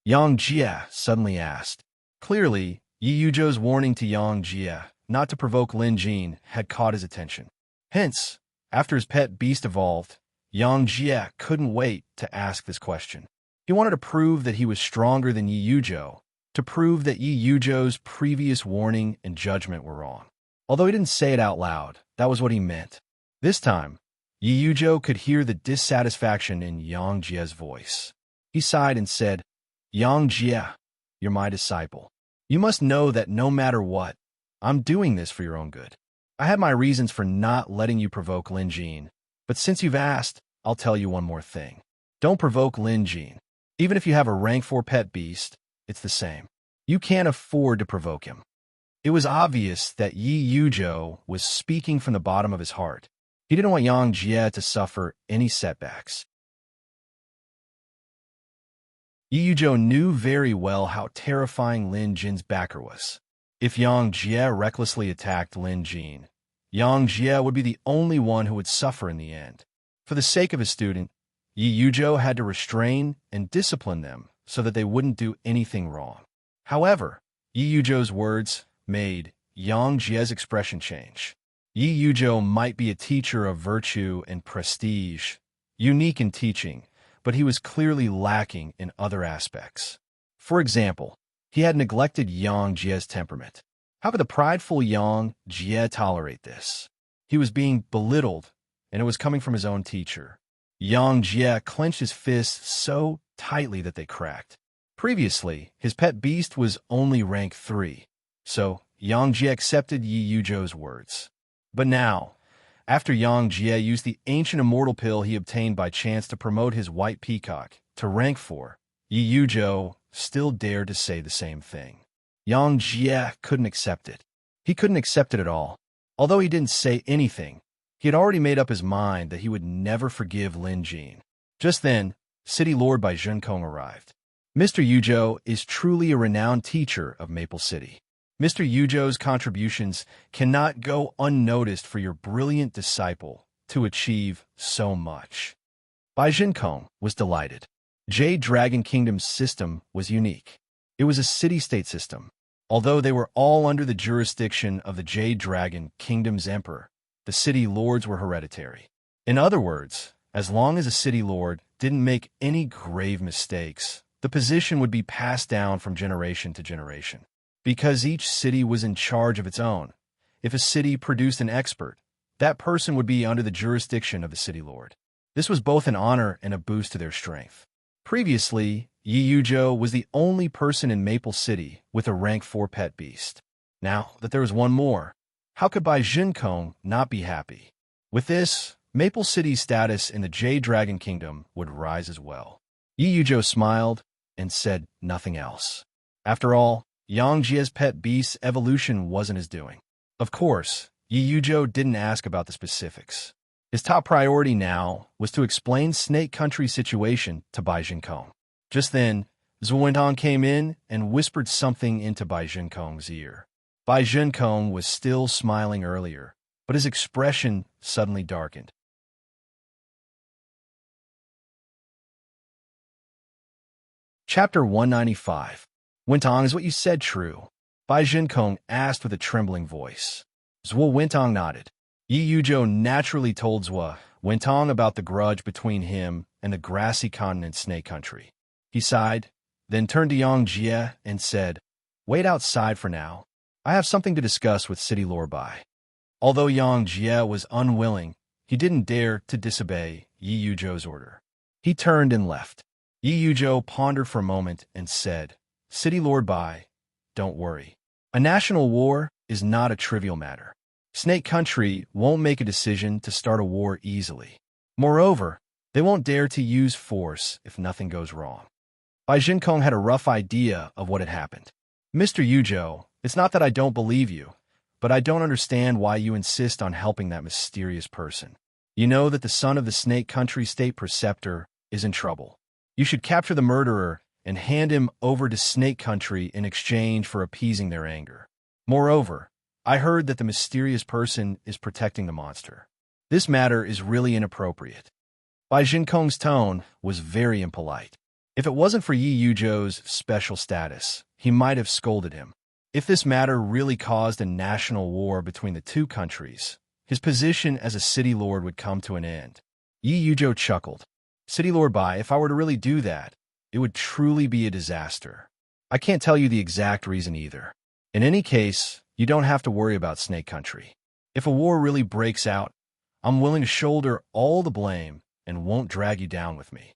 Yang Jia suddenly asked. Clearly, Yujo's warning to Yang Jia not to provoke Lin Jin had caught his attention. Hence, after his pet beast evolved, Yang Jia couldn't wait to ask this question. He wanted to prove that he was stronger than Yujo, to prove that Yujo's previous warning and judgment were wrong. Although he didn't say it out loud, that was what he meant. This time, Yujo could hear the dissatisfaction in Yang Jia's voice. He sighed and said, Yang Jia, you're my disciple. You must know that no matter what, I'm doing this for your own good. I had my reasons for not letting you provoke Lin Jin, but since you've asked, I'll tell you one more thing. Don't provoke Lin Jin. Even if you have a rank 4 pet beast, it's the same. You can't afford to provoke him. It was obvious that Yujo was speaking from the bottom of his heart. He didn't want Yang Jia to suffer any setbacks. Yi Yuzhou knew very well how terrifying Lin Jin's backer was. If Yang Jie recklessly attacked Lin Jin, Yang Jie would be the only one who would suffer in the end. For the sake of his student, Yi Yuzhou had to restrain and discipline them so that they wouldn't do anything wrong. However, Yi Yuzhou's words made Yang Jie's expression change. Yi Yuzhou might be a teacher of virtue and prestige, unique in teaching, but he was clearly lacking in other aspects. For example, he had neglected Yang Jie's temperament. How could the prideful Yang Jie tolerate this? He was being belittled, and it was coming from his own teacher. Yang Jie clenched his fists so tightly that they cracked. Previously, his pet beast was only rank 3, so Yang Jie accepted Yi Yuzhou's words. But now, after Yang Jie used the ancient immortal pill he obtained by chance to promote his white peacock to rank 4, Yi Yuzhou still dared to say the same thing. Yang Jie couldn't accept it. He couldn't accept it at all. Although he didn't say anything, he had already made up his mind that he would never forgive Lin Jin. Just then, City Lord Bai Zhenkong arrived. Mr. Yuzhou is truly a renowned teacher of Maple City. Mr. Yuzhou's contributions cannot go unnoticed for your brilliant disciple to achieve so much. Bai Zhenkong was delighted. Jade Dragon Kingdom's system was unique. It was a city-state system. Although they were all under the jurisdiction of the Jade Dragon Kingdom's emperor, the city lords were hereditary. In other words, as long as a city lord didn't make any grave mistakes, the position would be passed down from generation to generation. Because each city was in charge of its own, if a city produced an expert, that person would be under the jurisdiction of the city lord. This was both an honor and a boost to their strength. Previously, Yi Yuzhou was the only person in Maple City with a rank 4 pet beast. Now that there was one more, how could Bai Zhenkong not be happy? With this, Maple City's status in the Jade Dragon Kingdom would rise as well. Yi Yuzhou smiled and said nothing else. After all, Yang Jie's pet beast's evolution wasn't his doing. Of course, Yi Yuzhou didn't ask about the specifics. His top priority now was to explain Snake Country's situation to Bai Zhenkong. Just then, Zhuo Wentong came in and whispered something into Bai Zhenkong's ear. Bai Zhenkong was still smiling earlier, but his expression suddenly darkened. Chapter 195. Wentong, is what you said true? Bai Zhenkong asked with a trembling voice. Zhuo Wentong nodded. Yi Yuzhou naturally told Zhuo Wentong about the grudge between him and the grassy continent Snake Country. He sighed, then turned to Yang Jie and said, "Wait outside for now. I have something to discuss with City Lord Bai." Although Yang Jie was unwilling, he didn't dare to disobey Yi Yuzhou's order. He turned and left. Yi Yuzhou pondered for a moment and said, "City Lord Bai, don't worry. A national war is not a trivial matter. Snake Country won't make a decision to start a war easily. Moreover, they won't dare to use force if nothing goes wrong." Bai Zhenkong had a rough idea of what had happened. "Mr. Yuzhou, it's not that I don't believe you, but I don't understand why you insist on helping that mysterious person. You know that the son of the Snake Country State Preceptor is in trouble. You should capture the murderer and hand him over to Snake Country in exchange for appeasing their anger. Moreover, I heard that the mysterious person is protecting the monster. This matter is really inappropriate." Bai Zhenkong's tone was very impolite. If it wasn't for Yi Yuzhou's special status, he might have scolded him. If this matter really caused a national war between the two countries, his position as a city lord would come to an end. Yi Yuzhou chuckled. "City Lord Bai, if I were to really do that, it would truly be a disaster. I can't tell you the exact reason either. In any case, you don't have to worry about Snake Country. If a war really breaks out, I'm willing to shoulder all the blame and won't drag you down with me."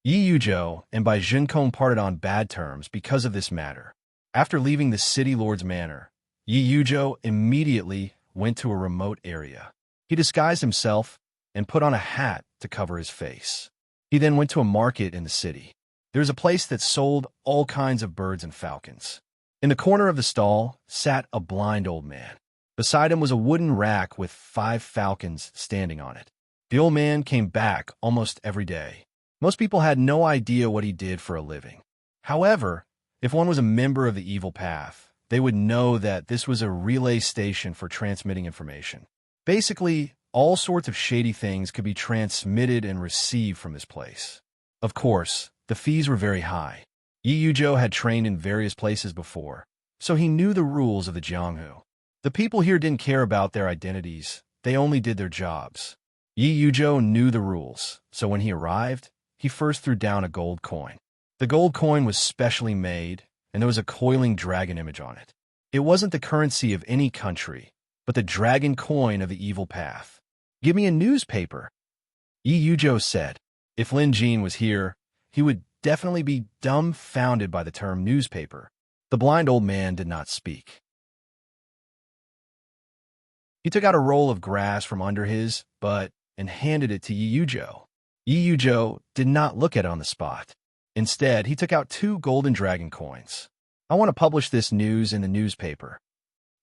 Yi Yuzhou and Bai Zhenkong parted on bad terms because of this matter. After leaving the city lord's manor, Yi Yuzhou immediately went to a remote area. He disguised himself and put on a hat to cover his face. He then went to a market in the city. There was a place that sold all kinds of birds and falcons. In the corner of the stall sat a blind old man. Beside him was a wooden rack with 5 falcons standing on it. The old man came back almost every day. Most people had no idea what he did for a living. However, if one was a member of the evil path, they would know that this was a relay station for transmitting information. Basically, all sorts of shady things could be transmitted and received from this place. Of course, the fees were very high. Yi Yujo had trained in various places before, so he knew the rules of the Jianghu. The people here didn't care about their identities, they only did their jobs. Yi Yujo knew the rules, so when he arrived, he first threw down a gold coin. The gold coin was specially made, and there was a coiling dragon image on it. It wasn't the currency of any country, but the dragon coin of the evil path. "Give me a newspaper," Yi Yujo said. If Lin Jin was here, he would definitely be dumbfounded by the term newspaper. The blind old man did not speak. He took out a roll of grass from under his butt and handed it to Yi Yujo. Yi Yujo did not look at it on the spot. Instead, he took out 2 golden dragon coins. "I want to publish this news in the newspaper,"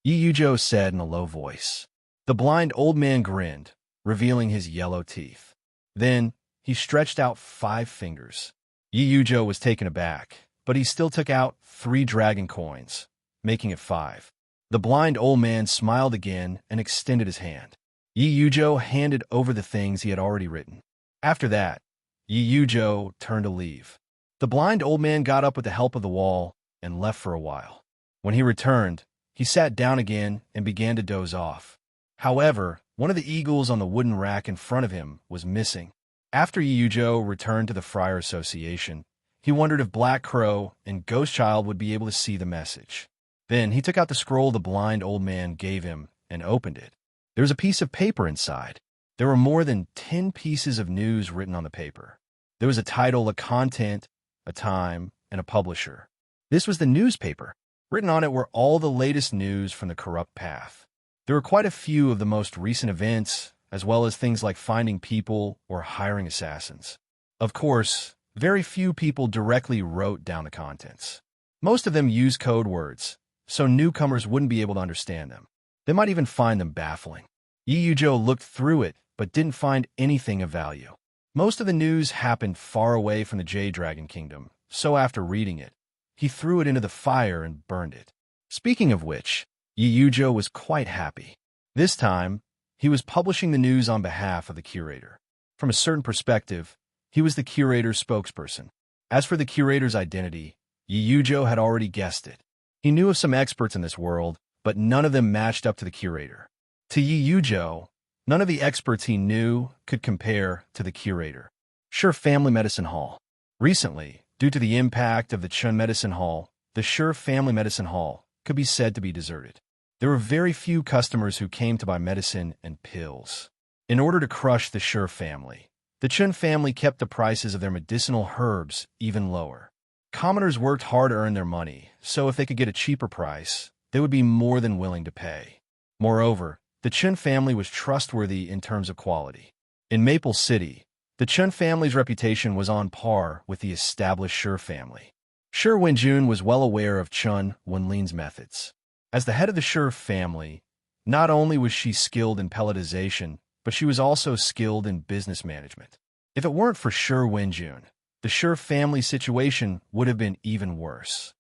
Yi Yujo said in a low voice. The blind old man grinned, revealing his yellow teeth. Then, he stretched out 5 fingers. Yi Yujo was taken aback, but he still took out 3 dragon coins, making it 5. The blind old man smiled again and extended his hand. Yi Yujo handed over the things he had already written. After that, Yi Yujo turned to leave. The blind old man got up with the help of the wall and left for a while. When he returned, he sat down again and began to doze off. However, one of the eagles on the wooden rack in front of him was missing. After Yi Yujo returned to the Friar Association, he wondered if Black Crow and Ghost Child would be able to see the message. Then he took out the scroll the blind old man gave him and opened it. There was a piece of paper inside. There were more than 10 pieces of news written on the paper. There was a title, a content, a time, and a publisher. This was the newspaper. Written on it were all the latest news from the corrupt path. There were quite a few of the most recent events, as well as things like finding people or hiring assassins. Of course, very few people directly wrote down the contents. Most of them used code words, so newcomers wouldn't be able to understand them. They might even find them baffling. Yi Yujo looked through it, but didn't find anything of value. Most of the news happened far away from the Jade Dragon Kingdom, so after reading it, he threw it into the fire and burned it. Speaking of which, Yi Yujo was quite happy. This time, he was publishing the news on behalf of the curator. From a certain perspective, he was the curator's spokesperson. As for the curator's identity, Yi Yujo had already guessed it. He knew of some experts in this world, but none of them matched up to the curator. To Yi Yujo, none of the experts he knew could compare to the curator. Sure Family Medicine Hall. Recently, due to the impact of the Chun Medicine Hall, the Sure Family Medicine Hall could be said to be deserted. There were very few customers who came to buy medicine and pills. In order to crush the Sure family, the Chun family kept the prices of their medicinal herbs even lower. Commoners worked hard to earn their money, so if they could get a cheaper price, they would be more than willing to pay. Moreover, the Chun family was trustworthy in terms of quality. In Maple City, the Chun family's reputation was on par with the established Sure family. Sure Wenjun was well aware of Chun Wenlin's methods. As the head of the Sure family, not only was she skilled in pelletization, but she was also skilled in business management. If it weren't for Sure Wenjun, the Sure family situation would have been even worse.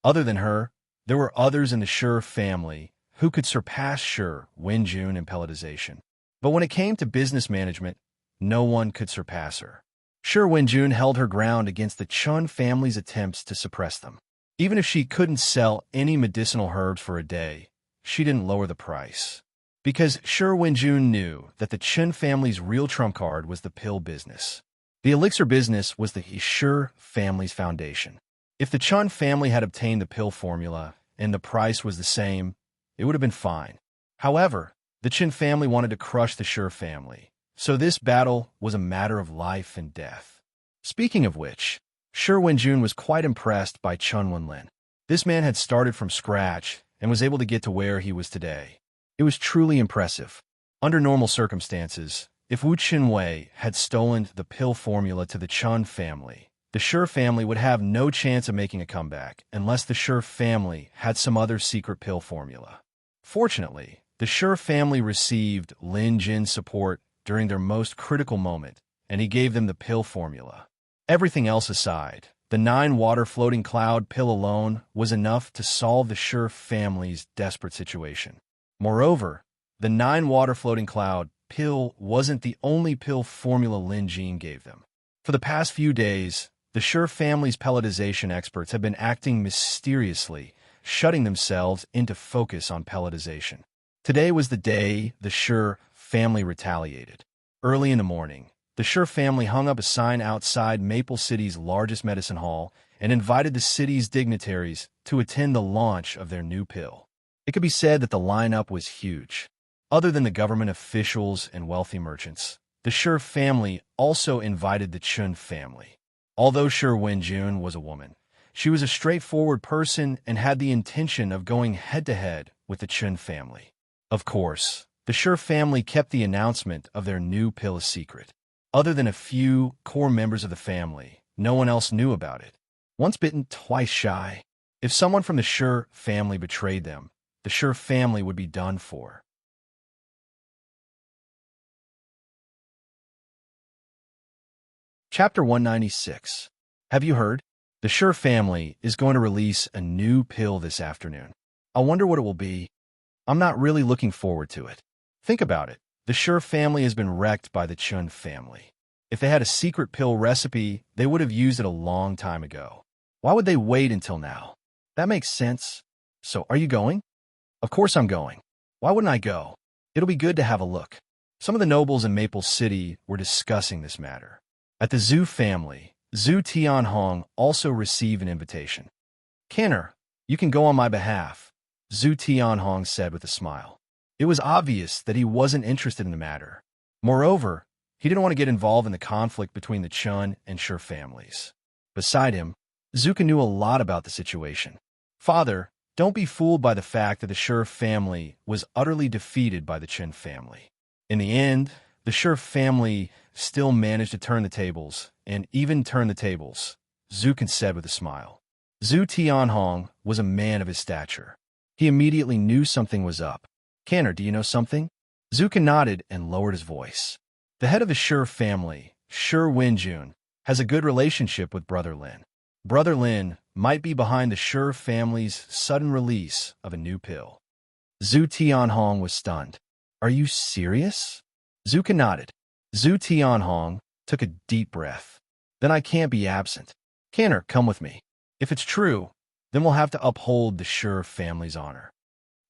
Other than her, there were others in the Sure family who could surpass Sure Wenjun in pelletization. But when it came to business management, no one could surpass her. Sure Wenjun held her ground against the Chun family's attempts to suppress them. Even if she couldn't sell any medicinal herbs for a day, she didn't lower the price. Because Sure Wenjun knew that the Chun family's real trump card was the pill business. The elixir business was the Sure family's foundation. If the Chun family had obtained the pill formula and the price was the same, it would have been fine. However, the Chun family wanted to crush the Sure family, so this battle was a matter of life and death. Speaking of which, Sure Wenjun was quite impressed by Chun Wenlin. This man had started from scratch and was able to get to where he was today. It was truly impressive. Under normal circumstances, if Wu Qinwei had stolen the pill formula to the Chun family, the Sure family would have no chance of making a comeback unless the Sure family had some other secret pill formula. Fortunately, the Sure family received Lin Jin's support during their most critical moment, and he gave them the pill formula. Everything else aside, the 9-water floating cloud pill alone was enough to solve the Sher family's desperate situation. Moreover, the 9-water floating cloud pill wasn't the only pill formula Lin Jean gave them. For the past few days, the Sher family's pelletization experts have been acting mysteriously, shutting themselves into focus on pelletization. Today was the day the Sher family retaliated. Early in the morning, the Sher family hung up a sign outside Maple City's largest medicine hall and invited the city's dignitaries to attend the launch of their new pill. It could be said that the lineup was huge. Other than the government officials and wealthy merchants, the Sher family also invited the Chun family. Although Sher Wenjun was a woman, she was a straightforward person and had the intention of going head-to-head with the Chun family. Of course, the Sher family kept the announcement of their new pill a secret. Other than a few core members of the family, no one else knew about it. Once bitten, twice shy. If someone from the Sher family betrayed them, the Sher family would be done for. Chapter 196. Have you heard? The Sher family is going to release a new pill this afternoon. I wonder what it will be. I'm not really looking forward to it. Think about it. The Sher family has been wrecked by the Chun family. If they had a secret pill recipe, they would have used it a long time ago. Why would they wait until now? That makes sense. So, are you going? Of course I'm going. Why wouldn't I go? It'll be good to have a look. Some of the nobles in Maple City were discussing this matter. At the Zhu family, Zhu Tianhong also received an invitation. Kenner, you can go on my behalf, Zhu Tianhong said with a smile. It was obvious that he wasn't interested in the matter. Moreover, he didn't want to get involved in the conflict between the Chun and Sher families. Beside him, Zuka knew a lot about the situation. Father, don't be fooled by the fact that the Sher family was utterly defeated by the Chun family. In the end, the Sher family still managed to turn the tables, and even turn the tables, Zukin said with a smile. Zhu Tianhong was a man of his stature. He immediately knew something was up. Kenner, do you know something? Zukin nodded and lowered his voice. The head of the Sher family, Sher Wenjun, has a good relationship with Brother Lin. Brother Lin might be behind the Sher family's sudden release of a new pill. Zhu Tianhong was stunned. Are you serious? Zukin nodded. Zhu Tianhong took a deep breath. Then I can't be absent. Kenner, come with me. If it's true, then we'll have to uphold the Sher family's honor.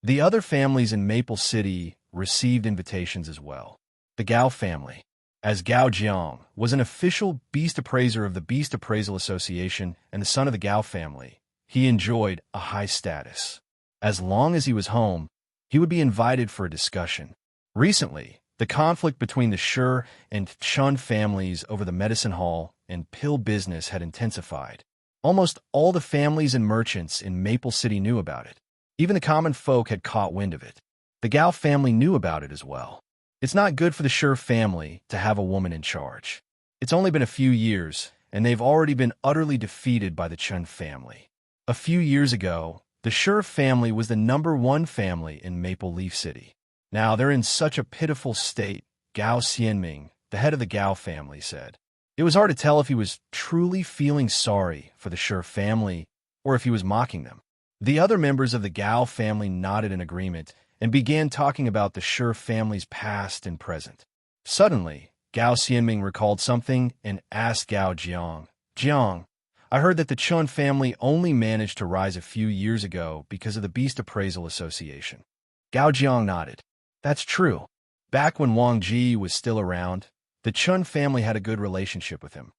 The other families in Maple City received invitations as well. The Gao family, as Gao Jiang was an official beast appraiser of the Beast Appraisal Association and the son of the Gao family, he enjoyed a high status. As long as he was home, he would be invited for a discussion. Recently, the conflict between the Sher and Chun families over the medicine hall and pill business had intensified. Almost all the families and merchants in Maple City knew about it. Even the common folk had caught wind of it. The Gao family knew about it as well. It's not good for the Sher family to have a woman in charge. It's only been a few years, and they've already been utterly defeated by the Chun family. A few years ago, the Sher family was the #1 family in Maple Leaf City. Now they're in such a pitiful state, Gao Xianming, the head of the Gao family, said. It was hard to tell if he was truly feeling sorry for the Sher family or if he was mocking them. The other members of the Gao family nodded in agreement and began talking about the Sher family's past and present. Suddenly, Gao Xianming recalled something and asked Gao Jiang, Jiang, I heard that the Chun family only managed to rise a few years ago because of the Beast Appraisal Association. Gao Jiang nodded. That's true. Back when Wang Ji was still around, the Chun family had a good relationship with him.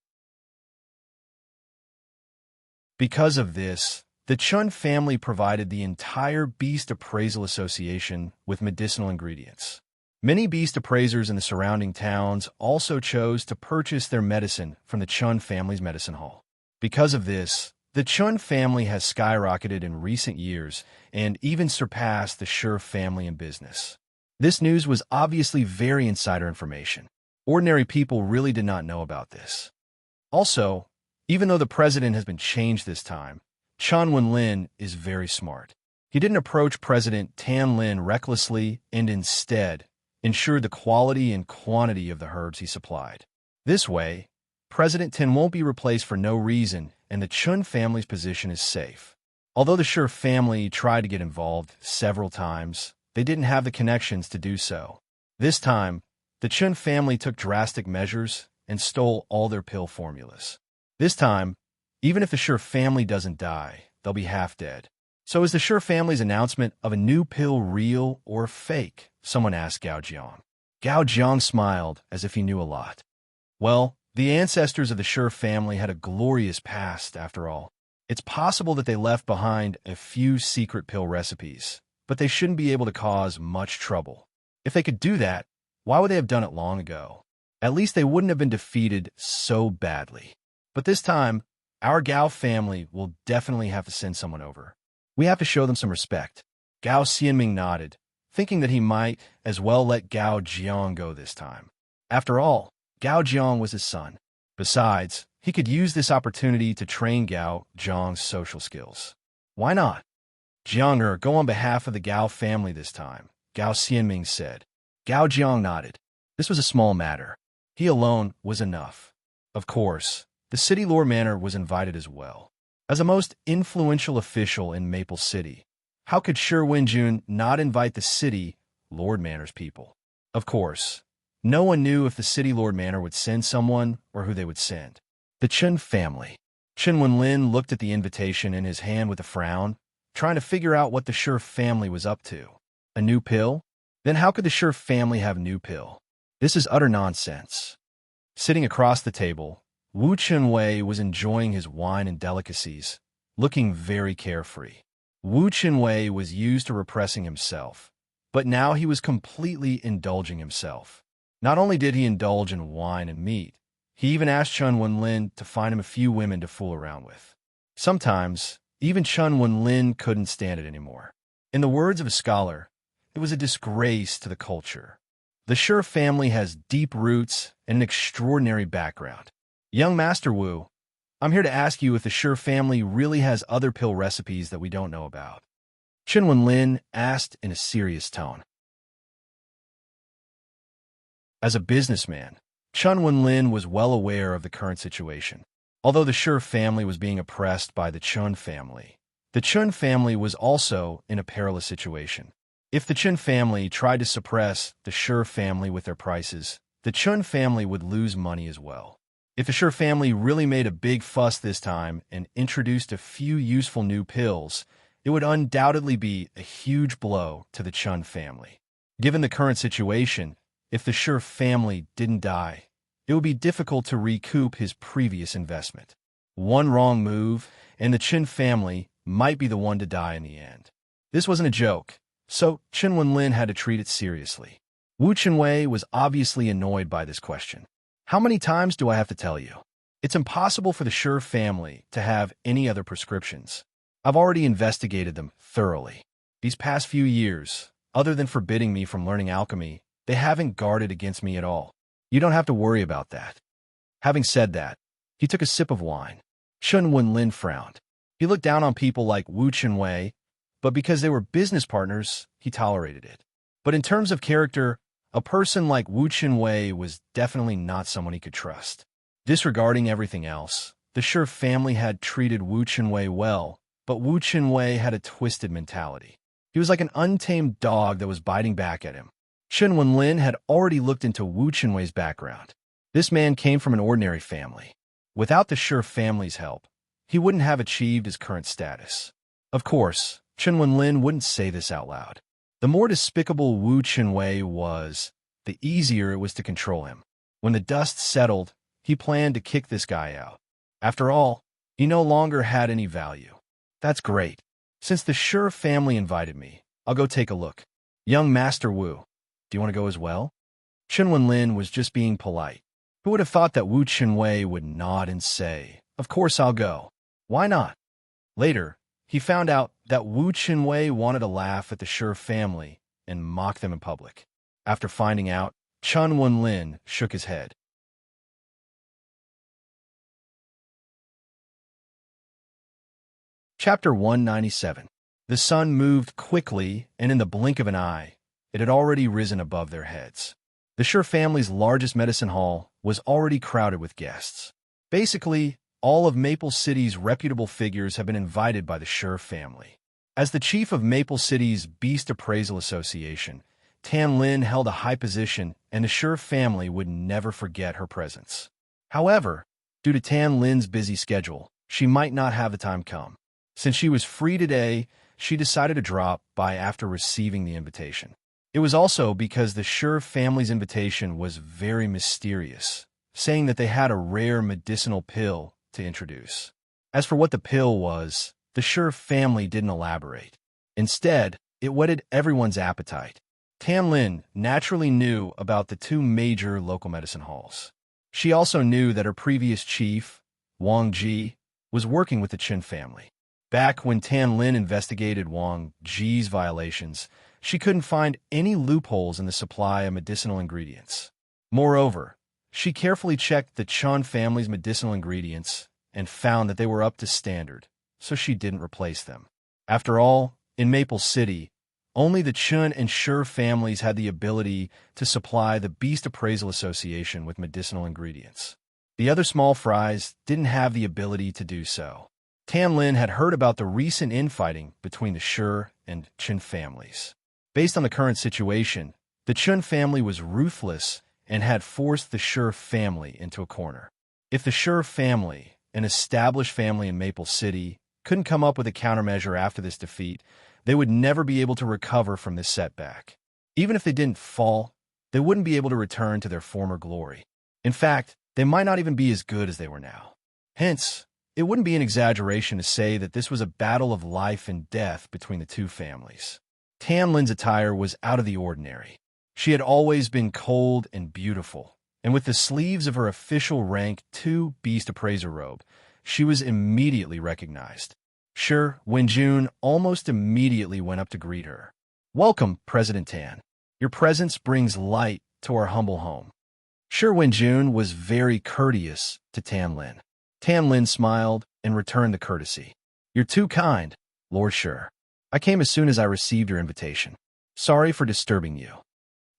Because of this, the Chun family provided the entire Beast Appraisal Association with medicinal ingredients. Many beast appraisers in the surrounding towns also chose to purchase their medicine from the Chun family's medicine hall. Because of this, the Chun family has skyrocketed in recent years and even surpassed the Sher family in business. This news was obviously very insider information. Ordinary people really did not know about this. Also, even though the president has been changed this time, Chan Wenlin is very smart. He didn't approach President Tan Lin recklessly and instead ensured the quality and quantity of the herbs he supplied. This way, President Tin won't be replaced for no reason, and the Chun family's position is safe. Although the Shi family tried to get involved several times, they didn't have the connections to do so. This time, the Chun family took drastic measures and stole all their pill formulas. This time, even if the Shi family doesn't die, they'll be half dead. So is the Shi family's announcement of a new pill real or fake? Someone asked Gao Jiang. Gao Jiang smiled as if he knew a lot. Well, the ancestors of the Shi family had a glorious past, after all. It's possible that they left behind a few secret pill recipes, but they shouldn't be able to cause much trouble. If they could do that, why would they have done it long ago? At least they wouldn't have been defeated so badly. But this time, our Gao family will definitely have to send someone over. We have to show them some respect. Gao Xianming nodded, thinking that he might as well let Gao Jiang go this time. After all, Gao Jiang was his son. Besides, he could use this opportunity to train Gao Jiang's social skills. Why not? Jiang go on behalf of the Gao family this time, Gao Xianming said. Gao Jiang nodded. This was a small matter. He alone was enough. Of course, the City Lord Manor was invited as well. As a most influential official in Maple City, how could Shi Wenjun not invite the City Lord Manor's people? Of course, no one knew if the City Lord Manor would send someone or who they would send. The Chun family. Chen Wenlin looked at the invitation in his hand with a frown, trying to figure out what the Shi family was up to. A new pill? Then how could the Shi family have a new pill? This is utter nonsense. Sitting across the table, Wu Chenwei was enjoying his wine and delicacies, looking very carefree. Wu Chenwei was used to repressing himself, but now he was completely indulging himself. Not only did he indulge in wine and meat, he even asked Chun Wenlin to find him a few women to fool around with. Sometimes, even Chun Wenlin couldn't stand it anymore. In the words of a scholar, it was a disgrace to the culture. The Shi family has deep roots and an extraordinary background. Young Master Wu, I'm here to ask you if the Shi family really has other pill recipes that we don't know about. Chen Wenlin asked in a serious tone. As a businessman, Chun Wenlin was well aware of the current situation. Although the Shi family was being oppressed by the Chun family, the Chun family was also in a perilous situation. If the Chun family tried to suppress the Shi family with their prices, the Chun family would lose money as well. If the Shi family really made a big fuss this time and introduced a few useful new pills, it would undoubtedly be a huge blow to the Chun family. Given the current situation, if the Shi family didn't die, it would be difficult to recoup his previous investment. One wrong move, and the Chun family might be the one to die in the end. This wasn't a joke, so Chen Wenlin had to treat it seriously. Wu Chenwei was obviously annoyed by this question. How many times do I have to tell you? It's impossible for the Shi family to have any other prescriptions. I've already investigated them thoroughly. These past few years, other than forbidding me from learning alchemy, they haven't guarded against me at all. You don't have to worry about that. Having said that, he took a sip of wine. Chen Wenlin frowned. He looked down on people like Wu Chenwei, but because they were business partners, he tolerated it. But in terms of character, a person like Wu Chenwei was definitely not someone he could trust. Disregarding everything else, the Shi family had treated Wu Chenwei well, but Wu Chenwei had a twisted mentality. He was like an untamed dog that was biting back at him. Chen Wenlin had already looked into Wu Chenwei's background. This man came from an ordinary family. Without the Shi family's help, he wouldn't have achieved his current status. Of course, Chen Wenlin wouldn't say this out loud. The more despicable Wu Chenwei was, the easier it was to control him. When the dust settled, he planned to kick this guy out. After all, he no longer had any value. That's great. Since the Shi family invited me, I'll go take a look. Young Master Wu, do you want to go as well? Chen Wenlin was just being polite. Who would have thought that Wu Chenwei would nod and say, "Of course I'll go. Why not?" Later, he found out that Wu Chenwei wanted to laugh at the Shi family and mock them in public. After finding out, Chen Wenlin shook his head. Chapter 197. The sun moved quickly, and in the blink of an eye, it had already risen above their heads. The Shi family's largest medicine hall was already crowded with guests. Basically, all of Maple City's reputable figures have been invited by the Schur family. As the chief of Maple City's Beast Appraisal Association, Tan Lin held a high position, and the Schur family would never forget her presence. However, due to Tan Lin's busy schedule, she might not have the time come. Since she was free today, she decided to drop by after receiving the invitation. It was also because the Schur family's invitation was very mysterious, saying that they had a rare medicinal pill to introduce. As for what the pill was, the Schur family didn't elaborate. Instead, it whetted everyone's appetite. Tan Lin naturally knew about the two major local medicine halls. She also knew that her previous chief, Wang Ji, was working with the Chen family. Back when Tan Lin investigated Wang Ji's violations, she couldn't find any loopholes in the supply of medicinal ingredients. Moreover, she carefully checked the Chen family's medicinal ingredients and found that they were up to standard, so she didn't replace them. After all, in Maple City, only the Chen and Schur families had the ability to supply the Beast Appraisal Association with medicinal ingredients. The other small fries didn't have the ability to do so. Tan Lin had heard about the recent infighting between the Schur and Chen families. Based on the current situation, the Chen family was ruthless and had forced the Schur family into a corner. If the Schur family, an established family in Maple City, couldn't come up with a countermeasure after this defeat, they would never be able to recover from this setback. Even if they didn't fall, they wouldn't be able to return to their former glory. In fact, they might not even be as good as they were now. Hence, it wouldn't be an exaggeration to say that this was a battle of life and death between the two families. Tan Lin's attire was out of the ordinary. She had always been cold and beautiful, and with the sleeves of her official rank 2 Beast Appraiser robe, she was immediately recognized. Sure, Wenjun almost immediately went up to greet her. "Welcome, President Tan. Your presence brings light to our humble home." Sure, Wenjun was very courteous to Tan Lin. Tan Lin smiled and returned the courtesy. "You're too kind, Lord Sure. I came as soon as I received your invitation. Sorry for disturbing you."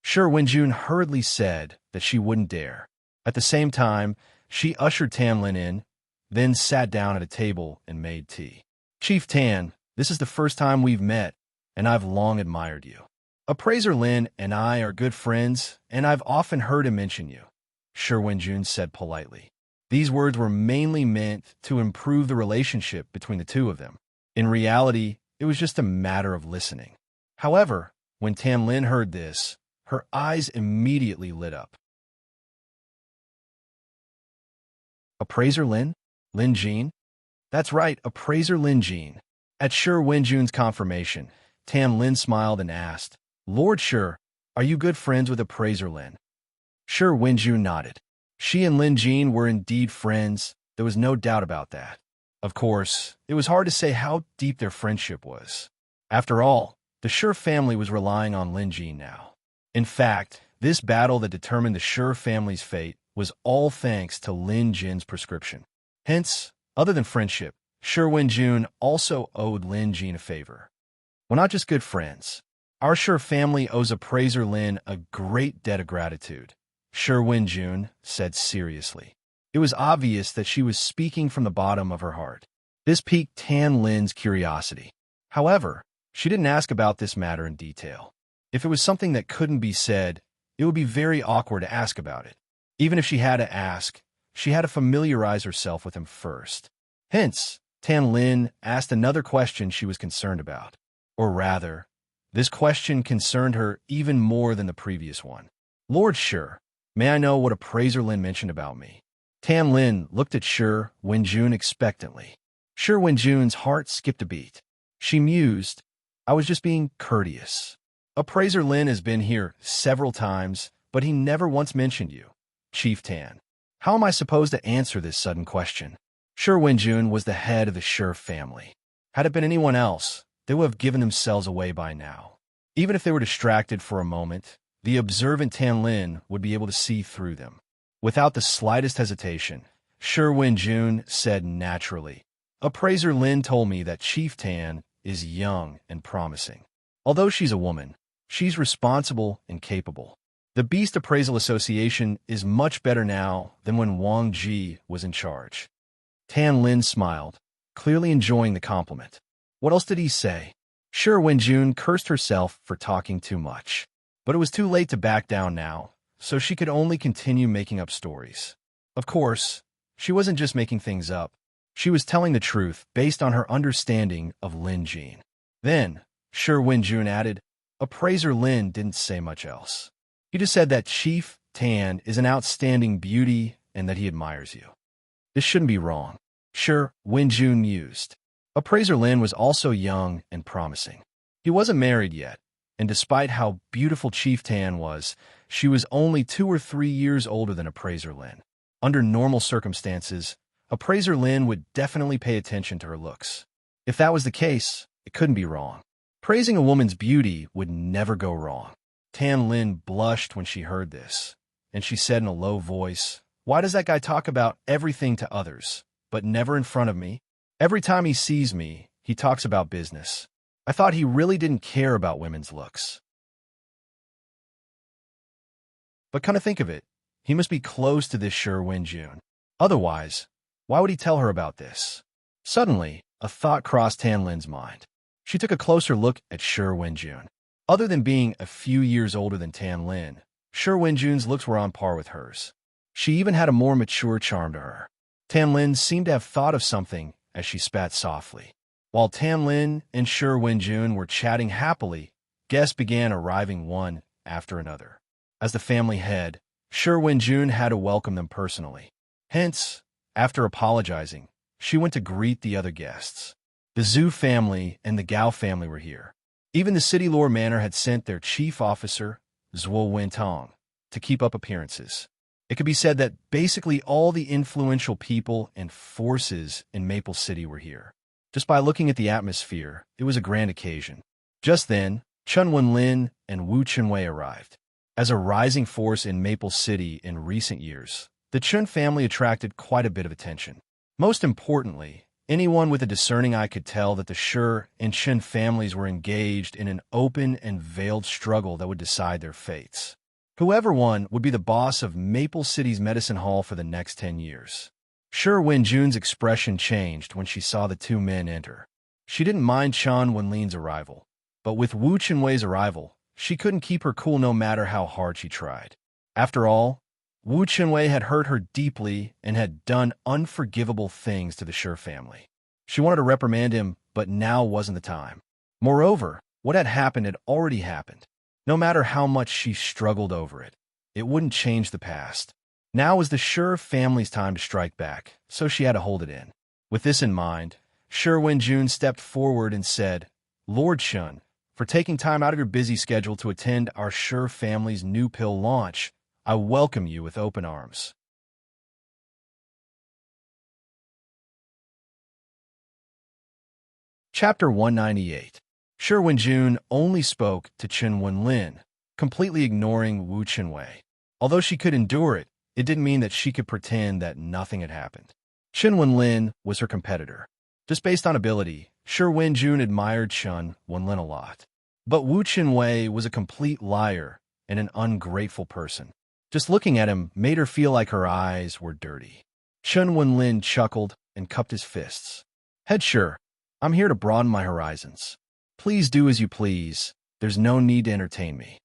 Sure, Wenjun hurriedly said that she wouldn't dare. At the same time, she ushered Tan Lin in, then sat down at a table and made tea. "Chief Tan, this is the first time we've met, and I've long admired you. Appraiser Lin and I are good friends, and I've often heard him mention you," Shi Wenjun said politely. These words were mainly meant to improve the relationship between the two of them. In reality, it was just a matter of listening. However, when Tan Lin heard this, her eyes immediately lit up. "Appraiser Lin? Lin Jean? That's right, Appraiser Lin Jean." At Shi Wenjun's confirmation, Tan Lin smiled and asked, "Lord Shi, are you good friends with Appraiser Lin?" Shi Wenjun nodded. She and Lin Jean were indeed friends, there was no doubt about that. Of course, it was hard to say how deep their friendship was. After all, the Shi family was relying on Lin Jean now. In fact, this battle that determined the Shi family's fate was all thanks to Lin Jin's prescription. Hence, other than friendship, Shi Wenjun also owed Lin Jean a favor. "We're not just good friends. Our Shi family owes Appraiser Lin a great debt of gratitude," Shi Wenjun said seriously. It was obvious that she was speaking from the bottom of her heart. This piqued Tan Lin's curiosity. However, she didn't ask about this matter in detail. If it was something that couldn't be said, it would be very awkward to ask about it. Even if she had to ask, she had to familiarize herself with him first. Hence, Tan Lin asked another question she was concerned about. Or rather, this question concerned her even more than the previous one. "Lord Shi, may I know what Appraiser Lin mentioned about me?" Tan Lin looked at Shi Wenjun expectantly. Shi Wenjun's heart skipped a beat. She mused, "I was just being courteous. Appraiser Lin has been here several times, but he never once mentioned you, Chief Tan. How am I supposed to answer this sudden question?" Shi Wenjun was the head of the Shi family. Had it been anyone else, they would have given themselves away by now. Even if they were distracted for a moment, the observant Tan Lin would be able to see through them. Without the slightest hesitation, Shi Wenjun said naturally, "Appraiser Lin told me that Chief Tan is young and promising. Although she's a woman, she's responsible and capable. The Beast Appraisal Association is much better now than when Wang Ji was in charge. Tan Lin smiled, clearly enjoying the compliment. What else did he say? Sure, Wenjun cursed herself for talking too much. But it was too late to back down now, so she could only continue making up stories. Of course, she wasn't just making things up. She was telling the truth based on her understanding of Lin Jin. Then, Sure Wenjun added, Appraiser Lin didn't say much else. He just said that Chief Tan is an outstanding beauty and that he admires you. This shouldn't be wrong. Sure, Wenjun mused. Appraiser Lin was also young and promising. He wasn't married yet, and despite how beautiful Chief Tan was, she was only 2 or 3 years older than Appraiser Lin. Under normal circumstances, Appraiser Lin would definitely pay attention to her looks. If that was the case, it couldn't be wrong. Praising a woman's beauty would never go wrong. Tan Lin blushed when she heard this, and she said in a low voice, Why does that guy talk about everything to others, but never in front of me? Every time he sees me, he talks about business. I thought he really didn't care about women's looks. But come to think of it, he must be close to this Sure Wenjun. Otherwise, why would he tell her about this? Suddenly, a thought crossed Tan Lin's mind. She took a closer look at Sure Wenjun. Other than being a few years older than Tan Lin, Sure Wenjun's looks were on par with hers. She even had a more mature charm to her. Tan Lin seemed to have thought of something as she spat softly. While Tan Lin and Sure Wenjun were chatting happily, guests began arriving one after another. As the family head, Sure Wenjun had to welcome them personally. Hence, after apologizing, she went to greet the other guests. The Zhu family and the Gao family were here. Even the city lore manor had sent their chief officer, Zhuo Wentong, to keep up appearances. It could be said that basically all the influential people and forces in Maple City were here. Just by looking at the atmosphere, it was a grand occasion. Just then, Chun Wenlin and Wu Chunwei arrived. As a rising force in Maple City in recent years, the Chun family attracted quite a bit of attention. Most importantly, anyone with a discerning eye could tell that the Sure and Chun families were engaged in an open and veiled struggle that would decide their fates. Whoever won would be the boss of Maple City's medicine hall for the next 10 years. Sure Wenjun's expression changed when she saw the two men enter. She didn't mind Chan Wenlin's arrival, but with Wu Chunwei's arrival, she couldn't keep her cool no matter how hard she tried. After all, Wu Chunwei had hurt her deeply and had done unforgivable things to the Sure family. She wanted to reprimand him, but now wasn't the time. Moreover, what had happened had already happened. No matter how much she struggled over it, it wouldn't change the past. Now was the Sure family's time to strike back, so she had to hold it in. With this in mind, Sure Wenjun stepped forward and said, Lord Chun, for taking time out of your busy schedule to attend our Sure family's new pill launch, I welcome you with open arms. Chapter 198. Sure Wenjun only spoke to Chun Wenlin, completely ignoring Wu Chunwei. Although she could endure it, it didn't mean that she could pretend that nothing had happened. Chun Wenlin was her competitor. Just based on ability, Sure Wenjun admired Chun Wenlin a lot. But Wu Chunwei was a complete liar and an ungrateful person. Just looking at him made her feel like her eyes were dirty. Chun Wenlin chuckled and cupped his fists. Head Sure, I'm here to broaden my horizons. Please do as you please. There's no need to entertain me.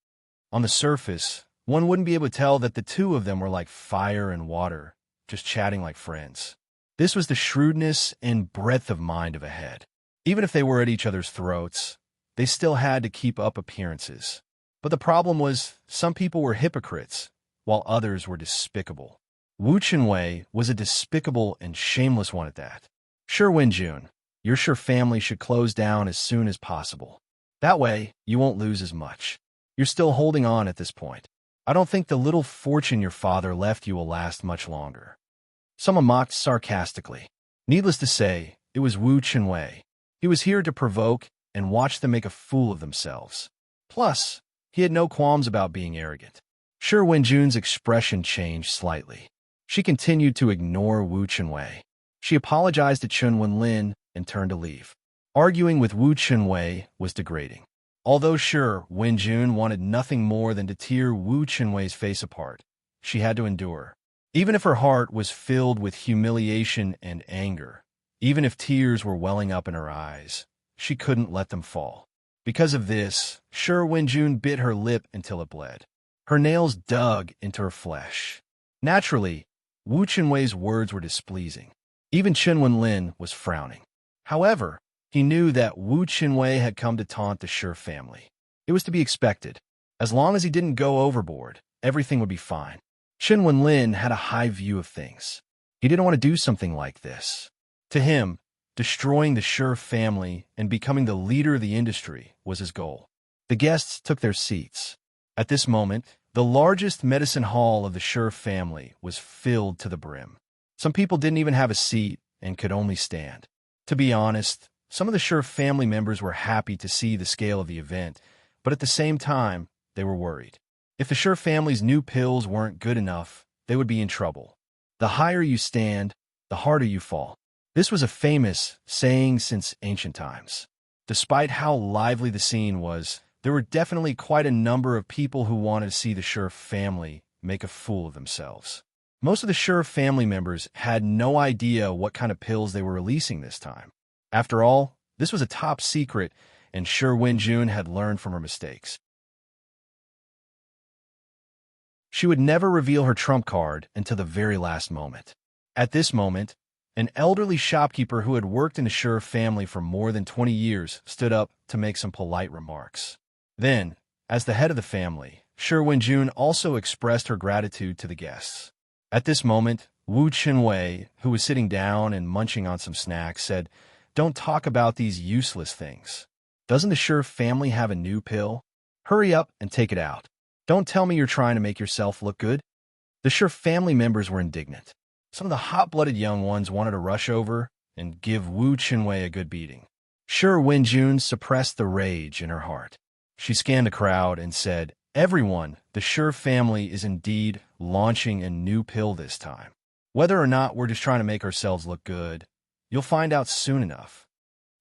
On the surface, one wouldn't be able to tell that the two of them were like fire and water, just chatting like friends. This was the shrewdness and breadth of mind of a head. Even if they were at each other's throats, they still had to keep up appearances. But the problem was, some people were hypocrites, while others were despicable. Wu Chunwei was a despicable and shameless one at that. Sure Wenjun, your Sure family should close down as soon as possible. That way, you won't lose as much. You're still holding on at this point. I don't think the little fortune your father left you will last much longer. Someone mocked sarcastically. Needless to say, it was Wu Chunwei. He was here to provoke and watch them make a fool of themselves. Plus, he had no qualms about being arrogant. Sure Wenjun's expression changed slightly. She continued to ignore Wu Chunwei. She apologized to Chun Wenlin and turned to leave. Arguing with Wu Chunwei was degrading. Although sure, Wenjun wanted nothing more than to tear Wu Chenwei's face apart, she had to endure. Even if her heart was filled with humiliation and anger, even if tears were welling up in her eyes, she couldn't let them fall. Because of this, Sure Wenjun bit her lip until it bled. Her nails dug into her flesh. Naturally, Wu Chenwei's words were displeasing. Even Chen Wenlin was frowning. However, he knew that Wu Chenwei had come to taunt the Sure family. It was to be expected. As long as he didn't go overboard, everything would be fine. Chen Wenlin had a high view of things. He didn't want to do something like this. To him, destroying the Sure family and becoming the leader of the industry was his goal. The guests took their seats. At this moment, the largest medicine hall of the Sure family was filled to the brim. Some people didn't even have a seat and could only stand. To be honest, some of the Sure family members were happy to see the scale of the event, but at the same time, they were worried. If the Sure family's new pills weren't good enough, they would be in trouble. The higher you stand, the harder you fall. This was a famous saying since ancient times. Despite how lively the scene was, there were definitely quite a number of people who wanted to see the Sure family make a fool of themselves. Most of the Sure family members had no idea what kind of pills they were releasing this time. After all, this was a top secret, and Sure Wenjun had learned from her mistakes. She would never reveal her trump card until the very last moment. At this moment, an elderly shopkeeper who had worked in the Sure family for more than 20 years stood up to make some polite remarks. Then, as the head of the family, Sure Wenjun also expressed her gratitude to the guests. At this moment, Wu Chenwei, who was sitting down and munching on some snacks, said, "Don't talk about these useless things. Doesn't the Sure family have a new pill? Hurry up and take it out. Don't tell me you're trying to make yourself look good." The Sure family members were indignant. Some of the hot-blooded young ones wanted to rush over and give Wu Chenwei a good beating. Sure Wenjun suppressed the rage in her heart. She scanned the crowd and said, "Everyone, the Sure family is indeed launching a new pill this time. Whether or not we're just trying to make ourselves look good, you'll find out soon enough."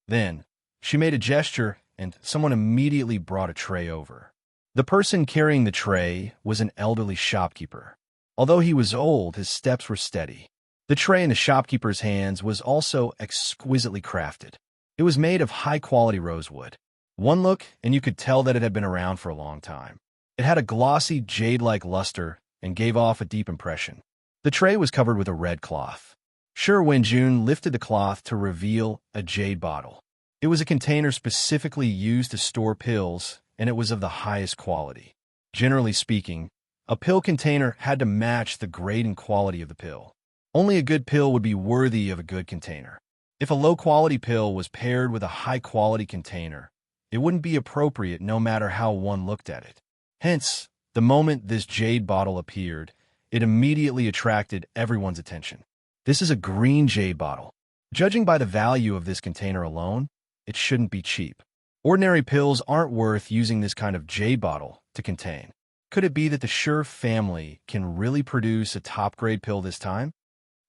Then, she made a gesture and someone immediately brought a tray over. The person carrying the tray was an elderly shopkeeper. Although he was old, his steps were steady. The tray in the shopkeeper's hands was also exquisitely crafted. It was made of high-quality rosewood. One look, and you could tell that it had been around for a long time. It had a glossy, jade-like luster and gave off a deep impression. The tray was covered with a red cloth. Sure Wenjun lifted the cloth to reveal a jade bottle. It was a container specifically used to store pills, and it was of the highest quality. Generally speaking, a pill container had to match the grade and quality of the pill. Only a good pill would be worthy of a good container. If a low-quality pill was paired with a high-quality container, it wouldn't be appropriate no matter how one looked at it. Hence, the moment this jade bottle appeared, it immediately attracted everyone's attention. This is a green jade bottle. Judging by the value of this container alone, it shouldn't be cheap. Ordinary pills aren't worth using this kind of jade bottle to contain. Could it be that the Sure family can really produce a top-grade pill this time?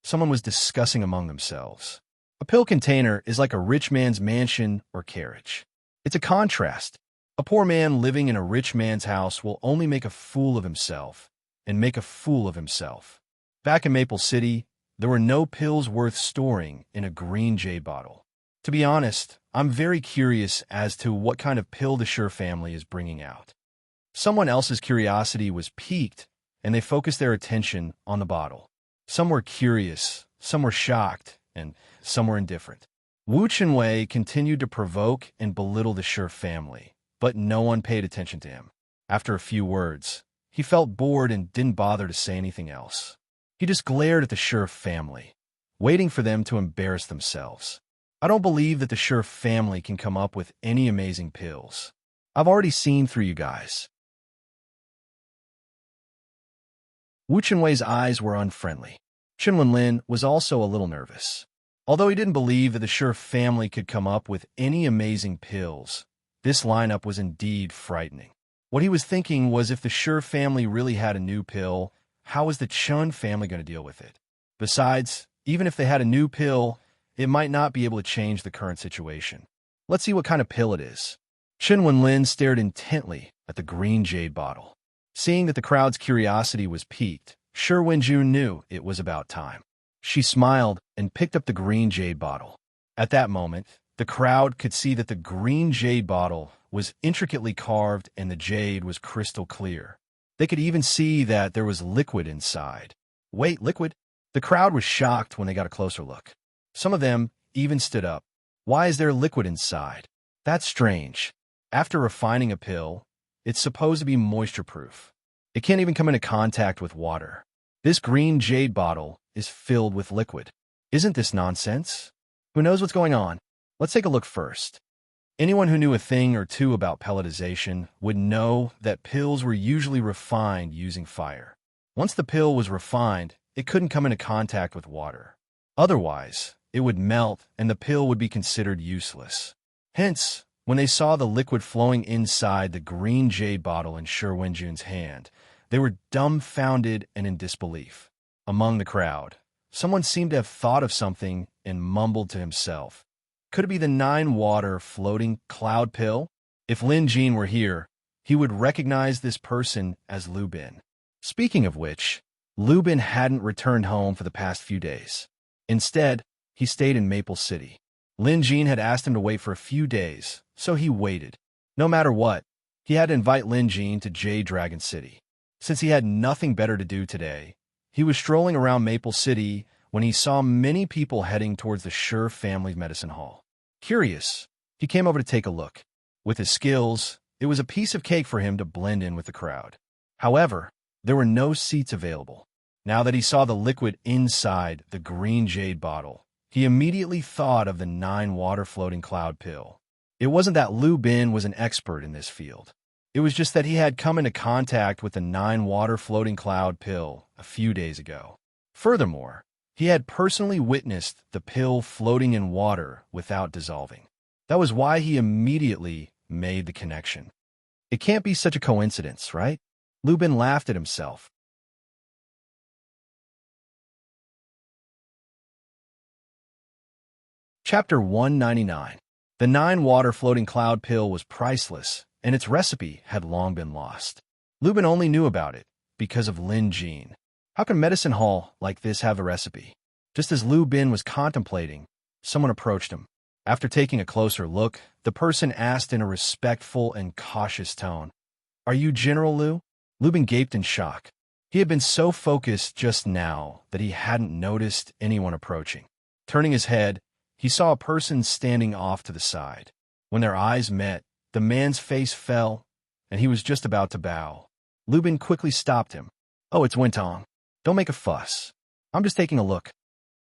Someone was discussing among themselves. A pill container is like a rich man's mansion or carriage. It's a contrast. A poor man living in a rich man's house will only make a fool of himself and make a fool of himself. Back in Maple City, there were no pills worth storing in a green jade bottle. To be honest, I'm very curious as to what kind of pill the Sure family is bringing out. Someone else's curiosity was piqued, and they focused their attention on the bottle. Some were curious, some were shocked, and some were indifferent. Wu Chenwei continued to provoke and belittle the Sure family, but no one paid attention to him. After a few words, he felt bored and didn't bother to say anything else. He just glared at the Sure family, waiting for them to embarrass themselves. I don't believe that the Sure family can come up with any amazing pills. I've already seen through you guys. Wu Chenwei's eyes were unfriendly. Chen Wenlin was also a little nervous. Although he didn't believe that the Sure family could come up with any amazing pills, this lineup was indeed frightening. What he was thinking was if the Sure family really had a new pill, how was the Chun family going to deal with it? Besides, even if they had a new pill, it might not be able to change the current situation. Let's see what kind of pill it is. Chen Wenlin stared intently at the green jade bottle. Seeing that the crowd's curiosity was piqued, Shi Wenjun knew it was about time. She smiled and picked up the green jade bottle. At that moment, the crowd could see that the green jade bottle was intricately carved and the jade was crystal clear. They could even see that there was liquid inside. Wait, liquid? The crowd was shocked when they got a closer look. Some of them even stood up. Why is there liquid inside? That's strange. After refining a pill, it's supposed to be moisture-proof. It can't even come into contact with water. This green jade bottle is filled with liquid. Isn't this nonsense? Who knows what's going on? Let's take a look first. Anyone who knew a thing or two about pelletization would know that pills were usually refined using fire. Once the pill was refined, it couldn't come into contact with water. Otherwise, it would melt and the pill would be considered useless. Hence, when they saw the liquid flowing inside the green jade bottle in Shi Wenjun's hand, they were dumbfounded and in disbelief. Among the crowd, someone seemed to have thought of something and mumbled to himself. Could it be the 9-water floating cloud pill? If Lin Jin were here, he would recognize this person as Lu Bin. Speaking of which, Lu Bin hadn't returned home for the past few days. Instead, he stayed in Maple City. Lin Jin had asked him to wait for a few days, so he waited. No matter what, he had to invite Lin Jin to Jade Dragon City. Since he had nothing better to do today, he was strolling around Maple City when he saw many people heading towards the Shi family medicine hall. Curious, he came over to take a look. With his skills, it was a piece of cake for him to blend in with the crowd. However, there were no seats available. Now that he saw the liquid inside the green jade bottle, he immediately thought of the 9-water floating cloud pill. It wasn't that Lu Bin was an expert in this field. It was just that he had come into contact with the 9-water floating cloud pill a few days ago. Furthermore, he had personally witnessed the pill floating in water without dissolving. That was why he immediately made the connection. It can't be such a coincidence, right? Lu Bin laughed at himself. Chapter 199. The 9-water floating cloud pill was priceless, and its recipe had long been lost. Lu Bin only knew about it because of Lin Jin. How can medicine hall like this have a recipe? Just as Lu Bin was contemplating, someone approached him. After taking a closer look, the person asked in a respectful and cautious tone, "Are you General Lu?" Lu Bin gaped in shock. He had been so focused just now that he hadn't noticed anyone approaching. Turning his head, he saw a person standing off to the side. When their eyes met, the man's face fell, and he was just about to bow. Lu Bin quickly stopped him. "Oh, it's Wentong. Don't make a fuss. I'm just taking a look."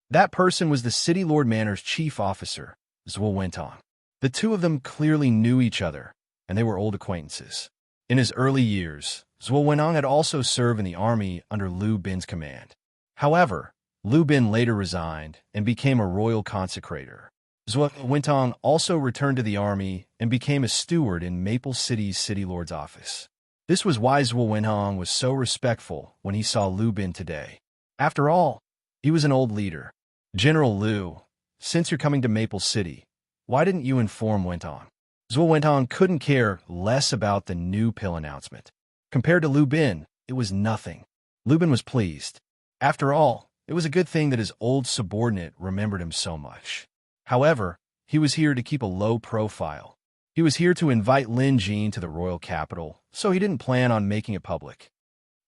That person was the City Lord Manor's chief officer, Zhuo Wentong. The two of them clearly knew each other, and they were old acquaintances. In his early years, Zhuo Wentong had also served in the army under Lu Bin's command. However, Lu Bin later resigned and became a royal consecrator. Zhuo Wentong also returned to the army and became a steward in Maple City's City Lord's office. This was why Zhuo Wentong was so respectful when he saw Lu Bin today. After all, he was an old leader. "General Lu, since you're coming to Maple City, why didn't you inform Wentong?" Zhuo Wentong couldn't care less about the new pill announcement. Compared to Lu Bin, it was nothing. Lu Bin was pleased. After all, it was a good thing that his old subordinate remembered him so much. However, he was here to keep a low profile. He was here to invite Lin Jin to the royal capital, so he didn't plan on making it public.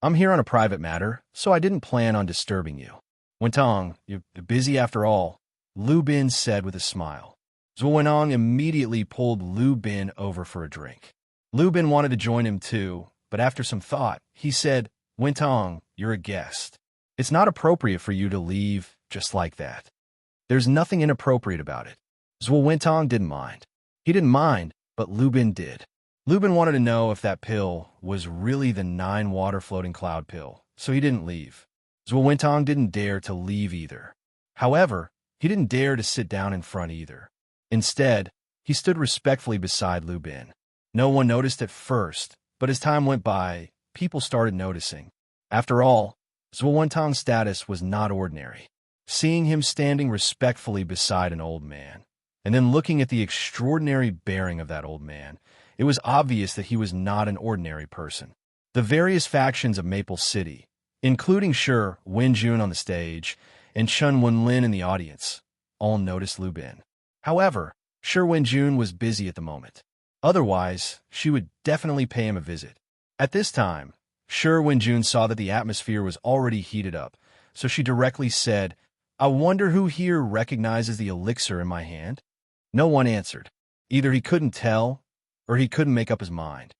"I'm here on a private matter, so I didn't plan on disturbing you." "Wentong, you're busy after all," Lu Bin said with a smile. Zhuo Wentong immediately pulled Lu Bin over for a drink. Lu Bin wanted to join him too, but after some thought, he said, "Wentong, you're a guest. It's not appropriate for you to leave just like that." There's nothing inappropriate about it. Zhuo Wentong didn't mind. He didn't mind, but Lu Bin did. Lu Bin wanted to know if that pill was really the 9-water floating cloud pill, so he didn't leave. Zhuo Wentong didn't dare to leave either. However, he didn't dare to sit down in front either. Instead, he stood respectfully beside Lu Bin. No one noticed at first, but as time went by, people started noticing. After all, Zhuo Wentong's status was not ordinary. Seeing him standing respectfully beside an old man, And then looking at the extraordinary bearing of that old man, it was obvious that he was not an ordinary person. The various factions of Maple City, including Shi Wenjun on the stage and Chun Wenlin in the audience, all noticed Lu Bin. However, Shi Wenjun was busy at the moment. Otherwise, she would definitely pay him a visit. At this time, Shi Wenjun saw that the atmosphere was already heated up, so she directly said, "I wonder who here recognizes the elixir in my hand?" No one answered. Either he couldn't tell, or he couldn't make up his mind.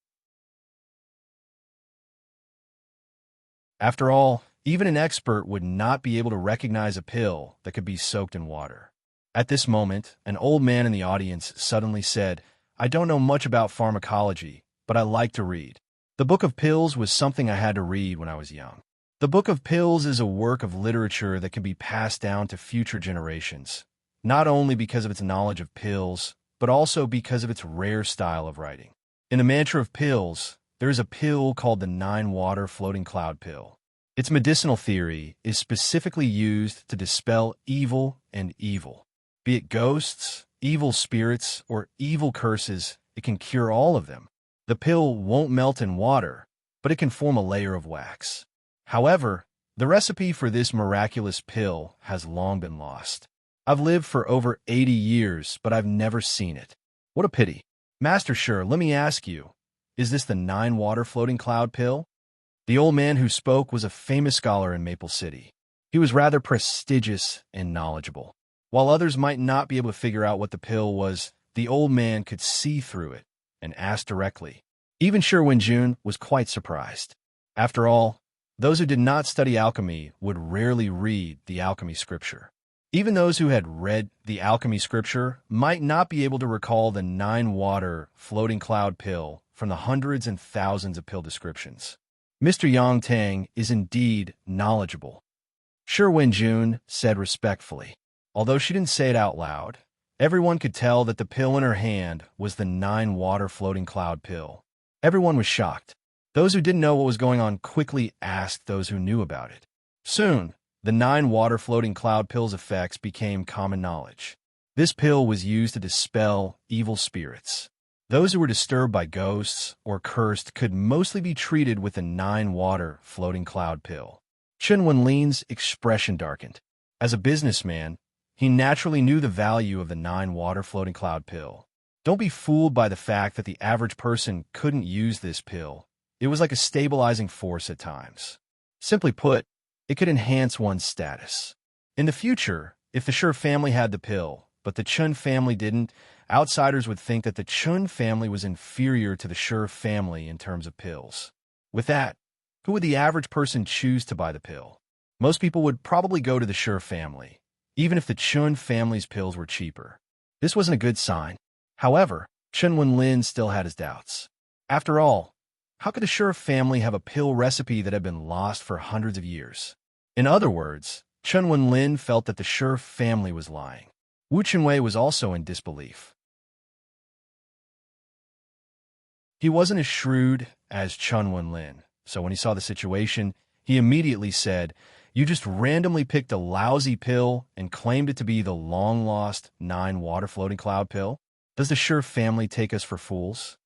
After all, even an expert would not be able to recognize a pill that could be soaked in water. At this moment, an old man in the audience suddenly said, "I don't know much about pharmacology, but I like to read. The Book of Pills was something I had to read when I was young." The Book of Pills is a work of literature that can be passed down to future generations, not only because of its knowledge of pills, but also because of its rare style of writing. In the mantra of pills, there is a pill called the 9-water floating cloud pill. Its medicinal theory is specifically used to dispel evil and evil. Be it ghosts, evil spirits, or evil curses, it can cure all of them. The pill won't melt in water, but it can form a layer of wax. However, the recipe for this miraculous pill has long been lost. I've lived for over 80 years, but I've never seen it. What a pity. Master Shi, let me ask you, is this the 9-water floating cloud pill? The old man who spoke was a famous scholar in Maple City. He was rather prestigious and knowledgeable. While others might not be able to figure out what the pill was, the old man could see through it and asked directly. Even Shi Wenjun was quite surprised. After all, those who did not study alchemy would rarely read the alchemy scripture. Even those who had read the alchemy scripture might not be able to recall the 9-water floating cloud pill from the hundreds and thousands of pill descriptions. Mr. Yang Tang is indeed knowledgeable, Shi Wenjun said respectfully. Although she didn't say it out loud, everyone could tell that the pill in her hand was the 9-water floating cloud pill. Everyone was shocked. Those who didn't know what was going on quickly asked those who knew about it. Soon, the 9-water floating cloud pill's effects became common knowledge. This pill was used to dispel evil spirits. Those who were disturbed by ghosts or cursed could mostly be treated with the 9-water floating cloud pill. Chun Wenlin's expression darkened. As a businessman, he naturally knew the value of the 9-water floating cloud pill. Don't be fooled by the fact that the average person couldn't use this pill. It was like a stabilizing force at times. Simply put, it could enhance one's status. In the future, if the Shi family had the pill, but the Chun family didn't, outsiders would think that the Chun family was inferior to the Shi family in terms of pills. With that, who would the average person choose to buy the pill? Most people would probably go to the Shi family, even if the Chun family's pills were cheaper. This wasn't a good sign. However, Chun Wenlin still had his doubts. After all, how could the Shi family have a pill recipe that had been lost for hundreds of years? In other words, Chun Wenlin felt that the Shi family was lying. Wu Chunwei was also in disbelief. He wasn't as shrewd as Chun Wenlin, so when he saw the situation, he immediately said, "You just randomly picked a lousy pill and claimed it to be the long-lost 9-water floating cloud pill? Does the Shi family take us for fools?"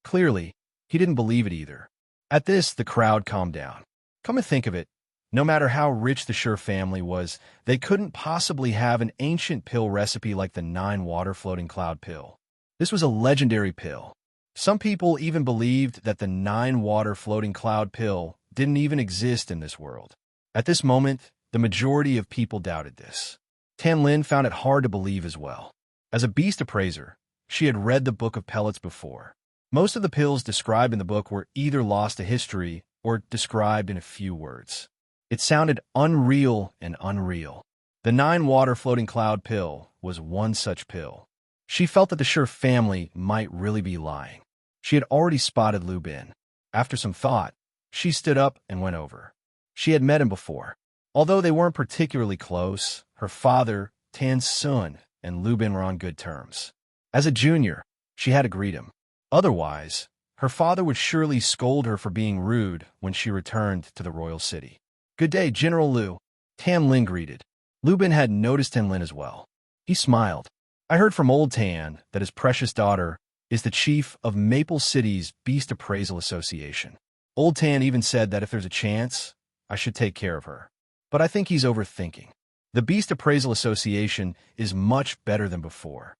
Clearly, he didn't believe it either. At this, the crowd calmed down. Come to think of it, no matter how rich the Shi family was, they couldn't possibly have an ancient pill recipe like the 9-water floating cloud pill. This was a legendary pill. Some people even believed that the 9-water floating cloud pill didn't even exist in this world. At this moment, the majority of people doubted this. Tan Lin found it hard to believe as well. As a beast appraiser, she had read the Book of Pellets before. Most of the pills described in the book were either lost to history or described in a few words. It sounded unreal and unreal. The 9-water floating cloud pill was one such pill. She felt that the Shi family might really be lying. She had already spotted Lu Bin. After some thought, she stood up and went over. She had met him before. Although they weren't particularly close, her father, Tan Sun, and Lu Bin were on good terms. As a junior, she had to greet him. Otherwise, her father would surely scold her for being rude when she returned to the royal city. "Good day, General Lu," Tan Lin greeted. Lu Bin had noticed Tan Lin as well. He smiled. I heard from Old Tan that his precious daughter is the chief of Maple City's Beast Appraisal Association. Old Tan even said that if there's a chance, I should take care of her. But I think he's overthinking. The Beast Appraisal Association is much better than before.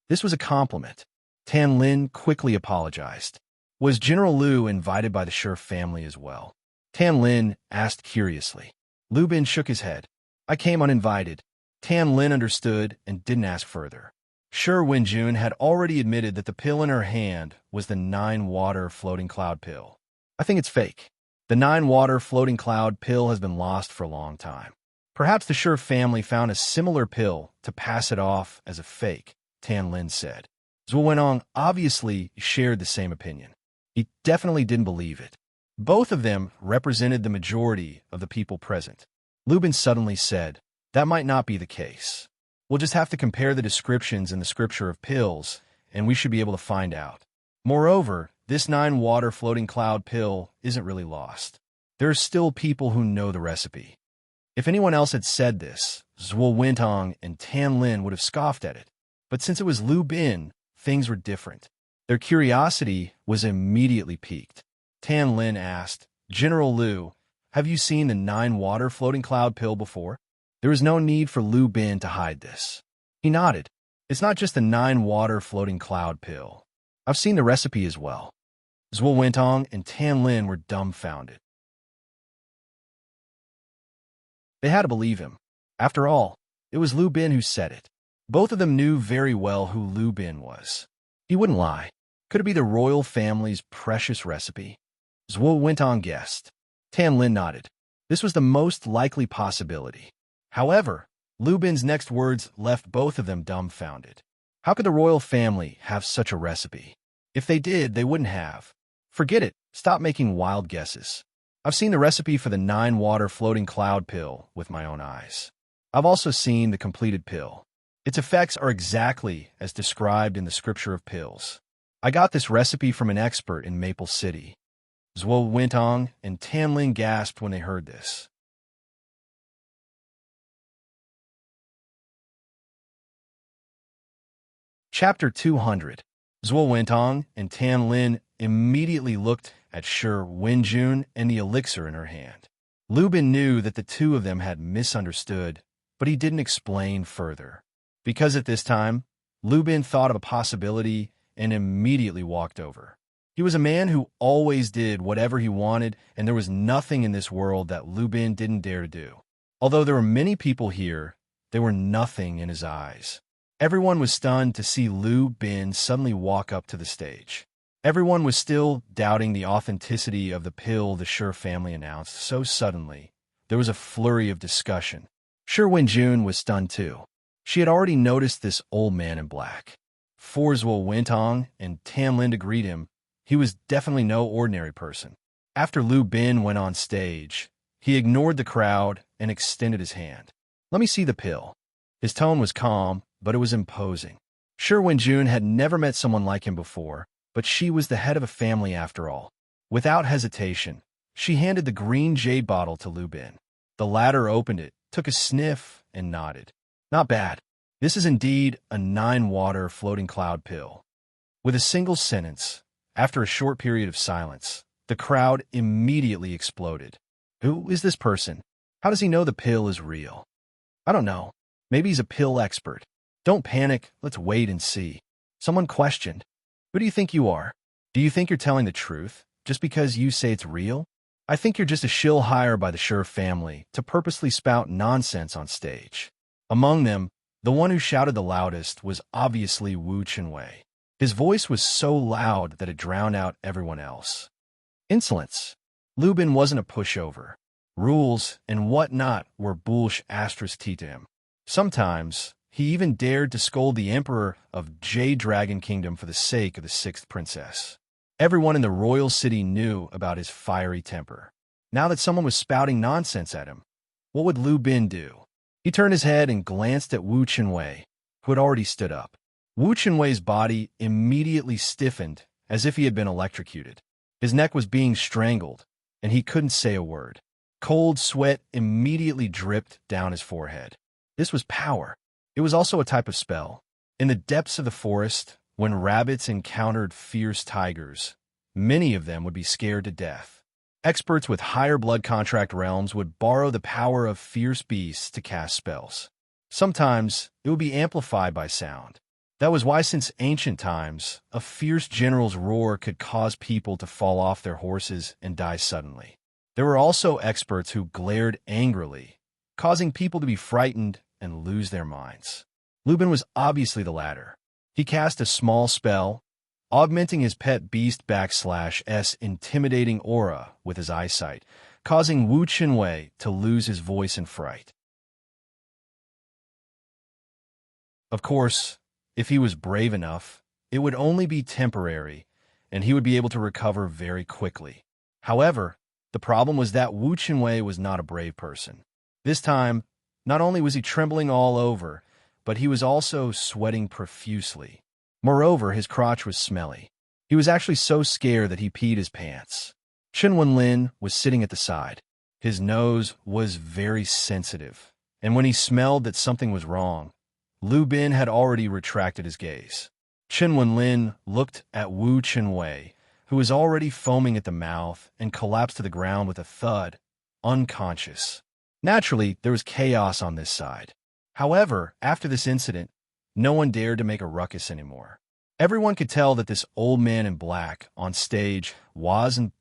This was a compliment. Tan Lin quickly apologized. Was General Liu invited by the Sher family as well? Tan Lin asked curiously. Lu Bin shook his head. I came uninvited. Tan Lin understood and didn't ask further. Sher Wenjun had already admitted that the pill in her hand was the 9-water floating cloud pill. I think it's fake. The 9-water floating cloud pill has been lost for a long time. Perhaps the Sher family found a similar pill to pass it off as a fake, Tan Lin said. Zhuo Wenong obviously shared the same opinion. He definitely didn't believe it. Both of them represented the majority of the people present. Lu Bin suddenly said, that might not be the case. We'll just have to compare the descriptions in the scripture of pills, and we should be able to find out. Moreover, this 9-water floating cloud pill isn't really lost. There are still people who know the recipe. If anyone else had said this, Zhuo Wentong and Tan Lin would have scoffed at it. But since it was Lu Bin, things were different. Their curiosity was immediately piqued. Tan Lin asked, General Liu, have you seen the 9-water floating cloud pill before? There was no need for Lu Bin to hide this. He nodded. It's not just the 9-water floating cloud pill. I've seen the recipe as well. Zhuo Wentong and Tan Lin were dumbfounded. They had to believe him. After all, it was Lu Bin who said it. Both of them knew very well who Lu Bin was. He wouldn't lie. Could it be the royal family's precious recipe? Zhuo Wentong guessed. Tan Lin nodded. This was the most likely possibility. However, Lu Bin's next words left both of them dumbfounded. How could the royal family have such a recipe? If they did, they wouldn't have. Forget it. Stop making wild guesses. I've seen the recipe for the 9-water floating cloud pill with my own eyes. I've also seen the completed pill. Its effects are exactly as described in the scripture of pills. I got this recipe from an expert in Maple City. Zhuo Wentong and Tan Lin gasped when they heard this. Chapter 200. Zhuo Wentong and Tan Lin immediately looked at Sher Wenjun and the elixir in her hand. Lu Bin knew that the two of them had misunderstood, but he didn't explain further. Because at this time, Lu Bin thought of a possibility and immediately walked over. He was a man who always did whatever he wanted, and there was nothing in this world that Lu Bin didn't dare to do. Although there were many people here, there were nothing in his eyes. Everyone was stunned to see Lu Bin suddenly walk up to the stage. Everyone was still doubting the authenticity of the pill the Sher family announced so suddenly. There was a flurry of discussion. Sher Wenjun was stunned too. She had already noticed this old man in black. For Zhuo Wentong and Tan Lin to greet him, he was definitely no ordinary person. After Lu Bin went on stage, he ignored the crowd and extended his hand. Let me see the pill. His tone was calm, but it was imposing. Sher Wenjun had never met someone like him before, but she was the head of a family after all. Without hesitation, she handed the green jade bottle to Lu Bin. The latter opened it, took a sniff, and nodded. Not bad. This is indeed a 9-water floating cloud pill. With a single sentence, after a short period of silence, the crowd immediately exploded. Who is this person? How does he know the pill is real? I don't know. Maybe he's a pill expert. Don't panic. Let's wait and see. Someone questioned. Who do you think you are? Do you think you're telling the truth just because you say it's real? I think you're just a shill hired by the Sher family to purposely spout nonsense on stage. Among them, the one who shouted the loudest was obviously Wu Chenwei. His voice was so loud that it drowned out everyone else. Insolence. Lu Bin wasn't a pushover. Rules and whatnot were bullsh asterisk to him. Sometimes, he even dared to scold the emperor of Jade Dragon Kingdom for the sake of the 6th princess. Everyone in the royal city knew about his fiery temper. Now that someone was spouting nonsense at him, what would Lu Bin do? He turned his head and glanced at Wu Chenwei, who had already stood up. Wu Chenwei's body immediately stiffened as if he had been electrocuted. His neck was being strangled, and he couldn't say a word. Cold sweat immediately dripped down his forehead. This was power. It was also a type of spell. In the depths of the forest, when rabbits encountered fierce tigers, many of them would be scared to death. Experts with higher blood contract realms would borrow the power of fierce beasts to cast spells. Sometimes it would be amplified by sound. That was why since ancient times, a fierce general's roar could cause people to fall off their horses and die suddenly. There were also experts who glared angrily, causing people to be frightened and lose their minds. Lubin was obviously the latter. He cast a small spell, augmenting his pet beast /S intimidating aura with his eyesight, causing Wu Qinwei to lose his voice in fright. Of course, if he was brave enough, it would only be temporary, and he would be able to recover very quickly. However, the problem was that Wu Qinwei was not a brave person. This time, not only was he trembling all over, but he was also sweating profusely. Moreover, his crotch was smelly. He was actually so scared that he peed his pants. Chen Wenlin was sitting at the side. His nose was very sensitive, and when he smelled that something was wrong, Lu Bin had already retracted his gaze. Chen Wenlin looked at Wu Qinwei, who was already foaming at the mouth and collapsed to the ground with a thud, unconscious. Naturally, there was chaos on this side. However, after this incident, no one dared to make a ruckus anymore. Everyone could tell that this old man in black on stage wasn't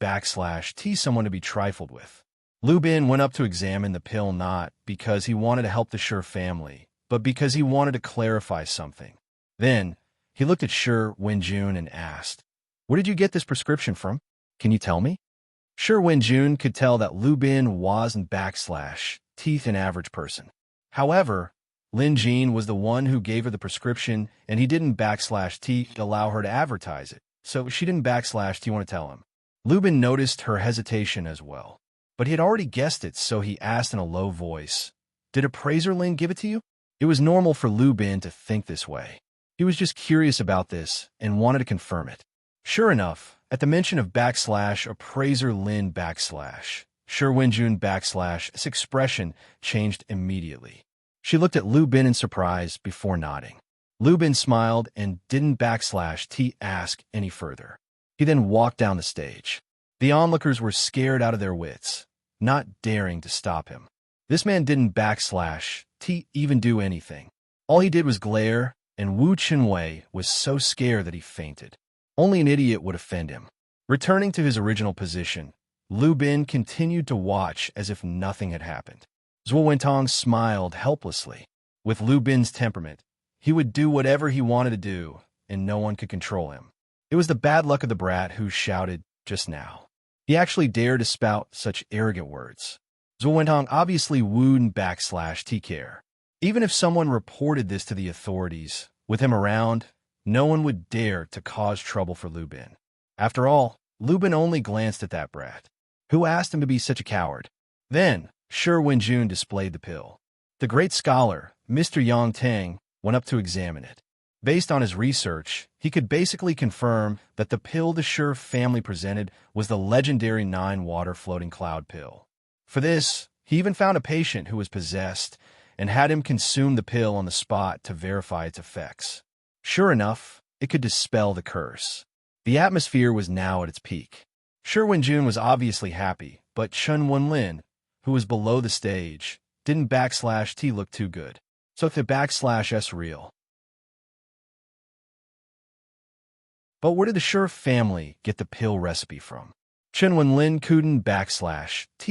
someone to be trifled with. Lu Bin went up to examine the pill not because he wanted to help the Shi family, but because he wanted to clarify something. Then, he looked at Shi Wenjun and asked, "Where did you get this prescription from? Can you tell me?" Shi Wenjun could tell that Lu Bin wasn't an average person. However, Lin Jin was the one who gave her the prescription, and he didn't allow her to advertise it, so she didn't want to tell him. Lu Bin noticed her hesitation as well, but he had already guessed it, so he asked in a low voice, "Did Appraiser Lin give it to you?" It was normal for Lu Bin to think this way. He was just curious about this and wanted to confirm it. Sure enough, at the mention of Appraiser Lin Shi Wenjun its expression changed immediately. She looked at Lu Bin in surprise before nodding. Lu Bin smiled and didn't ask any further. He then walked down the stage. The onlookers were scared out of their wits, not daring to stop him. This man didn't even do anything. All he did was glare, and Wu Qinwei was so scared that he fainted. Only an idiot would offend him. Returning to his original position, Lu Bin continued to watch as if nothing had happened. Zhuo Wentong smiled helplessly. With Lu Bin's temperament, he would do whatever he wanted to do, and no one could control him. It was the bad luck of the brat who shouted just now. He actually dared to spout such arrogant words. Zhuo Wentong obviously wouldn't care. Even if someone reported this to the authorities, with him around, no one would dare to cause trouble for Lu Bin. After all, Lu Bin only glanced at that brat. Who asked him to be such a coward? Then, Shi Wenjun displayed the pill. The great scholar, Mr. Yang Tang, went up to examine it. Based on his research, he could basically confirm that the pill the Shi family presented was the legendary 9-water floating cloud pill. For this, he even found a patient who was possessed and had him consume the pill on the spot to verify its effects. Sure enough, it could dispel the curse. The atmosphere was now at its peak. Shi Wenjun was obviously happy, but Chen Wenlin, who was below the stage, didn't look too good. So the /S real. But where did the Shi family get the pill recipe from? Chen Wenlin couldn't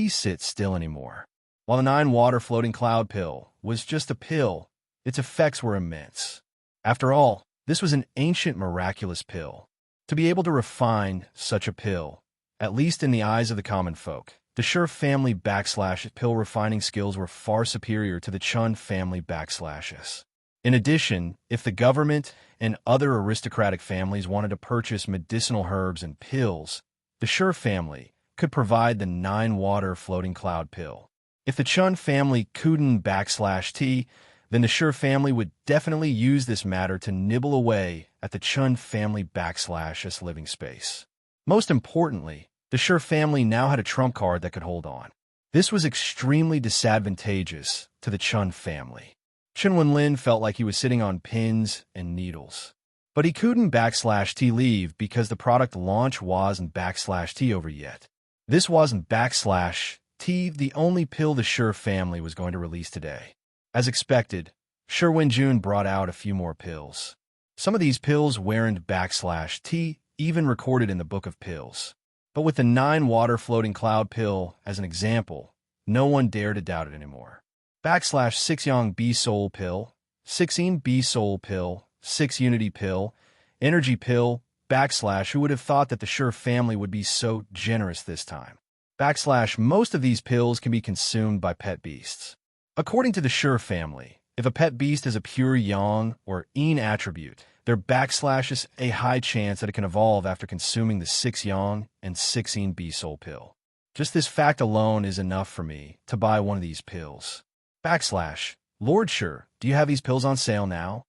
sit still anymore. While the 9-water floating cloud pill was just a pill, its effects were immense. After all, this was an ancient miraculous pill. To be able to refine such a pill, at least in the eyes of the common folk, the Shi family pill refining skills were far superior to the Chun family /S. In addition, if the government and other aristocratic families wanted to purchase medicinal herbs and pills, the Shi family could provide the 9-water floating cloud pill. If the Chun family couldn't then the Shi family would definitely use this matter to nibble away at the Chun family /S living space. Most importantly, the Shi family now had a trump card that could hold on. This was extremely disadvantageous to the Chun family. Chen Wenlin felt like he was sitting on pins and needles. But he couldn't /T leave because the product launch wasn't /T over yet. This wasn't /T the only pill the Sure family was going to release today. As expected, Sure Wenjun brought out a few more pills. Some of these pills weren't /T even recorded in the book of pills. But with the 9 water floating cloud pill as an example, no one dared to doubt it anymore. /6 Yang B Soul pill, 16 B Soul pill, 6 Unity pill, energy pill, / who would have thought that the Sure family would be so generous this time. / most of these pills can be consumed by pet beasts. According to the Sure family, if a pet beast has a pure Yang or Yin attribute, there is a high chance that it can evolve after consuming the 6 Yang and 16 B Soul pill. Just this fact alone is enough for me to buy one of these pills. / Lord Sure, do you have these pills on sale now?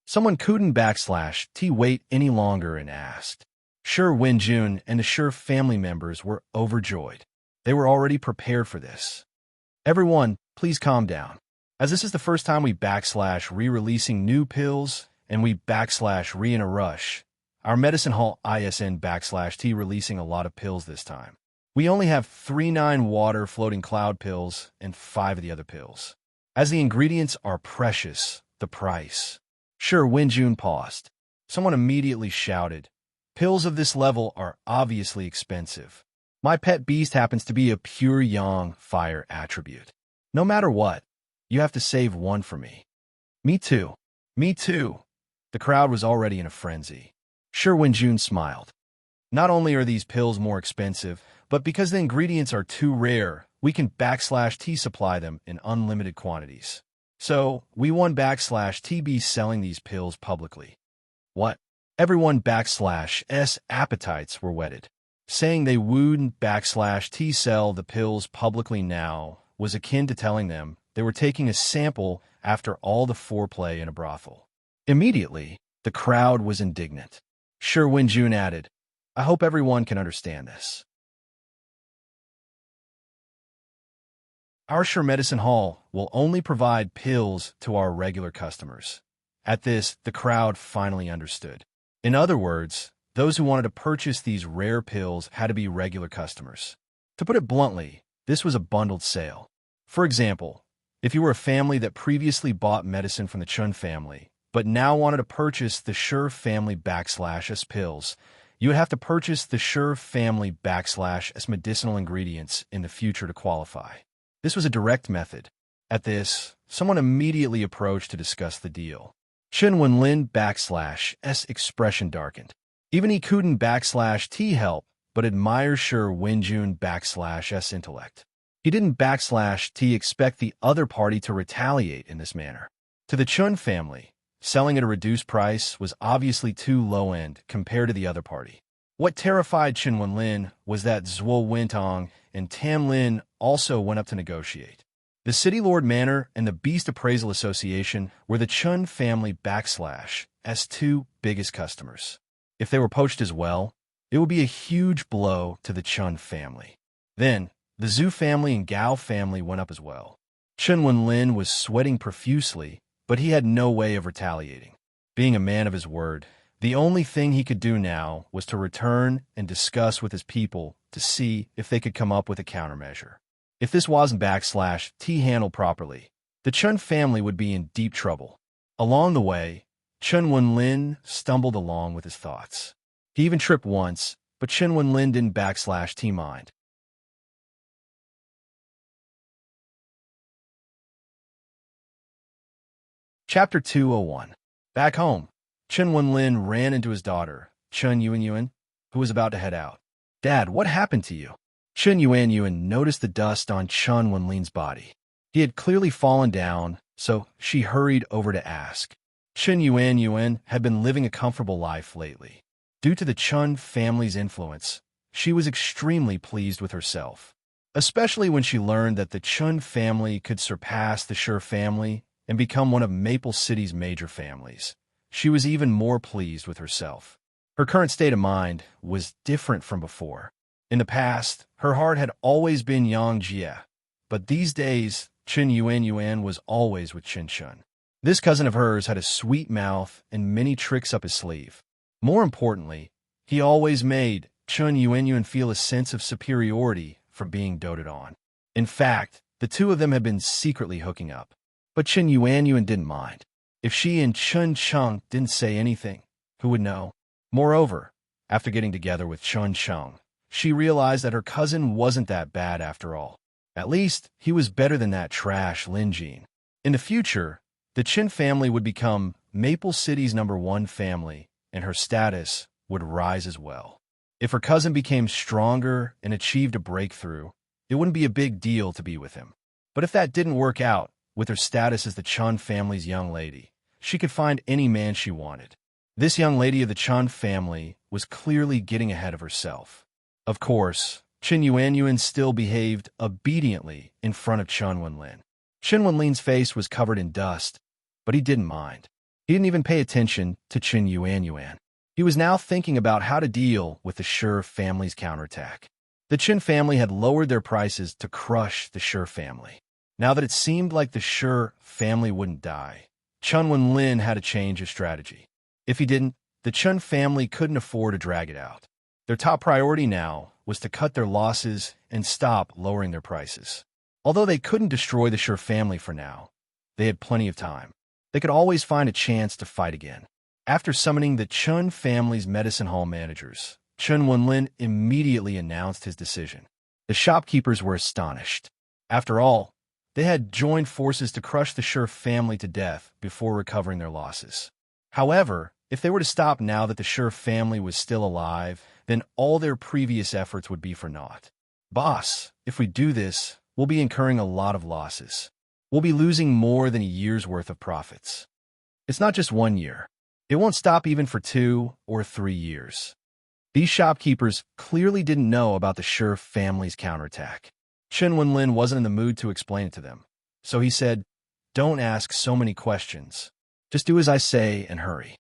Someone couldn't / wait any longer and asked. Sure Wenjun and the Sure family members were overjoyed. They were already prepared for this. Everyone, please calm down. As this is the first time we re-releasing new pills, and we re in a rush, our medicine hall ISN /T releasing a lot of pills this time. We only have 3 9 water floating cloud pills and 5 of the other pills. As the ingredients are precious, the price. Sure Wenjun paused. Someone immediately shouted, pills of this level are obviously expensive. My pet beast happens to be a pure Yang fire attribute. No matter what, you have to save one for me. Me too. Me too. The crowd was already in a frenzy. Sure Wenjun smiled. Not only are these pills more expensive, but because the ingredients are too rare, we can /T supply them in unlimited quantities. So, we won /T be selling these pills publicly. What? Everyone /S appetites were whetted. Saying they wouldn't /T sell the pills publicly now was akin to telling them they were taking a sample after all the foreplay in a brothel. Immediately, the crowd was indignant. Sure Wenjun added, I hope everyone can understand this. Our Sure Medicine Hall will only provide pills to our regular customers. At this, the crowd finally understood. In other words, those who wanted to purchase these rare pills had to be regular customers. To put it bluntly, this was a bundled sale. For example, if you were a family that previously bought medicine from the Chun family, but now wanted to purchase the Sure family /S pills, you would have to purchase the Sure family /S medicinal ingredients in the future to qualify. This was a direct method. At this, someone immediately approached to discuss the deal. Chen Wenlin /S expression darkened. Even he couldn't /T help, but admires Sure Wenjun /S intellect. He didn't /T expect the other party to retaliate in this manner. To the Chun family, selling at a reduced price was obviously too low-end compared to the other party. What terrified Chen Wenlin was that Zhuo Wentong and Tam Lin also went up to negotiate. The City Lord Manor and the Beast Appraisal Association were the Chun family /S 2 biggest customers. If they were poached as well, it would be a huge blow to the Chun family. Then, the Zhu family and Gao family went up as well. Chen Wenlin was sweating profusely, but he had no way of retaliating. Being a man of his word, the only thing he could do now was to return and discuss with his people to see if they could come up with a countermeasure. If this wasn't /T handled properly, the Chun family would be in deep trouble. Along the way, Chen Wenlin stumbled along with his thoughts. He even tripped once, but Chen Wenlin didn't /T mind. Chapter 201. Back home, Chen Wenlin ran into his daughter, Chen Yuanyuan, who was about to head out. Dad, what happened to you? Chen Yuanyuan noticed the dust on Chen Wenlin's body. He had clearly fallen down, so she hurried over to ask. Chen Yuanyuan had been living a comfortable life lately. Due to the Chun family's influence, she was extremely pleased with herself, especially when she learned that the Chun family could surpass the Sure family and become one of Maple City's major families. She was even more pleased with herself. Her current state of mind was different from before. In the past, her heart had always been Yang Jie, but these days, Chen Yuanyuan was always with Chen Shun. This cousin of hers had a sweet mouth and many tricks up his sleeve. More importantly, he always made Chun Yuanyuan feel a sense of superiority for being doted on. In fact, the two of them had been secretly hooking up. But Chun Yuanyuan didn't mind. If she and Chun Cheng didn't say anything, who would know? Moreover, after getting together with Chun Cheng, she realized that her cousin wasn't that bad after all. At least, he was better than that trash Lin Jin. In the future, the Chin family would become Maple City's #1 family, and her status would rise as well. If her cousin became stronger and achieved a breakthrough, it wouldn't be a big deal to be with him. But if that didn't work out, with her status as the Chun family's young lady, she could find any man she wanted. This young lady of the Chun family was clearly getting ahead of herself. Of course, Chun Yuanyuan still behaved obediently in front of Chun Wenlin. Chun Wenlin's face was covered in dust, but he didn't mind. He didn't even pay attention to Chun Yuanyuan. He was now thinking about how to deal with the Shi family's counterattack. The Chin family had lowered their prices to crush the Shi family. Now that it seemed like the Shi family wouldn't die, Chun Wenlin had to change his strategy. If he didn't, the Chun family couldn't afford to drag it out. Their top priority now was to cut their losses and stop lowering their prices. Although they couldn't destroy the Shi family for now, they had plenty of time. They could always find a chance to fight again. After summoning the Chun family's medicine hall managers, Chun Wenlin immediately announced his decision. The shopkeepers were astonished. After all, they had joined forces to crush the Shi family to death before recovering their losses. However, if they were to stop now that the Shi family was still alive, then all their previous efforts would be for naught. Boss, if we do this, we'll be incurring a lot of losses. We'll be losing more than a year's worth of profits. It's not just 1 year. It won't stop even for 2 or 3 years. These shopkeepers clearly didn't know about the Shi family's counterattack. Chun Wenlin wasn't in the mood to explain it to them, so he said, "Don't ask so many questions. Just do as I say and hurry."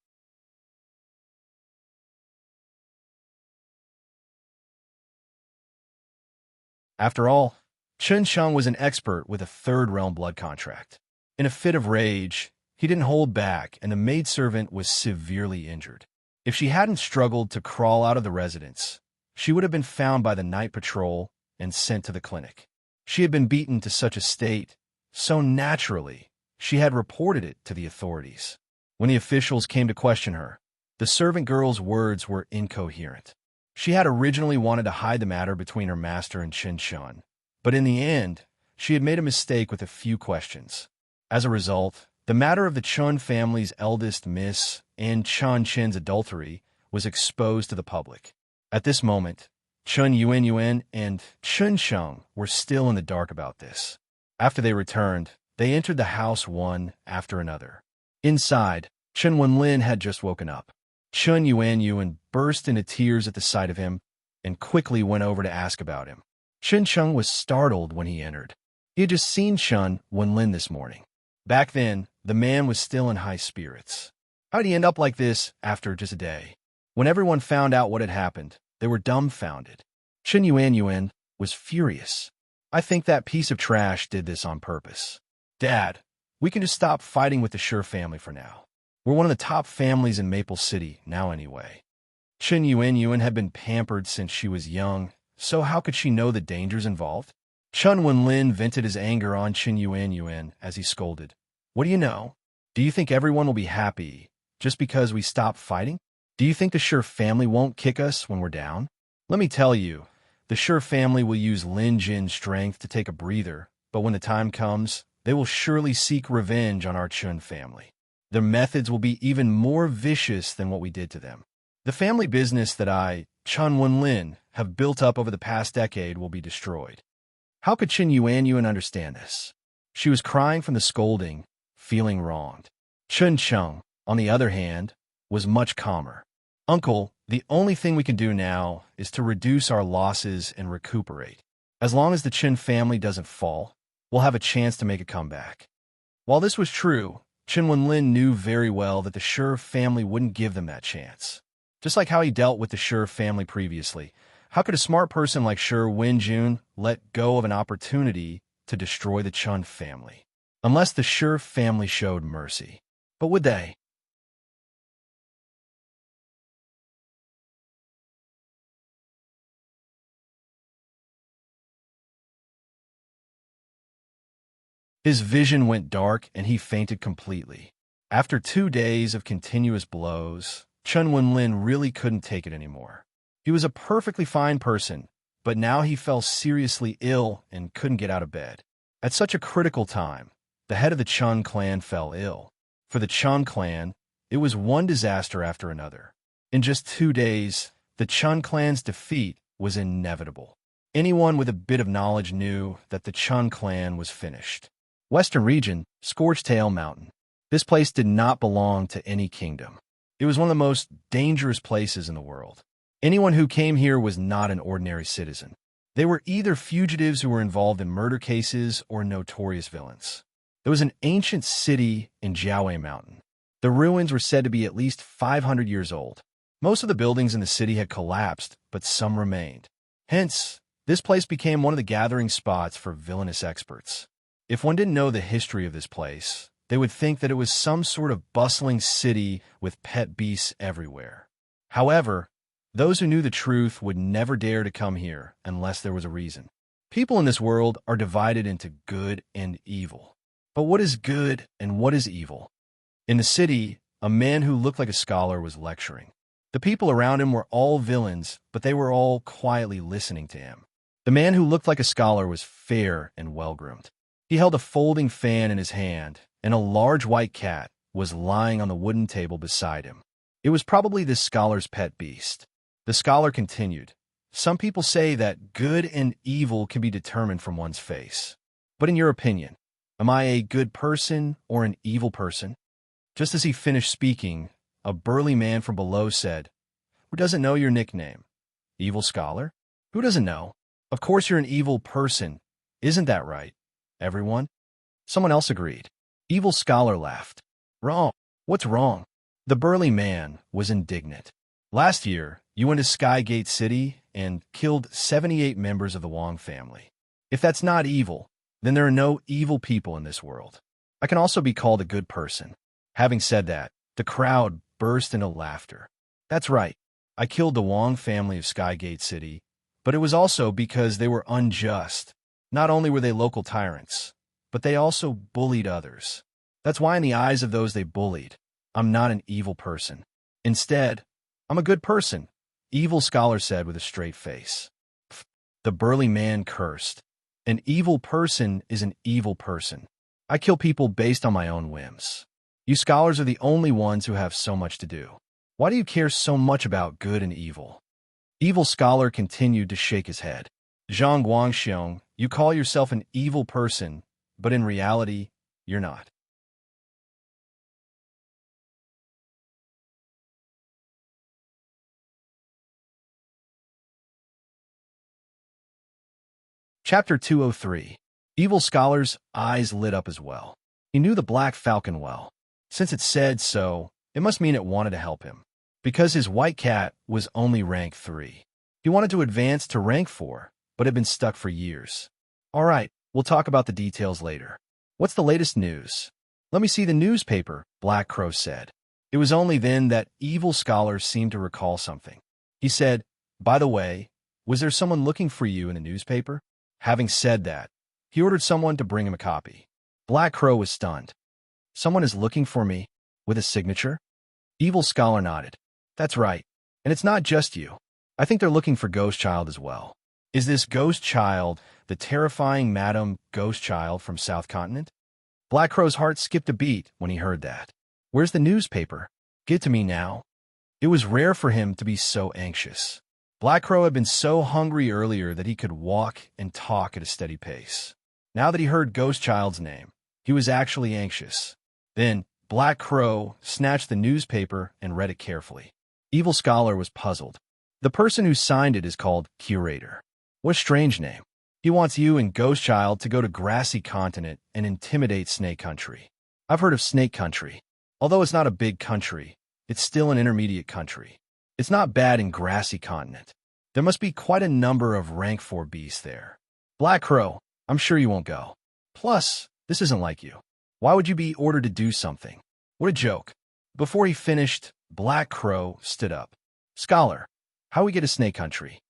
After all, Chun Cheng was an expert with a third realm blood contract. In a fit of rage, he didn't hold back, and the maidservant was severely injured. If she hadn't struggled to crawl out of the residence, she would have been found by the night patrol and sent to the clinic. She had been beaten to such a state, so naturally, she had reported it to the authorities. When the officials came to question her, the servant girl's words were incoherent. She had originally wanted to hide the matter between her master and Chin Chun, but in the end, she had made a mistake with a few questions. As a result, the matter of the Chun family's eldest miss and Chun Chin's adultery was exposed to the public. At this moment, Chun Yuanyuan and Chun Cheng were still in the dark about this. After they returned, they entered the house one after another. Inside, Chun Wenlin had just woken up. Chun Yuanyuan burst into tears at the sight of him and quickly went over to ask about him. Chun Cheng was startled when he entered. He had just seen Chun Wenlin this morning. Back then, the man was still in high spirits. How did he end up like this after just a day? When everyone found out what had happened, they were dumbfounded. Chun Yuanyuan was furious. "I think that piece of trash did this on purpose. Dad, we can just stop fighting with the Shi family for now. We're one of the top families in Maple City now anyway." Chun Yuanyuan had been pampered since she was young, so how could she know the dangers involved? Chun Wenlin vented his anger on Chun Yuanyuan as he scolded. "What do you know? Do you think everyone will be happy just because we stop fighting? Do you think the Shi family won't kick us when we're down? Let me tell you, the Shi family will use Lin Jin's strength to take a breather, but when the time comes, they will surely seek revenge on our Chun family. Their methods will be even more vicious than what we did to them. The family business that I, Chun Wenlin, have built up over the past decade will be destroyed." How could Chun Yuanyuan understand this? She was crying from the scolding, feeling wronged. Chun Cheng, on the other hand, was much calmer. "Uncle, the only thing we can do now is to reduce our losses and recuperate. As long as the Chin family doesn't fall, we'll have a chance to make a comeback." While this was true, Chun Wenlin knew very well that the Shi family wouldn't give them that chance. Just like how he dealt with the Shi family previously, how could a smart person like Shi Wenjun let go of an opportunity to destroy the Chun family? unless the Sure family showed mercy. But would they? His vision went dark and he fainted completely. After 2 days of continuous blows, Chun Wen-lin really couldn't take it anymore. He was a perfectly fine person, but now he fell seriously ill and couldn't get out of bed. At such a critical time, the head of the Chun clan fell ill. For the Chun clan, it was one disaster after another. In just 2 days, the Chun clan's defeat was inevitable. Anyone with a bit of knowledge knew that the Chun clan was finished. Western region, Scorchtail Mountain. This place did not belong to any kingdom. It was one of the most dangerous places in the world. Anyone who came here was not an ordinary citizen. They were either fugitives who were involved in murder cases or notorious villains. There was an ancient city in Jiaowei Mountain. The ruins were said to be at least 500 years old. Most of the buildings in the city had collapsed, but some remained. Hence, this place became one of the gathering spots for villainous experts. If one didn't know the history of this place, they would think that it was some sort of bustling city with pet beasts everywhere. However, those who knew the truth would never dare to come here unless there was a reason. People in this world are divided into good and evil. But what is good and what is evil? In the city, a man who looked like a scholar was lecturing. The people around him were all villains, but they were all quietly listening to him. The man who looked like a scholar was fair and well-groomed. He held a folding fan in his hand, and a large white cat was lying on the wooden table beside him. It was probably this scholar's pet beast. The scholar continued, "Some people say that good and evil can be determined from one's face. But in your opinion, am I a good person or an evil person?" Just as he finished speaking, a burly man from below said, "Who doesn't know your nickname? Evil Scholar? Who doesn't know? Of course you're an evil person. Isn't that right, everyone?" Someone else agreed. Evil Scholar laughed. "Wrong. What's wrong?" The burly man was indignant. "Last year, you went to Skygate City and killed 78 members of the Wong family. If that's not evil, then there are no evil people in this world. I can also be called a good person." Having said that, the crowd burst into laughter. "That's right. I killed the Wong family of Skygate City, but it was also because they were unjust. Not only were they local tyrants, but they also bullied others. That's why in the eyes of those they bullied, I'm not an evil person. Instead, I'm a good person," Evil Scholar said with a straight face. The burly man cursed. "An evil person is an evil person. I kill people based on my own whims. You scholars are the only ones who have so much to do. Why do you care so much about good and evil?" Evil Scholar continued to shake his head. "Zhang Guangxiong, you call yourself an evil person, but in reality, you're not." Chapter 203. Evil Scholar's eyes lit up as well. He knew the Black Falcon well. Since it said so, it must mean it wanted to help him. Because his white cat was only rank 3. He wanted to advance to rank 4, but had been stuck for years. "All right, we'll talk about the details later. What's the latest news?" "Let me see the newspaper," Black Crow said. It was only then that Evil Scholar seemed to recall something. He said, "By the way, was there someone looking for you in the newspaper?" Having said that, he ordered someone to bring him a copy. Black Crow was stunned. "Someone is looking for me? With a signature?" Evil Scholar nodded. "That's right. And it's not just you. I think they're looking for Ghost Child as well." "Is this Ghost Child the terrifying Madam Ghost Child from South Continent?" Black Crow's heart skipped a beat when he heard that. "Where's the newspaper? Give it to me now." It was rare for him to be so anxious. Black Crow had been so hungry earlier that he could walk and talk at a steady pace. Now that he heard Ghost Child's name, he was actually anxious. Then, Black Crow snatched the newspaper and read it carefully. Evil Scholar was puzzled. The person who signed it is called Curator. What a strange name. He wants you and Ghost Child to go to Grassy Continent and intimidate Snake Country. I've heard of Snake Country. Although it's not a big country, it's still an intermediate country. It's not bad in Grassy Continent. There must be quite a number of rank 4 beasts there. Black Crow, I'm sure you won't go. Plus, this isn't like you. Why would you be ordered to do something? What a joke. Before he finished, Black Crow stood up. Scholar, how we get to Snake Country?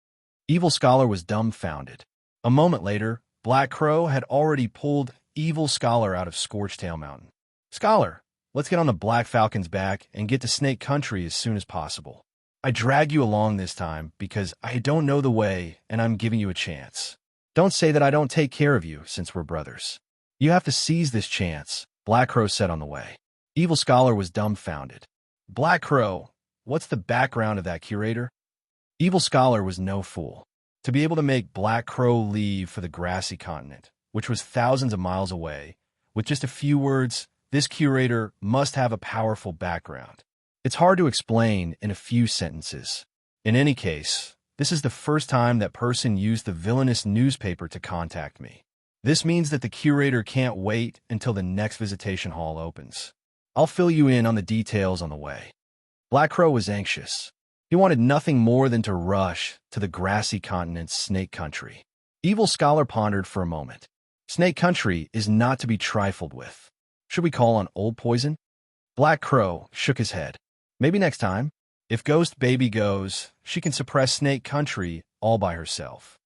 Evil Scholar was dumbfounded. A moment later, Black Crow had already pulled Evil Scholar out of Scorchtail Mountain. Scholar, let's get on the Black Falcon's back and get to Snake Country as soon as possible. I drag you along this time because I don't know the way and I'm giving you a chance. Don't say that I don't take care of you since we're brothers. You have to seize this chance, Black Crow said on the way. Evil Scholar was dumbfounded. Black Crow, what's the background of that curator? Evil Scholar was no fool. To be able to make Black Crow leave for the grassy continent, which was thousands of miles away, with just a few words, this curator must have a powerful background. It's hard to explain in a few sentences. In any case, this is the first time that person used the villainous newspaper to contact me. This means that the curator can't wait until the next visitation hall opens. I'll fill you in on the details on the way. Black Crow was anxious. He wanted nothing more than to rush to the grassy continent's Snake Country. Evil Scholar pondered for a moment. Snake Country is not to be trifled with. Should we call on Old Poison? Black Crow shook his head. Maybe next time. If Ghost Baby goes, she can suppress Snake Country all by herself.